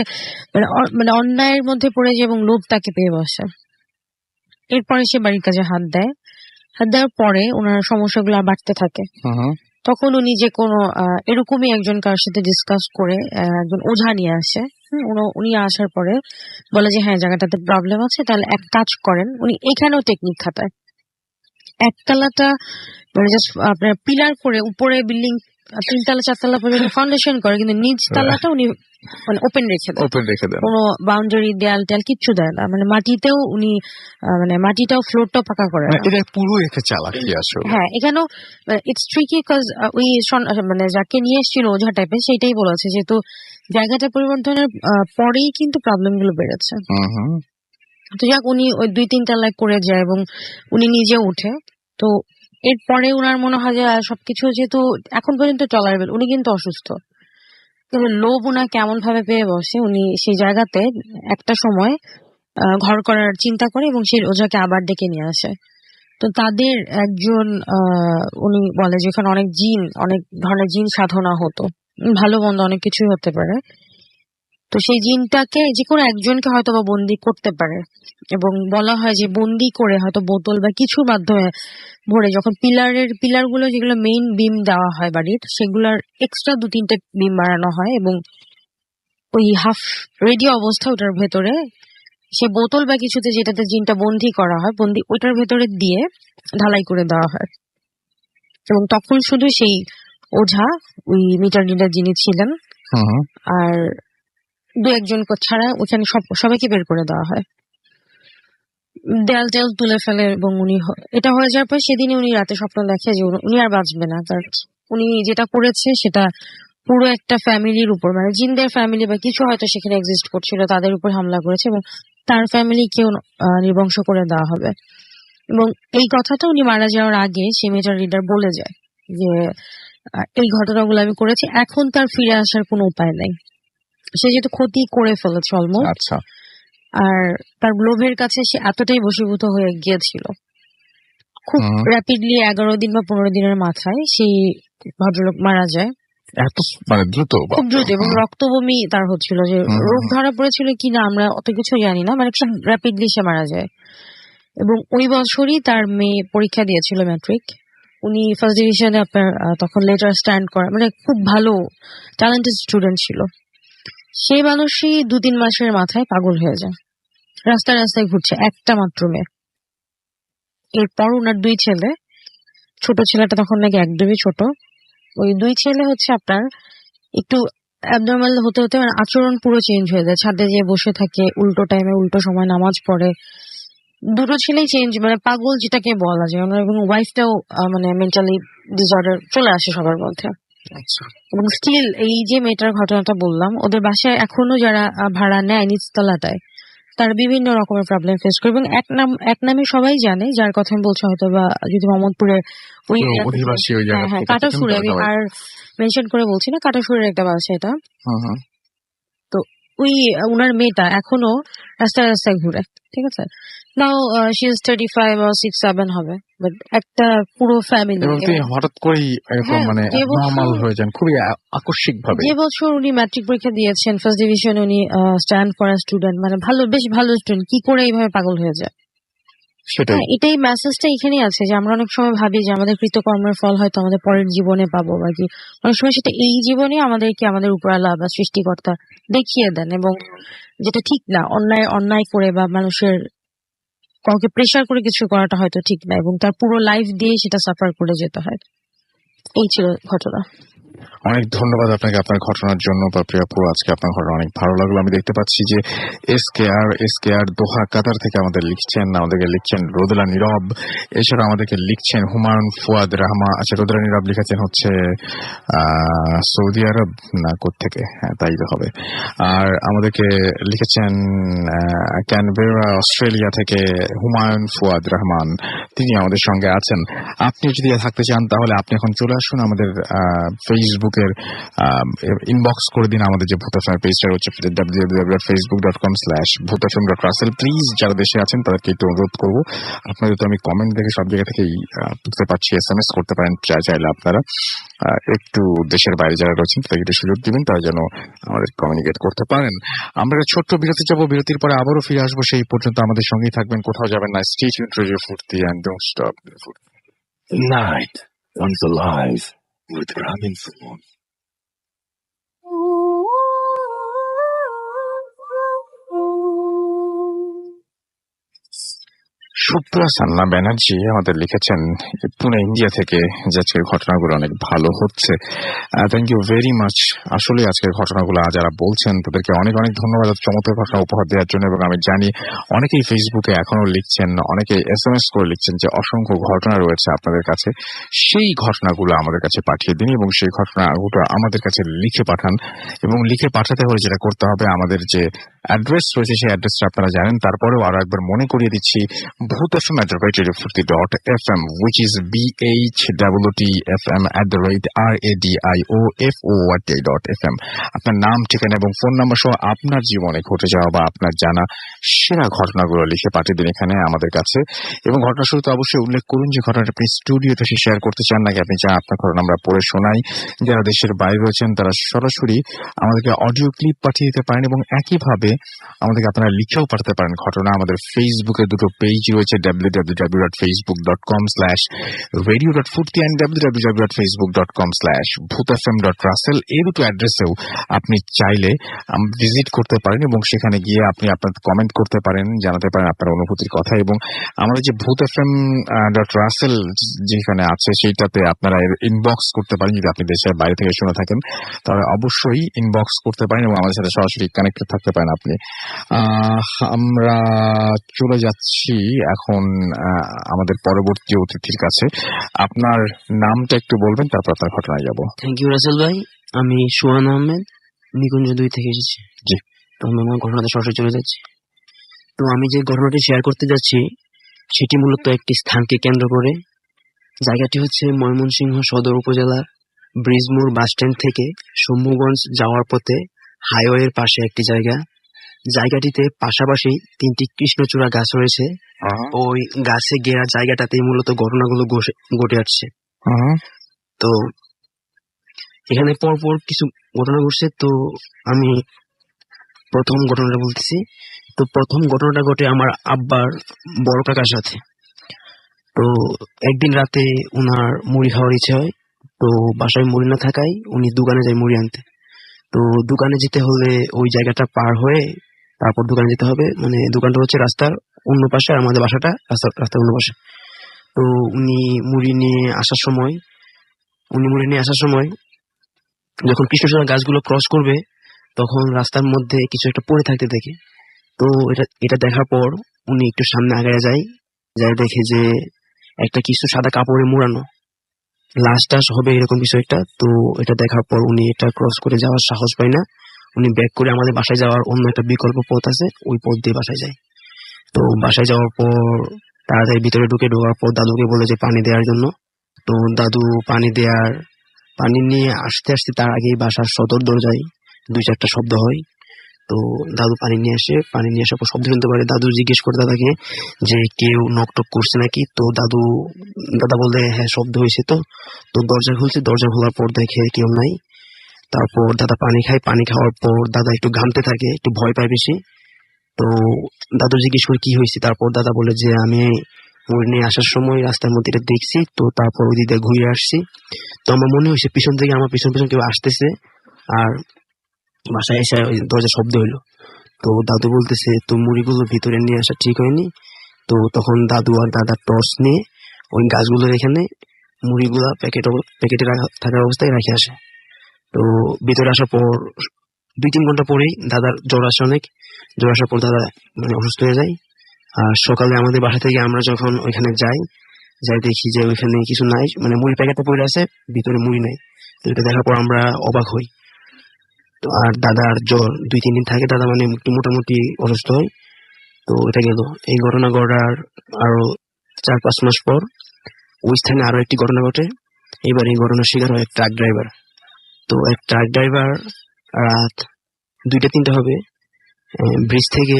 মানে অন্যায়ের মধ্যে পড়ে যায় এবং লোভ তাকে পেয়ে বসে। এরপরে সে বাড়ির কাজে হাত দেয়। হাত দেওয়ার পরে ওনার সমস্যাগুলো আর বাড়তে থাকে। তখন উনি যে কোনো এরকমই একজন কার সাথে ডিসকাস করে একজন ওঝা নিয়ে আসে। উনি আসার পরে বলে যে হ্যাঁ জায়গাটাতে প্রবলেম আছে, তাহলে এক কাজ করেন। উনি এখানেও টেকনিক খাটায়। একতলাটা মানে জাস্ট আপনার পিলার করে উপরে বিল্ডিং 3 তলা 4 তলা পর্যন্ত ফাউন্ডেশন করে, কিন্তু নিচ তলাটা উনি মানে ওপেন রেখে দেন, কোনো বাউন্ডারি দেয়াল টেয়াল কিচ্ছু দেয় না। মানে মাটিতেও উনি মানে মাটিটাও ফ্লোরটাও পাকা করে না। এটা পুরো একটা চালাকি আসলে। হ্যাঁ, এখানেও ইটস ট্রিকি কজ ওই মানে যাকে নিয়ে এসেছিল ওঝা টাইপের সেটাই বলেছে, যেহেতু জায়গাটা পরিবর্তনের পরেই কিন্তু প্রবলেম গুলো বেড়েছে। তো যাক, উনি ওই 2-3 তলায় করে যায় এবং উনি নিজে উঠে। তো এরপরে উনার মনে হয় যে সবকিছু যেহেতু এখন পর্যন্ত টলারেবল, উনি কিন্তু অসুস্থ, কিন্তু লোভ উনা কেমন ভাবে পেয়ে বসে, উনি সেই জায়গাতে একটা সময় ঘর করার চিন্তা করে এবং সেই ওঝাকে আবার ডেকে নিয়ে আসে। তো তাদের একজন উনি বলে যে এখানে অনেক ধরনের জিন সাধনা হতো, ভালো মন্দ অনেক কিছুই হতে পারে। তো সেই জিনটাকে যে কোনো একজনকে হয়তো বা বন্দি করতে পারে এবং বলা হয় যে বন্দি করে হয়তো বোতল বা কিছুর মাধ্যমে ভরে যখন পিলারগুলো যেগুলো মেইন বিম দেওয়া হয় বাড়ির, সেগুলোর এক্সট্রা 2-3টে বিম বাড়ানো হয় এবং ওই হাফ রেডি অবস্থা ওটার ভেতরে সে বোতল বা কিছুতে যেটাতে জিনটা বন্দি করা হয়, ওইটার ভেতরে দিয়ে ঢালাই করে দেওয়া হয়। এবং তখন শুধু সেই ওঝা, ওই মিটার রিডার যিনি ছিলেন আর 2-1জন ছাড়া ওখানে সবাইকে বের করে দেওয়া হয়, দেয়াল টেয়াল তুলে ফেলে। এবং উনি এটা হয়ে যাওয়ার পর সেদিনই উনি রাতে স্বপ্ন দেখে যে উনি আর বাঁচবে না, কারণ উনি যেটা করেছে সেটা পুরো একটা ফ্যামিলির উপর, মানে জিনদের ফ্যামিলি বা কিছু হয়তো সেখানে এক্সিস্ট করছিল, তাদের উপর হামলা করেছে এবং তার ফ্যামিলিকেও নির্বংশ করে দেওয়া হবে। এবং এই কথাটা উনি মারা যাওয়ার আগে সে মিটার রিডার বলে যায় যে এই ঘটনাগুলো আমি করেছি, এখন তার ফিরে আসার কোনো উপায় নাই। সে যেহেতু ক্ষতি করে ফেলেছে অলমোস্ট, আর তার লোভের কাছে সে এতটাই বশীভূত হয়ে গিয়েছিল, খুব র্যাপিডলি 11 দিন বা 15 দিনের মাথায় সেই ভদ্রলোক মারা যায়। এত মানে দ্রুত, খুব দ্রুত, এবং রক্তবমি তার হচ্ছিল, যে রোগ ধরা পড়েছিল কিনা আমরা অত কিছু জানি না, মানে খুব র্যাপিডলি সে মারা যায়। এবং ওই বছরই তার মেয়ে পরীক্ষা দিয়েছিল ম্যাট্রিক, উনি ফার্স্ট ডিভিশনে আপনার তখন লেটার স্ট্যান্ড করা, মানে খুব ভালো ট্যালেন্টেড স্টুডেন্ট ছিল। সেই মানুষই 2-3 মাসের মাথায় পাগল হয়ে যায়, রাস্তায় রাস্তায় ঘুরছে, একটা মাত্র মেয়ে। এরপর ওনার 2 ছেলে, ছোট ছেলেটা তখন নাকি একদমই ছোট, ওই 2 ছেলে হচ্ছে আপনার একটু অ্যাবনর্মাল হতে হতে মানে আচরণ পুরো চেঞ্জ হয়ে যায়, ছাদে যেয়ে বসে থাকে, উল্টো টাইমে উল্টো সময় নামাজ পড়ে। 2টো ছেলেই চেঞ্জ, মানে পাগল যেটাকে বলা যায়। এবং ওয়াইফটাও মানে মেন্টালি ডিসঅর্ডার চলে আসে সবার মধ্যে। এবং স্টিল এই যে মেয়েটার ঘটনাটা বললাম, ওদের বাসায় এখনো যারা ভাড়া নেয় নিচতলাটায়, তারা বিভিন্ন রকমের প্রবলেম ফেস করে। এবং এক নামে সবাই জানে, যার কথা আমি বলছি হয়তো বা যদি মোহাম্মদপুরের ওই কাটাসুরে, আমি আর মেনশন করে বলছি না, কাটাসুরের একটা বাসা এটা। তো ওই উনার মেয়েটা এখনো রাস্তায় রাস্তায় ঘুরে, ঠিক আছে, নাও শি ইজ 35 or 6-7 হবে, বাট একটা পুরো ফ্যামিলি। এবং তিনি হঠাৎ করেই এরকম মানে নরমাল হয়ে যান খুবই আকস্মিক ভাবে। যে বছর উনি ম্যাট্রিক পরীক্ষা দিয়েছেন, ফার্স্ট ডিভিশনে উনি স্ট্যান্ড করা স্টুডেন্ট, মানে বেশ ভালো স্টুডেন্ট, কি করে এইভাবে পাগল হয়ে যায়? এটাই মেসেজটা এখানেই আছে, যে আমরা অনেক সময় ভাবি যে আমাদের কৃতকর্মের ফল হয়তো আমাদের পরের জীবনে পাবো, বা কি অনেক সময় সেটা এই জীবনে আমাদেরকে আমাদের উপরওয়ালা বা সৃষ্টিকর্তা দেখিয়ে দেন, এবং যেটা ঠিক না, অন্যায় করে বা মানুষের কাউকে প্রেশার করে কিছু করাটা হয়তো ঠিক না, এবং তার পুরো লাইফ দিয়ে সেটা সাফার করে যেতে হয়। এই ছিল ঘটনা। অনেক ধন্যবাদ আপনাকে আপনার ঘটনার জন্য প্রিয়া আপু। আজকে আপনার ঘটনা অনেক ভালো লাগলো। আমি দেখতে পাচ্ছি যে এসকেআর দোহা কাতার থেকে আমাদেরকে লিখছেন রোদেলা নীরব, এছাড়া আমাদেরকে লিখছেন হুমায়ুন ফুয়াদ রহমান। আচ্ছা, রোদেলা নীরব লিখেছেন হচ্ছে সৌদি আরব না কোত্থেকে, হ্যাঁ তাই তো হবে। আর আমাদেরকে লিখেছেন ক্যানবেরা অস্ট্রেলিয়া থেকে হুমায়ুন ফুয়াদ রহমান, তিনি আমাদের সঙ্গে আছেন। আপনি যদি থাকতে চান তাহলে আপনি এখন চলে আসুন আমাদের ফেসবুক ফেসবুকের ইনবক্স করে দিন আমাদের যে ভূত এফএম পেজটা হচ্ছে www.facebook.com/bhutfm.russell। প্লিজ যারা দেশে আছেন তাদেরকে একটু অনুরোধ করবো, আপনাদের তো আমি কমেন্ট দেখে সব জায়গা থেকেই বুঝতে পারছি, SMS করতে পারেন চাইলে আপনারা। একটু দেশের বাইরে যারা রয়েছেন তাদেরকে একটু সুযোগ দিবেন, তারা যেন আমাদের কমিউনিকেট করতে পারেন। আমরা একটা ছোট্ট বিরতি যাবো, বিরতির পরে আবারও ফিরে আসবো। সেই পর্যন্ত আমাদের সঙ্গেই থাকবেন, কোথাও যাবেন না। Stay tuned to Radio Furti and don't stop. Night comes alive with Ramin Salon. সুপ্রসন্না Banerjee আমাদের লিখেছেন পুনে ইন্ডিয়া থেকে যে আজকের ঘটনাগুলো অনেক ভালো হচ্ছে। Thank you very much. আসলে আজকের ঘটনাগুলো যারা বলছেন তাদেরকে অনেক অনেক ধন্যবাদ চমৎকার ঘটনা উপহার দেওয়ার জন্য। এবং আমি জানি অনেকেই ফেসবুকে এখনো লিখছেন, অনেকে SMS করে লিখছেন যে অসংখ্য ঘটনা রয়েছে আপনাদের কাছে, সেই ঘটনাগুলো আমাদের কাছে পাঠিয়ে দিন এবং সেই ঘটনাগুলো আমাদের কাছে লিখে পাঠান। এবং লিখে পাঠাতে হলে যেটা করতে হবে, আমাদের যে অ্যাড্রেস রয়েছে সেই অ্যাড্রেসটা আপনারা জানেন, তারপরেও আরো একবার মনে করিয়ে দিচ্ছি, bhutfm@radiofurti.fm, which is bhutfm@radiofurti.fm। আপনার নাম, ঠিকানা এবং ফোন নাম্বার সহ আপনার জীবনে ঘটে যাওয়া বা আপনার জানা সেরা ঘটনাগুলো লিখে পাঠিয়ে দিন এখানে আমাদের কাছে। এবং ঘটনা শুরুতে অবশ্যই উল্লেখ করুন যে ঘটনাটা আপনি স্টুডিওতে এসে শেয়ার করতে চান নাকি আপনি চান আপনার ঘটনা আমরা পড়ে শোনাই। যারা দেশের বাইরে রয়েছেন তারা সরাসরি আমাদেরকে অডিও ক্লিপ পাঠিয়ে দিতে পারেন এবং একইভাবে আমাদেরকে আপনারা লিখেও পাঠাতে পারেন ঘটনা। আমাদের ফেসবুকে দুটো পেজ রয়েছে, www.facebook.com/radio.furti and www.facebook.com/bhutfm.russell। এই দুটো অ্যাড্রেসেও আপনি চাইলে ভিজিট করতে পারেন এবং সেখানে গিয়ে আপনি আপনার কমেন্ট করতে পারেন, জানাতে পারেন আপনার অনুভূতির কথা। এবং আমাদের যে bhutfm.russell যেখানে আছে সেইটাতে আপনারা ইনবক্স করতে পারেন। যদি আপনি দেশের বাইরে থেকে শুনে থাকেন তাহলে অবশ্যই ইনবক্স করতে পারেন এবং আমাদের সাথে সরাসরি কানেক্টেড থাকতে পারেন আপনি। আমরা চলে যাচ্ছি এখন আমাদের পরবর্তী অতিথির কাছে। আপনার নামটা একটু বলবেন, তারপর আপনার ঘটনায় যাব। থ্যাংক ইউ রাসেল ভাই, আমি সোহান আহমেদ নিকুঞ্জ 2 থেকে এসেছি। জি, তো আমি আমার ঘটনাতে সরাসরি চলে যাচ্ছি। তো আমি যে ঘটনাটি শেয়ার করতে যাচ্ছি সেটি মূলত একটি স্থানকে কেন্দ্র করে। জায়গাটি হচ্ছে ময়মনসিংহ সদর উপজেলার ব্রিজমোড় বাস স্ট্যান্ড থেকে শম্ভুগঞ্জ যাওয়ার পথে হাইওয়ের পাশে একটি জায়গা। জায়গাটিতে পাশাপাশি 3টি কৃষ্ণচূড়া গাছ রয়েছে। ওই গাছে ঘেরা জায়গাটাতেই মূলত ঘটনাগুলো ঘটে আসছে। তো এখানে পরপর কিছু ঘটনা ঘটছে। তো আমি প্রথম ঘটনাটা বলতেছি। তো প্রথম ঘটনাটা ঘটে আমার আব্বার বড় কাকার সাথে। তো একদিন রাতে উনার মুড়ি খাওয়ার ইচ্ছে হয়। তো বাসায় মুড়ি না থাকায় উনি দোকানে যায় মুড়ি আনতে। তো দোকানে যেতে হলে ওই জায়গাটা পার হয়ে তারপর দোকানে যেতে হবে। মানে দোকানটা হচ্ছে রাস্তার অন্য পাশে আর আমাদের বাসাটা রাস্তার অন্য পাশে। তো উনি মুড়ি নিয়ে আসার সময় যখন কৃষ্ণচূড়া গাছগুলো ক্রস করবে তখন রাস্তার মধ্যে কিছু একটা পড়ে থাকতে দেখে। তো এটা দেখার পর উনি একটু সামনে আগায় যায় দেখে যে একটা কিছু সাদা কাপড়ে মোড়ানো লাশ টাশ হবে এরকম কিছু একটা। তো এটা দেখার পর উনি এটা ক্রস করে যাওয়ার সাহস পায় না। উনি ব্যাক করে আমাদের বাসায় যাওয়ার অন্য একটা বিকল্প পথ আছে, ওই পথ দিয়ে বাসায় যায়। তো বাসায় যাওয়ার পর তাড়াতাড়ি ভিতরে ঢোকার পর দাদুকে বলে যে পানি দেওয়ার জন্য। তো দাদু পানি নিয়ে আসতে তার আগেই বাসার সদর দরজায় 2-4টা শব্দ হয়। তো দাদু পানি নিয়ে আসার পর শব্দ শুনতে পারে। দাদু জিজ্ঞেস করে দাদাকে যে কেউ নকটক করছে নাকি। তো দাদা বলে হ্যাঁ শব্দ হয়েছে। তো দরজা খুলছে, দরজা খোলার পর দেখে কেউ নাই। তারপর দাদা পানি খায়, পানি খাওয়ার পর দাদা একটু ঘামতে থাকে, একটু ভয় পায় বেশি। তো দাদু জিজ্ঞেস করে কি হয়েছে। তারপর দাদা বলে যে আমি মুড়ি নিয়ে আসার সময় রাস্তার মধ্যে এটা দেখছি। তো তারপর ওই দিকে ঘুরে আসছি। তো আমার মনে হয়েছে পিছন থেকে আমার পিছন কেউ আসতেছে আর বাসায় এসে দরজা শব্দ হইলো। তো দাদু বলতেছে তো মুড়িগুলো ভিতরে নিয়ে আসা ঠিক হয়নি। তো তখন দাদু আর দাদা টর্চ নিয়ে ওই গাছগুলোর এখানে মুড়িগুলা প্যাকেটে থাকার অবস্থায় রেখে আসে। তো ভিতরে আসার পর 2-3 ঘন্টা পরেই দাদার জ্বর আসে অনেক। জ্বর আসার পর দাদা মানে অসুস্থ হয়ে যায়। আর সকালে আমাদের বাসা থেকে আমরা যখন ওইখানে যাই দেখি যে ওইখানে কিছু নাই, মানে মুড়ি প্যাকেটটা পড়ে আছে, ভিতরে মুড়ি নাই। তো এটা দেখার পর আমরা অবাক হই। তো আর দাদার জ্বর 2-3 দিন থাকে, দাদা মানে একটু মোটামুটি অসুস্থ হয়। তো এটা গেল। এই ঘটনা ঘটার আরো 4-5 মাস পর ওই স্থানে আরো একটি ঘটনা ঘটে। এবার এই ঘটনার শিকার হয় ট্রাক ড্রাইভার। তো এক ট্রাক ড্রাইভার রাত 2টা-3টা হবে ব্রিজ থেকে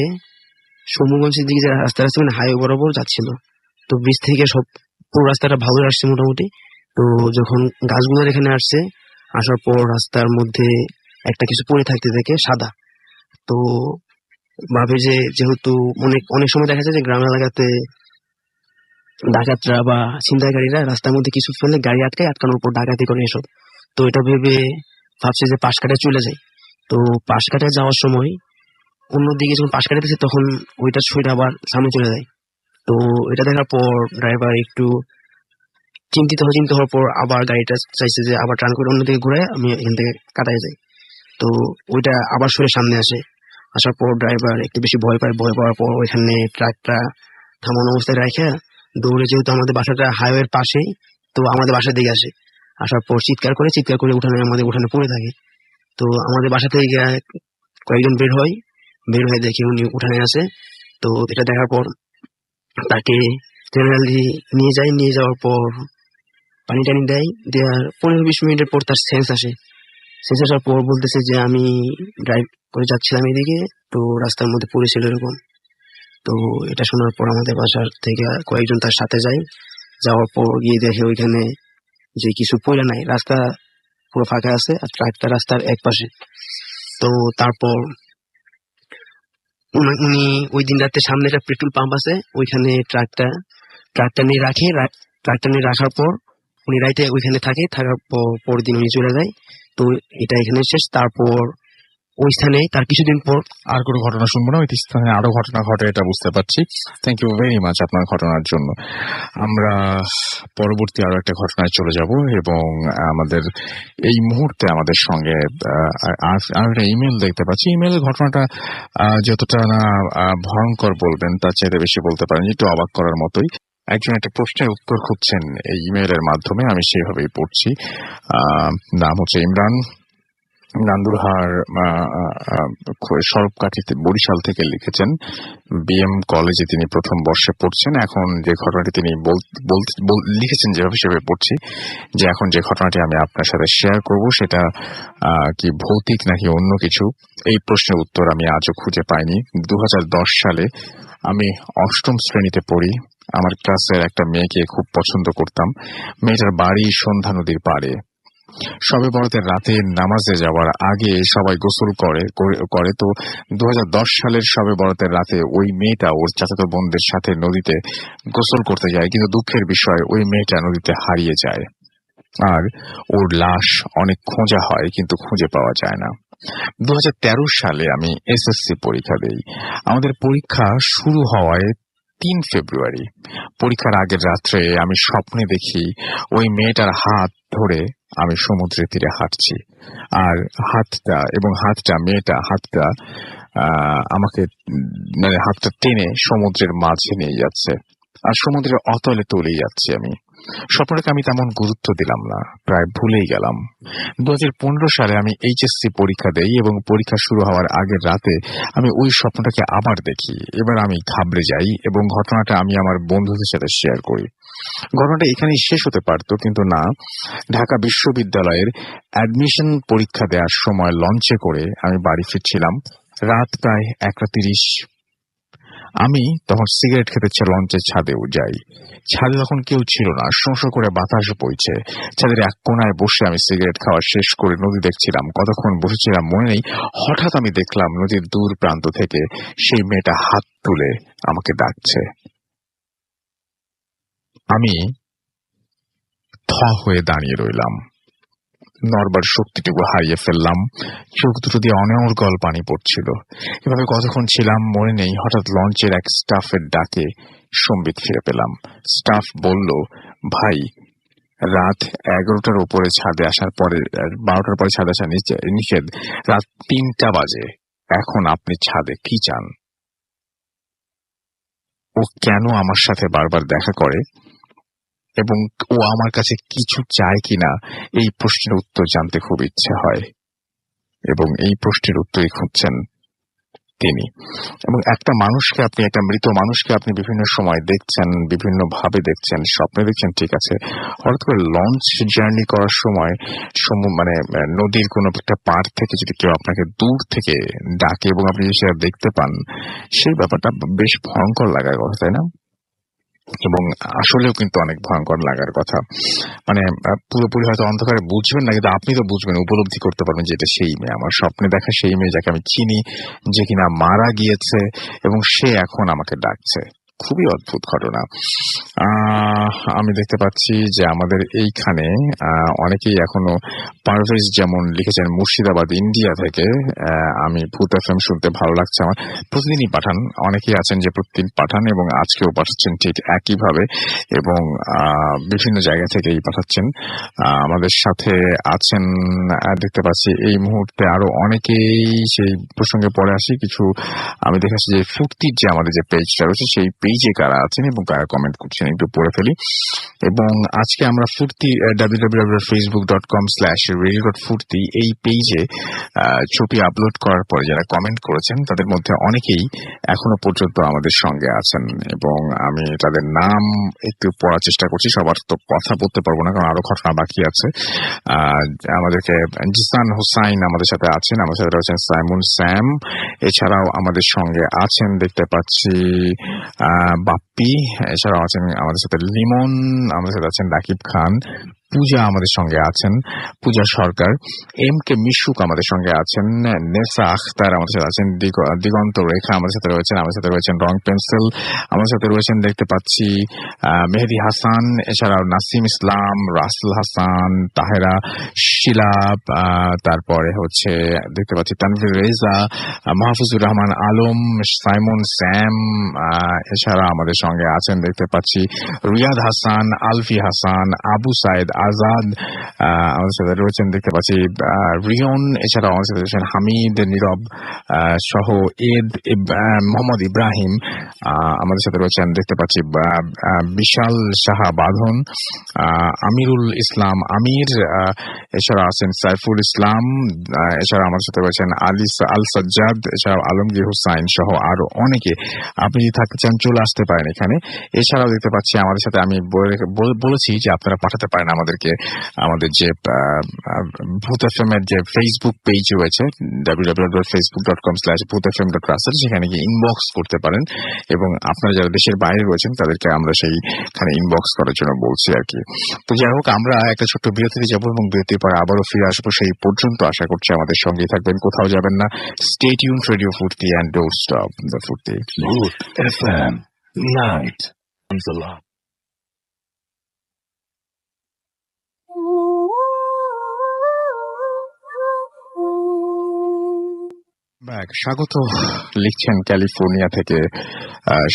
সমুগঞ্জের দিকে যে রাস্তা আছে মানে হাইওয়ে বরাবর যাচ্ছিল। তো ব্রিজ থেকে সব পুরো রাস্তাটা ভালো আসছে মোটামুটি। তো যখন গাছগুলোর এখানে আসছে, আসার পর রাস্তার মধ্যে একটা কিছু পড়ে থাকতে দেখে সাদা। তো ভাবে যে যেহেতু অনেক সময় দেখা যায় যে গ্রাম এলাকাতে ডাকাতরা বা ছিনতাইকারীরা রাস্তার মধ্যে কিছু ফেলে গাড়ি আটকানোর উপর ডাকাতি করে এসব। তো এটা ভেবে ভাবছে যে পাশ কাটায় চলে যায়। তো পাশ কাটায় যাওয়ার সময় অন্যদিকে যখন পাশ কাটাতেছে তখন ওইটা ছুঁড়ে আবার সামনে চলে যায়। তো এটা দেখার পর ড্রাইভার একটু চিন্তিত হওয়ার পর আবার গাড়িটা চাইছে যে আবার টার্ন করে অন্যদিকে ঘুরে আমি এখান থেকে কাটায় যাই। তো ওইটা আবার সরে সামনে আসার পর ড্রাইভার একটু বেশি ভয় পাওয়ার পর ওইখানে ট্রাকটা থামানো অবস্থায় রেখে দৌড়ে, যেহেতু আমাদের বাসাটা হাইওয়ের পাশেই, তো আমাদের বাসার দিকে আসার পর চিৎকার করে আমাদের উঠানে পড়ে থাকে। তো আমাদের বাসা থেকে কয়েকজন বের হয়ে দেখি উনি উঠানে আছে। তো এটা দেখার পর তাকে জেনারেলি নিয়ে যাওয়ার পর পানি টানি দেওয়ার 15-20 মিনিটের পর তার সেন্স আসার পর বলতেছে যে আমি ড্রাইভ করে যাচ্ছিলাম এদিকে, তো রাস্তার মধ্যে পড়েছিল এরকম। তো এটা শোনার পর আমাদের বাসার থেকে কয়েকজন তার সাথে যাওয়ার পর গিয়ে দেখে ওইখানে যে কিছু পড়ে নাই, রাস্তা পুরো ফাঁকা আছে আর ট্রাকটা রাস্তার এক পাশে। তো তারপর উনি ওই দিন রাতে সামনে একটা পেট্রোল পাম্প আছে, ওইখানে ট্রাকটা নিয়ে রাখার পর উনি রাইতে ওইখানে থাকার পরের দিন উনি চলে যায়। তো এটা এখানে শেষ। তারপর ওই স্থানে তার কিছুদিন পর আর কোনো ঘটনা শুনবো না, ওই স্থানে আরো ঘটনা ঘটে, এটা বুঝতে পারছি। থ্যাংক ইউ ভেরি মাচ আপনার ঘটনার জন্য। আমরা পরবর্তী আরো একটা ঘটনায় চলে যাব এবং আমাদের এই মুহূর্তে আমাদের সঙ্গে আর একটা ইমেল দেখতে পাচ্ছি। ইমেলের ঘটনাটা যতটা না ভয়ঙ্কর বলবেন তার চাইতে বেশি বলতে পারেন একটু অবাক করার মতোই। একজন একটা প্রশ্নের উত্তর খুঁজছেন এই ইমেলের মাধ্যমে, আমি সেইভাবেই পড়ছি। নাম হচ্ছে ইমরান, নান্দুরহার সরবকাঠিতে বরিশাল থেকে লিখেছেন। বিএম কলেজে তিনি প্রথম বর্ষে পড়ছেন। এখন যে ঘটনাটি তিনি লিখেছেন যেভাবে সেভাবে পড়ছি, যে এখন যে ঘটনাটি আমি আপনার সাথে শেয়ার করব সেটা কি ভৌতিক নাকি অন্য কিছু, এই প্রশ্নের উত্তর আমি আজও খুঁজে পাইনি। 2010 সালে আমি 8ম শ্রেণীতে পড়ি। আমার ক্লাসের একটা মেয়েকে খুব পছন্দ করতাম। মেয়েটার বাড়ি সন্ধ্যা নদীর পাড়ে। শবে বরাতের রাতে নামাজে যাওয়ার আগে সবাই গোসল করে। তো 2010 সালের শবে বরাতের রাতে ওই মেয়েটা ওর চাচাতো বোনদের সাথে নদীতে গোসল করতে যায়, কিন্তু দুঃখের বিষয় ওই মেয়েটা নদীতে হারিয়ে যায় আর ওর লাশ অনেক খোঁজা হয় কিন্তু খুঁজে পাওয়া যায় না। 2013 সালে আমি এসএসসি পরীক্ষা দেই। আমাদের পরীক্ষা শুরু হওয়ায় 3 ফেব্রুয়ারি। পরীক্ষার আগের রাত্রে আমি স্বপ্নে দেখি ওই মেয়েটার হাত ধরে আমি সমুদ্রের তীরে হাঁটছি, আর হাতটা আমাকে মানে হাতটা টেনে সমুদ্রের মাঝে নিয়ে যাচ্ছে আর সমুদ্রের অতলে তলিয়ে যাচ্ছি আমি। স্বপ্নটাকে আমি তেমন গুরুত্ব দিলাম না, প্রায় ভুলেই গেলাম। 2015 সালে আমি এইচএসসি পরীক্ষা দেই এবং পরীক্ষা শুরু হওয়ার আগের রাতে আমি ওই স্বপ্নটাকে আবার দেখি। এবার আমি ঘাবড়ে যাই এবং ঘটনাটা আমি আমার বন্ধুদের সাথে শেয়ার করি। ঘটনাটা এখানেই শেষ হতে পারতো, কিন্তু না। ঢাকা বিশ্ববিদ্যালয়ের অ্যাডমিশন পরীক্ষা দেওয়ার সময় লঞ্চে করে আমি বাড়ি ফিরছিলাম। রাত প্রায় 1:30। আমি তখন সিগারেট খেতে লঞ্চের ছাদে যাই। ছাদে তখন কেউ ছিল না, শোঁ করে বাতাস বইছে। ছাদের এক কোনায় বসে আমি সিগারেট খাওয়া শেষ করে নদী দেখছিলাম। কতক্ষণ বসেছিলাম মনে নেই। হঠাৎ আমি দেখলাম নদীর দূর প্রান্ত থেকে সেই মেয়েটা হাত তুলে আমাকে ডাকছে। আমি থ হয়ে দাঁড়িয়ে রইলাম। নড়বার শক্তিটুকু হারিয়ে ফেললাম। চোখ দুটো দিয়ে অনর্গল পানি পড়ছিল। এভাবে কতক্ষণ ছিলাম মনে নেই। হঠাৎ লঞ্চের এক স্টাফের ডাকে সম্বিত ফিরে পেলাম। স্টাফ বলল, ভাই, রাত 11টার উপরে ছাদে আসার পরে 12টার পরে ছাদে আসা নিষেধ। রাত 3টা বাজে। এখন আপনি ছাদে কি চান? ও কেন আমার সাথে বারবার দেখা করে এবং ও আমার কাছে কিছু চায় কিনা, এই প্রশ্নের উত্তর জানতে খুব ইচ্ছে হয় এবং এই প্রশ্নের উত্তরই খুঁজছেন তিনি। এবং একটা মানুষকে আপনি, একটা মৃত মানুষকে আপনি বিভিন্ন সময় দেখছেন, বিভিন্ন ভাবে দেখছেন, স্বপ্নে দেখছেন, ঠিক আছে, হঠাৎ করে লঞ্চ জার্নি করার সময় মানে নদীর কোনো একটা পাড় থেকে যদি কেউ আপনাকে দূর থেকে ডাকে এবং আপনি যদি সেটা দেখতে পান, সেই ব্যাপারটা বেশ ভয়ঙ্কর লাগার কথা, তাই না? এবং আসলেও কিন্তু অনেক ভয়ঙ্কর লাগার কথা। মানে পুরোপুরি হয়তো অন্ধকারে বুঝবেন না, কিন্তু আপনি তো বুঝবেন, উপলব্ধি করতে পারবেন যে এটা সেই মেয়ে, আমার স্বপ্নে দেখা সেই মেয়ে যাকে আমি চিনি, যে কিনা মারা গিয়েছে এবং সে এখন আমাকে ডাকছে। খুবই অদ্ভুত ঘটনা। আমি দেখতে পাচ্ছি যে আমাদের এইখানে অনেকেই এখনো পারভেজ যেমন লিখেছেন মুর্শিদাবাদ ইন্ডিয়া থেকে, আমি ভূত এফএম শুনতে ভালো লাগছে আমার, প্রতিদিনই পাঠান, অনেকেই আছেন যে প্রতিদিন পাঠান এবং আজকেও পাঠাচ্ছেন ঠিক একইভাবে এবং বিভিন্ন জায়গা থেকেই পাঠাচ্ছেন। আমাদের সাথে আছেন দেখতে পাচ্ছি এই মুহূর্তে আরো অনেকেই, সেই প্রসঙ্গে পরে আসি। কিছু আমি দেখাচ্ছি যে ফুর্তির যে আমাদের যে পেজটা রয়েছে সেই পেজে কারা আছেন এবং কারা কমেন্ট করছেন একটু পড়ে ফেলি। এবং আজকে আমরা ফুর্তি www.facebook.com/radio.furti এই পেজে ছবি আপলোড করার পরে যারা কমেন্ট করেছেন তাদের মধ্যে অনেকেই এখনো পর্যন্ত আমাদের সঙ্গে আছেন এবং আমি তাদের নাম একটু পড়ার চেষ্টা করছি। সবার তো কথা বলতে পারবো না কারণ আরো ঘটনা বাকি আছে। আমাদেরকে জিসান হোসাইন আমাদের সাথে আছেন, আমাদের সাথে রয়েছেন সাইমন স্যাম, এছাড়াও আমাদের সঙ্গে আছেন দেখতে পাচ্ছি বাপ্পি, এছাড়াও আছেন আমাদের সাথে লিমন, আমাদের সাথে আছেন রাকিব খান, পূজা আমাদের সঙ্গে আছেন, পূজা সরকার, এম কে মিশুক আমাদের সঙ্গে আছেন, নেসা আখতার আমাদের সাথে আছেন, দিগন্ত রেখা আমাদের সাথে রয়েছেন, আমাদের সাথে রয়েছেন রং পেন্সিল, আমাদের সাথে রয়েছেন দেখতে পাচ্ছি মেহেদি হাসান, এছাড়াও নাসিম ইসলাম, রাসেল হাসান, তাহেরা, শিলাপ, তারপরে হচ্ছে দেখতে পাচ্ছি তানভীর রেজা, মাহফুজুর রহমান আলম, সাইমন স্যাম, এছাড়া আমাদের সঙ্গে আছেন দেখতে পাচ্ছি রিয়াদ হাসান, আলফি হাসান, আবু সাইদ আজাদ, আমাদের সাথে রয়েছেন দেখতে পাচ্ছি রিয়ন, এছাড়াও আমাদের সাথে রয়েছেন হামিদ, নীরব সহ এদ, মোহাম্মদ ইব্রাহিম, আমাদের সাথে রয়েছেন দেখতে পাচ্ছি বিশাল সাহা বাঁধন, আমিরুল ইসলাম আমির, এছাড়া আছেন সাইফুল ইসলাম, এছাড়া আমাদের সাথে রয়েছেন আল সাজ্জাদ, এছাড়াও আলমগীর হুসাইন সহ আরো অনেকে। আপনি যদি থাকতে চান চলে আসতে পারেন এখানে। এছাড়াও দেখতে পাচ্ছি আমাদের সাথে আমি বলেছি যে আপনারা পাঠাতে পারেন আমাদেরকে আমাদের যে ভূত এফএম এর যে ফেসবুক পেজ রয়েছে www.facebook.com/bhutfm.russell, সেখানে গিয়ে ইনবক্স করতে পারেন এবং আপনারা যারা দেশের বাইরে রয়েছেন তাদেরকে আমরা সেইখানে ইনবক্স করার জন্য বলছি আর কি। তো যাই হোক, আমরা একটা ছোট্ট বিরতিতে যাবো এবং বিরতির পরে আবারও ফিরে আসবো। সেই পর্যন্ত আশা করছি আমাদের সঙ্গেই থাকবেন, কোথাও যাবেন না। স্টে টিউনড, রেডিও ফুর্তি এন্ড ডোন্ট স্টপ দ্য ফুর্তি। Booth FM. Night comes alive. স্বাগত লিখছেন ক্যালিফোর্নিয়া থেকে।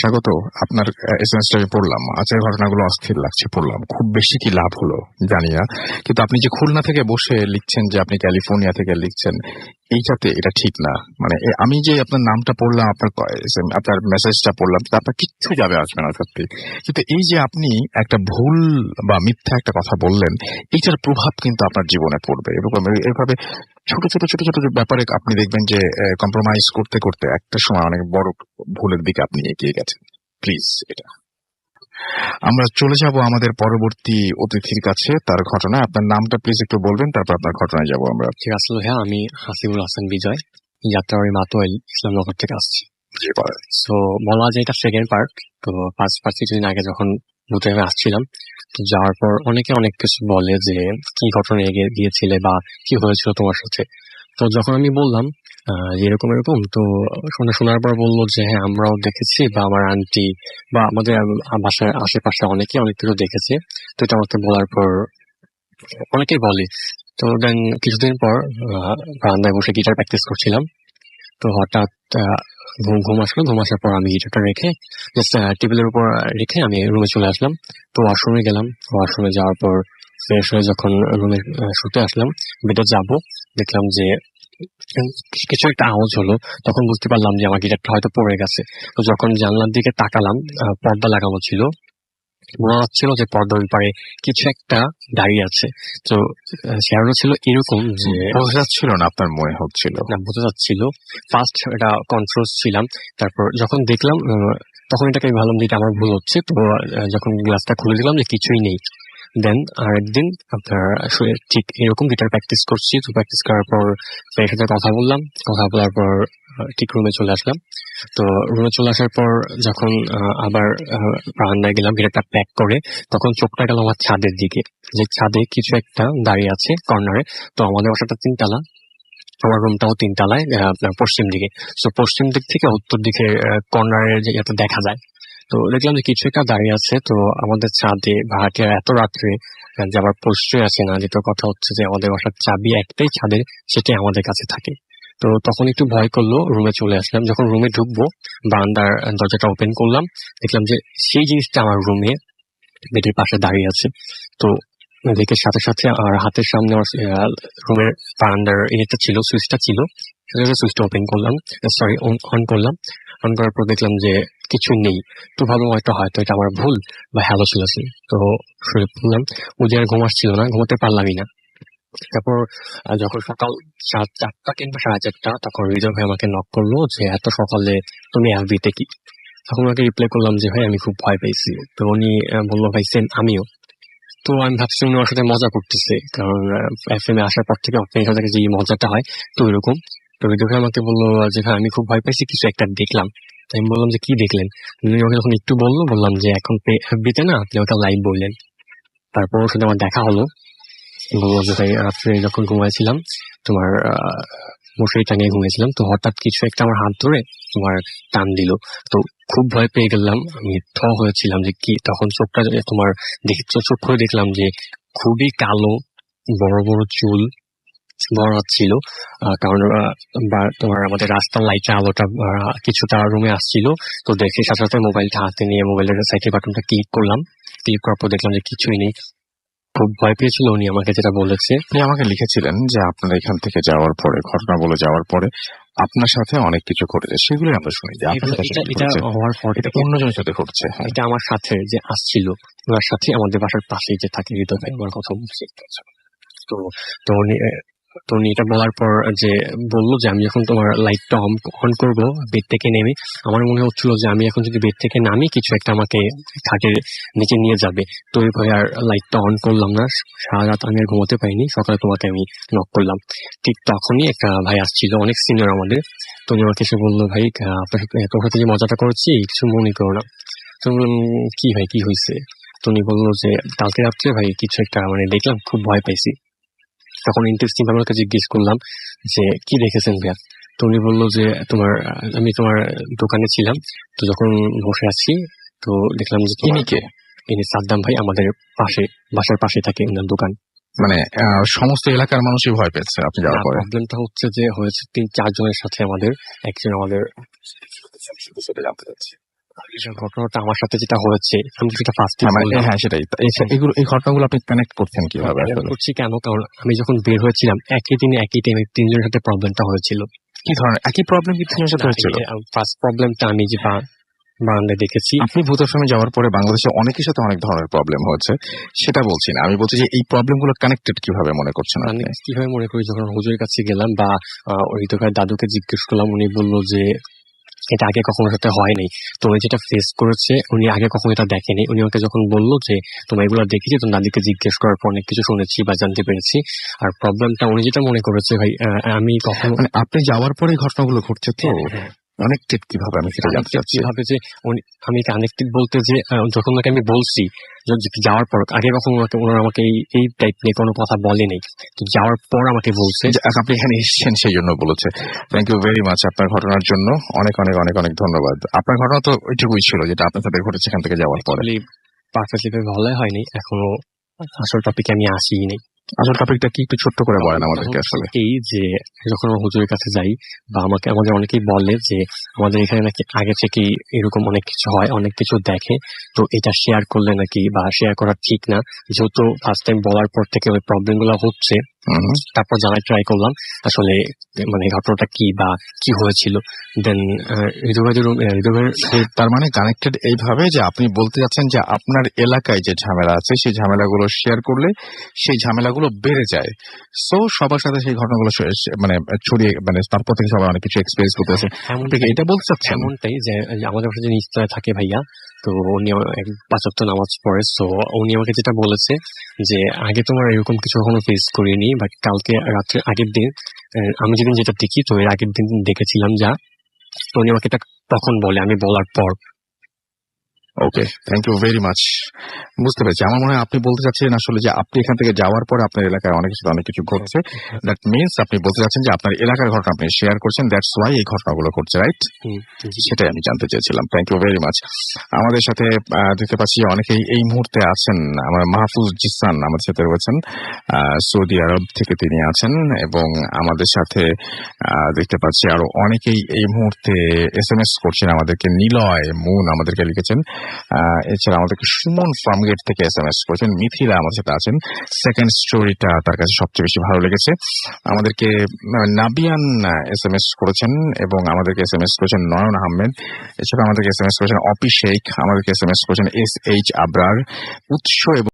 স্বাগত, আপনার এসএমএসটা আমি পড়লাম, আজকের ঘটনাগুলো অস্থির লাগছে, পড়লাম, খুব বেশি কি লাভ হলো জানি না, কিন্তু আপনি যে খুলনা থেকে বসে লিখছেন যে আপনি ক্যালিফোর্নিয়া থেকে লিখছেন, এইটাতে এটা ঠিক না। মানে আমি যে আপনার নামটা পড়লাম, আপনার মেসেজটা পড়লাম, আপনার কিচ্ছু যাবে আসবে না সত্যি, কিন্তু এই যে আপনি একটা ভুল বা মিথ্যা একটা কথা বললেন, এইটার প্রভাব কিন্তু আপনার জীবনে পড়বে। এরকম এভাবে ছোট ছোট ছোট ছোট ব্যাপারে আপনি দেখবেন যে কম্প্রোমাইজ করতে করতে একটা সময় অনেক বড় ভুলের দিকে আপনি এগিয়ে গেছেন। প্লিজ, এটা আমরা চলে যাব আমাদের পরবর্তী অতিথির কাছে, তার ঘটনা। আপনার নামটা প্লিজ একটু বলবেন, তারপর আপনার ঘটনায় যাব আমরা। ঠিক আছে ভাইয়া, আমি হাসিবুল হাসান বিজয়, যাত্রাবাড়ি মাতোয়াইল ইসলামনগর থেকে আসছি। তো বলা যায় এটা সেকেন্ড পার্ট। তো ফার্স্ট পার্ট কিছুদিন আগে যখন ভূতে আসছিলাম, তো যাওয়ার পর অনেকে অনেক কিছু বলে যে কি ঘটনা গিয়েছিলে বা কি হয়েছিল তোমার সাথে। তো যখন আমি বললাম এরকম এরকম, তো শোনার পর বললো যে হ্যাঁ আমরাও দেখেছি, বা আমার আন্টি বা আমাদের বাসার আশেপাশে অনেকে অনেক কিছু দেখেছে। তো এটা আমাকে বলার পর অনেকেই বলে। তো দেন কিছুদিন পর বারান্দায় বসে গিটার প্র্যাকটিস করছিলাম। তো হঠাৎ ঘুম আসলো। ঘুম আসার পর আমি গিটারটা রেখে জাস্ট টেবিলের উপর রেখে আমি রুমে চলে আসলাম। তো ওয়াশরুমে গেলাম। ওয়াশরুমে যাওয়ার পর ফ্রেশ হয়ে যখন রুমে শুতে আসলাম, বেডে যাব, দেখলাম যে কিছু একটা আওয়াজ হলো। তখন বুঝতে পারলাম যে আমার গিটারটা হয়তো পড়ে গেছে। তো যখন জানলার দিকে তাকালাম, পর্দা লাগানো ছিল, মনে হচ্ছিল যে পর্দার ব্যাপারে কিছু একটা দাঁড়িয়ে আছে। তো শেয়ারও ছিল এরকম যে বোঝা যাচ্ছিল না আপনার মনে হচ্ছিল? না, বোঝা যাচ্ছিল। ফার্স্ট এটা কনফিউজ ছিলাম, তারপর যখন দেখলাম তখন এটাকে আমি ভাবলাম যে এটা আমার ভুল হচ্ছে। তো যখন গ্লাসটা খুলে দিলাম যে কিছুই নেই, দেন আরেকদিন আপনার ঠিক এরকম গিটার প্র্যাকটিস করছি। তো প্র্যাকটিস করার পর এর সাথে কথা বললাম, কথা বলার পর ঠিক রুমে চলে আসলাম। তো রুমে চলে আসার পর যখন আবার বারান্দায় গেলাম গিটারটা প্যাক করে, তখন চোখটা গেল আমার ছাদের দিকে, যে ছাদে কিছু একটা দাঁড়িয়ে আছে কর্নারে। তো আমাদের বাসাটা 3 তলা, আমার রুমটাও 3 তলায়, আপনার পশ্চিম দিকে। তো পশ্চিম দিক থেকে উত্তর দিকে কর্নারের জায়গাটা দেখা যায়। তো দেখলাম যে কিছু একটা দাঁড়িয়ে আছে। তো আমাদের ছাদে ভাড়াটিয়া এত রাত্রে যাবার প্রশ্রয় আছে না, যেটা কথা হচ্ছে যে আমাদের বাসার চাবি একটাই ছাদের, সেটাই আমাদের কাছে থাকে। তো তখন একটু ভয় করলো, রুমে চলে আসলাম। যখন রুমে ঢুকবো, বারান্দার দরজাটা ওপেন করলাম, দেখলাম যে সেই জিনিসটা আমার রুমে বেডের পাশে দাঁড়িয়ে আছে। তো দেখে সাথে সাথে আমার হাতের সামনে রুমের বারান্দার ইয়েটা ছিল, সুইচটা ছিল, সুইচটা ওপেন করলাম, সরি অন করলাম। অন করার পর দেখলাম যে কিছু নেই। তো ভাবলাম হয়তো এটা আমার ভুল বা হ্যালোসিনেশন। তো শুয়ে পড়লাম। ওদের আর ঘুম আসছিল না, ঘুমাতে পারলামই না। তারপর যখন সকাল 4টা কিংবা 4:30, তখন হৃদয় ভাই আমাকে নক করলো যে এত সকালে তুমি এফবিতে কি? তখন ওনাকে রিপ্লাই করলাম যে ভাই আমি খুব ভয় পেয়েছি। তো উনি বললো ভাই সেম আমিও। তো আমি ভাবছি উনি ওর সাথে মজা করতেছে, কারণ এফএম এ আসার পর থেকে আপনার এখান থেকে যে মজাটা হয় তো এরকম। তো হৃদয় ভাই আমাকে বললো যে ভাই আমি খুব ভয় পেয়েছি, কিছু একটা দেখলাম। তো আমি বললাম যে কি দেখলেন? উনি আমাকে যখন একটু বললাম যে এখন এফবিতে না, আপনি ওকে লাইভ বললেন। তারপর ওর সাথে আমার দেখা হলো। বললো যে ভাই রাত্রে যখন ঘুমাইছিলাম তোমার মশারি টাঙিয়ে ঘুমিয়েছিলাম, তো হঠাৎ কিছু একটা আমার হাত ধরে তোমার টান দিল। তো খুব ভয় পেয়ে গেলাম, আমি হয়েছিলাম যে কি। তখন চোখটা তোমার চোখ করে দেখলাম যে খুবই কালো, বড় বড় চুল, বড় হাত ছিল। কারণ তোমার আমাদের রাস্তার লাইটের আলোটা কিছুটা রুমে আসছিল। তো দেখে সাথে সাথে মোবাইলটা হাতে নিয়ে মোবাইলের সাইডের বাটনটা ক্লিক করলাম। ক্লিক করার পর দেখলাম যে কিছুই নেই। খুব ভয় পেয়েছিল উনি আমাকে যেটা বলেছে। আপনি আমাকে লিখেছিলেন যে আপনারা এখান থেকে যাওয়ার পরে, ঘটনা বলে যাওয়ার পরে আপনার সাথে অনেক কিছু ঘটেছে, সেগুলো আমরা শুনি যে আপনার সাথে এটা ঘটেছে। হওয়ার পর এটা অন্যজনের সাথে ঘটছে। হ্যাঁ, এটা আমার সাথে যে আসছিল, ওনার সাথে আমাদের বাসার পাশেই যে থাকে হৃদয় ভাই, আমার কথা বলছি। তো তো উনি এটা বলার পর যে বললো যে আমি যখন তোমার লাইটটা অন করবো বেড থেকে নেমে, আমার মনে হচ্ছিল যে আমি এখন যদি বেড থেকে নামি কিছু একটা আমাকে খাটের নিচে নিয়ে যাবে। তো এই ভয়ে আর লাইটটা অন করলাম না। সারা রাত আমি আর ঘুমাতে পারিনি। সকালে তোমাকে আমি নক করলাম। ঠিক তখনই একটা ভাই আসছিল, অনেক সিনিয়র আমাদের। তো উনি আমাকে এসে বললো ভাই আপনার সাথে তোর সাথে যে মজাটা করছি কিছু মনে করো না। তো বললাম কি ভাই কি হয়েছে? তো উনি বললো যে কালকে রাত্রে ভাই কিছু একটা মানে দেখলাম, খুব ভয় পাইছি। তখন ইন্টারেস্টিং ভাবে ওকে জিজ্ঞেস করলাম যে কি দেখেছেন ভাইয়া? তো উনি বললো যে আমি তোমার দোকানে ছিলাম, তো যখন বসে আছি তো দেখলাম যে ইনি সাদ্দাম ভাই, আমাদের পাশে বাসার পাশে থাকে ওনার দোকান। মানে সমস্ত এলাকার মানুষই ভয় পেয়েছে আপনি যাওয়ার পরে? প্রবলেমটা হচ্ছে যে হয়েছে 3-4 জনের সাথে, আমাদের একজন আমাদের জানতে চাচ্ছি ঘটনাটা আমার সাথে যেটা হয়েছে আমি সেটা ফার্স্ট হ্যাঁ সেটাই। এই ঘটনাগুলো আপনি কানেক্ট করছেন কিভাবে? করছি কেন, কারণ আমি যখন বের হয়েছিলাম একই দিনে একই টাইমে 3 জনের সাথে প্রবলেমটা হয়েছিল। কি ধরনের একই প্রবলেম কি 3 জনের সাথে হয়েছিল? ফার্স্ট প্রবলেমটা আমি যে বারান্দায় দেখেছি। আপনি ভূত আশ্রমে যাওয়ার পরে বাংলাদেশে অনেকের সাথে অনেক ধরনের প্রবলেম হয়েছে, সেটা বলছি না। আমি বলছি যে এই প্রবলেম গুলো কানেক্টেড কিভাবে মনে করছেন আপনি? কিভাবে মনে করি, যখন হুজুরের কাছে গেলাম বা ওই দোকানের দাদুকে জিজ্ঞেস করলাম, উনি বললো যে এটা আগে কখনো সাথে হয়নি। তো উনি যেটা ফেস করেছে উনি আগে কখনো এটা দেখেনি। উনি আমাকে যখন বললো যে তোমার এগুলো দেখেছি, তো দাদিকে জিজ্ঞেস করার পর অনেক কিছু শুনেছি বা জানতে পেরেছি। আর প্রবলেমটা উনি যেটা মনে করেছে ভাই, আমি কখনো মানে আপনি যাওয়ার পরে ঘটনাগুলো ঘটছে, তো কানেক্টেড কিভাবে আমি সেটা জানতে চাচ্ছি। কিভাবে যে আমি কানেক্টেড বলতে যে যখন ওনাকে আমি বলছি যাওয়ার পর, আগে কখনো ওনারা আমাকে এই টাইপ নিয়ে কোনো কথা বলেনি, তো যাওয়ার পর আমাকে বলছে। আপনি এখানে এসেছেন সেই জন্য বলেছে। থ্যাংক ইউ ভেরি মাচ আপনার ঘটনার জন্য, অনেক অনেক অনেক অনেক ধন্যবাদ। আপনার ঘটনা তো ওইটুকুই ছিল যেটা আপনার সাথে ঘটেছে এখান থেকে যাওয়ার পরে। পারফেক্টলি ভালো হয়নি, এখনো আসল টপিকে আমি আসিনি। আসল টপিকটা কি একটু ছোট্ট করে বলেন আমাদেরকে। আসলে এই যে যখন আমরা হুজুরের কাছে যাই বা আমাদের অনেকেই বলে যে আমাদের এখানে নাকি আগে থেকে এরকম অনেক কিছু হয়, অনেক কিছু দেখে, তো এটা শেয়ার করলে নাকি বা শেয়ার করা ঠিক না। যেহেতু ফার্স্ট টাইম বলার পর থেকে ওই প্রবলেম গুলো হচ্ছে, তারপর জানার ট্রাই করলাম আসলে মানে ঘটনাটা কি বা কি হয়েছিল। দেন তার মানে কানেক্টেড এইভাবে যে আপনি বলতে যাচ্ছেন যে আপনার এলাকায় যে ঝামেলা আছে সেই ঝামেলাগুলো শেয়ার করলে সেই ঝামেলাগুলো বেড়ে যায়, সো সবার সাথে সেই ঘটনাগুলো মানে ছড়িয়ে মানে তারপর থেকে সবাই অনেক কিছু এক্সপেরিয়েন্স করতেছে। এটা বলতে চাচ্ছেন? এমনটাই যে আমাদের পাশে যে নিশ্চয় থাকে ভাইয়া, তো উনি 5 ওয়াক্ত নামাজ পড়ে। সো উনি আমাকে যেটা বলেছে যে আগে তোমার এরকম কিছু কখনো ফেস করিনি, বাট কালকে রাত্রে আগের দিন আমি যেদিন যেটা দেখি তো এর আগের দিন দেখেছিলাম যা। তো উনি আমাকে এটা তখন বলে, আমি বলার পর। ওকে, থ্যাংক ইউ ভেরি মাচ। বুঝতে পেরেছি। আমার মনে হয় আপনি বলতে চাচ্ছেন আসলে যে আপনি এখান থেকে যাওয়ার পরে আপনার এলাকায় অনেক কিছু ঘটছে। দ্যাট মিনস আপনি বলতে চাচ্ছেন যে আপনার এলাকার ঘটনা আপনি শেয়ার করছেন, দ্যাটস ওয়াই এই ঘটনাগুলো ঘটছে, রাইট? সেটাই আমি জানতে চেয়েছিলাম। Thank you very much. আমাদের সাথে দেখতে পাচ্ছি অনেকেই এই মুহূর্তে আছেন। আমার মাহফুজ জিসান আমাদের সাথে রয়েছেন, সৌদি আরব থেকে তিনি আছেন, এবং আমাদের সাথে দেখতে পাচ্ছি আরো অনেকেই এই মুহূর্তে SMS করছেন আমাদেরকে। নিলয় মুন আমাদেরকে লিখেছেন, এছাড়া আমাদেরকে সুমন ফার্মগেট থেকে SMS করেছেন। মিথিলা আমাদের সাথে আছেন, সেকেন্ড স্টোরিটা তার কাছে সবচেয়ে বেশি ভালো লেগেছে। আমাদেরকে নাবিয়ান SMS করেছেন এবং আমাদেরকে SMS করেছেন নয়ন আহমেদ। এছাড়া আমাদেরকে SMS করেছেন অপি শেখ, আমাদেরকে SMS করেছেন SH আবরার। উৎস এবং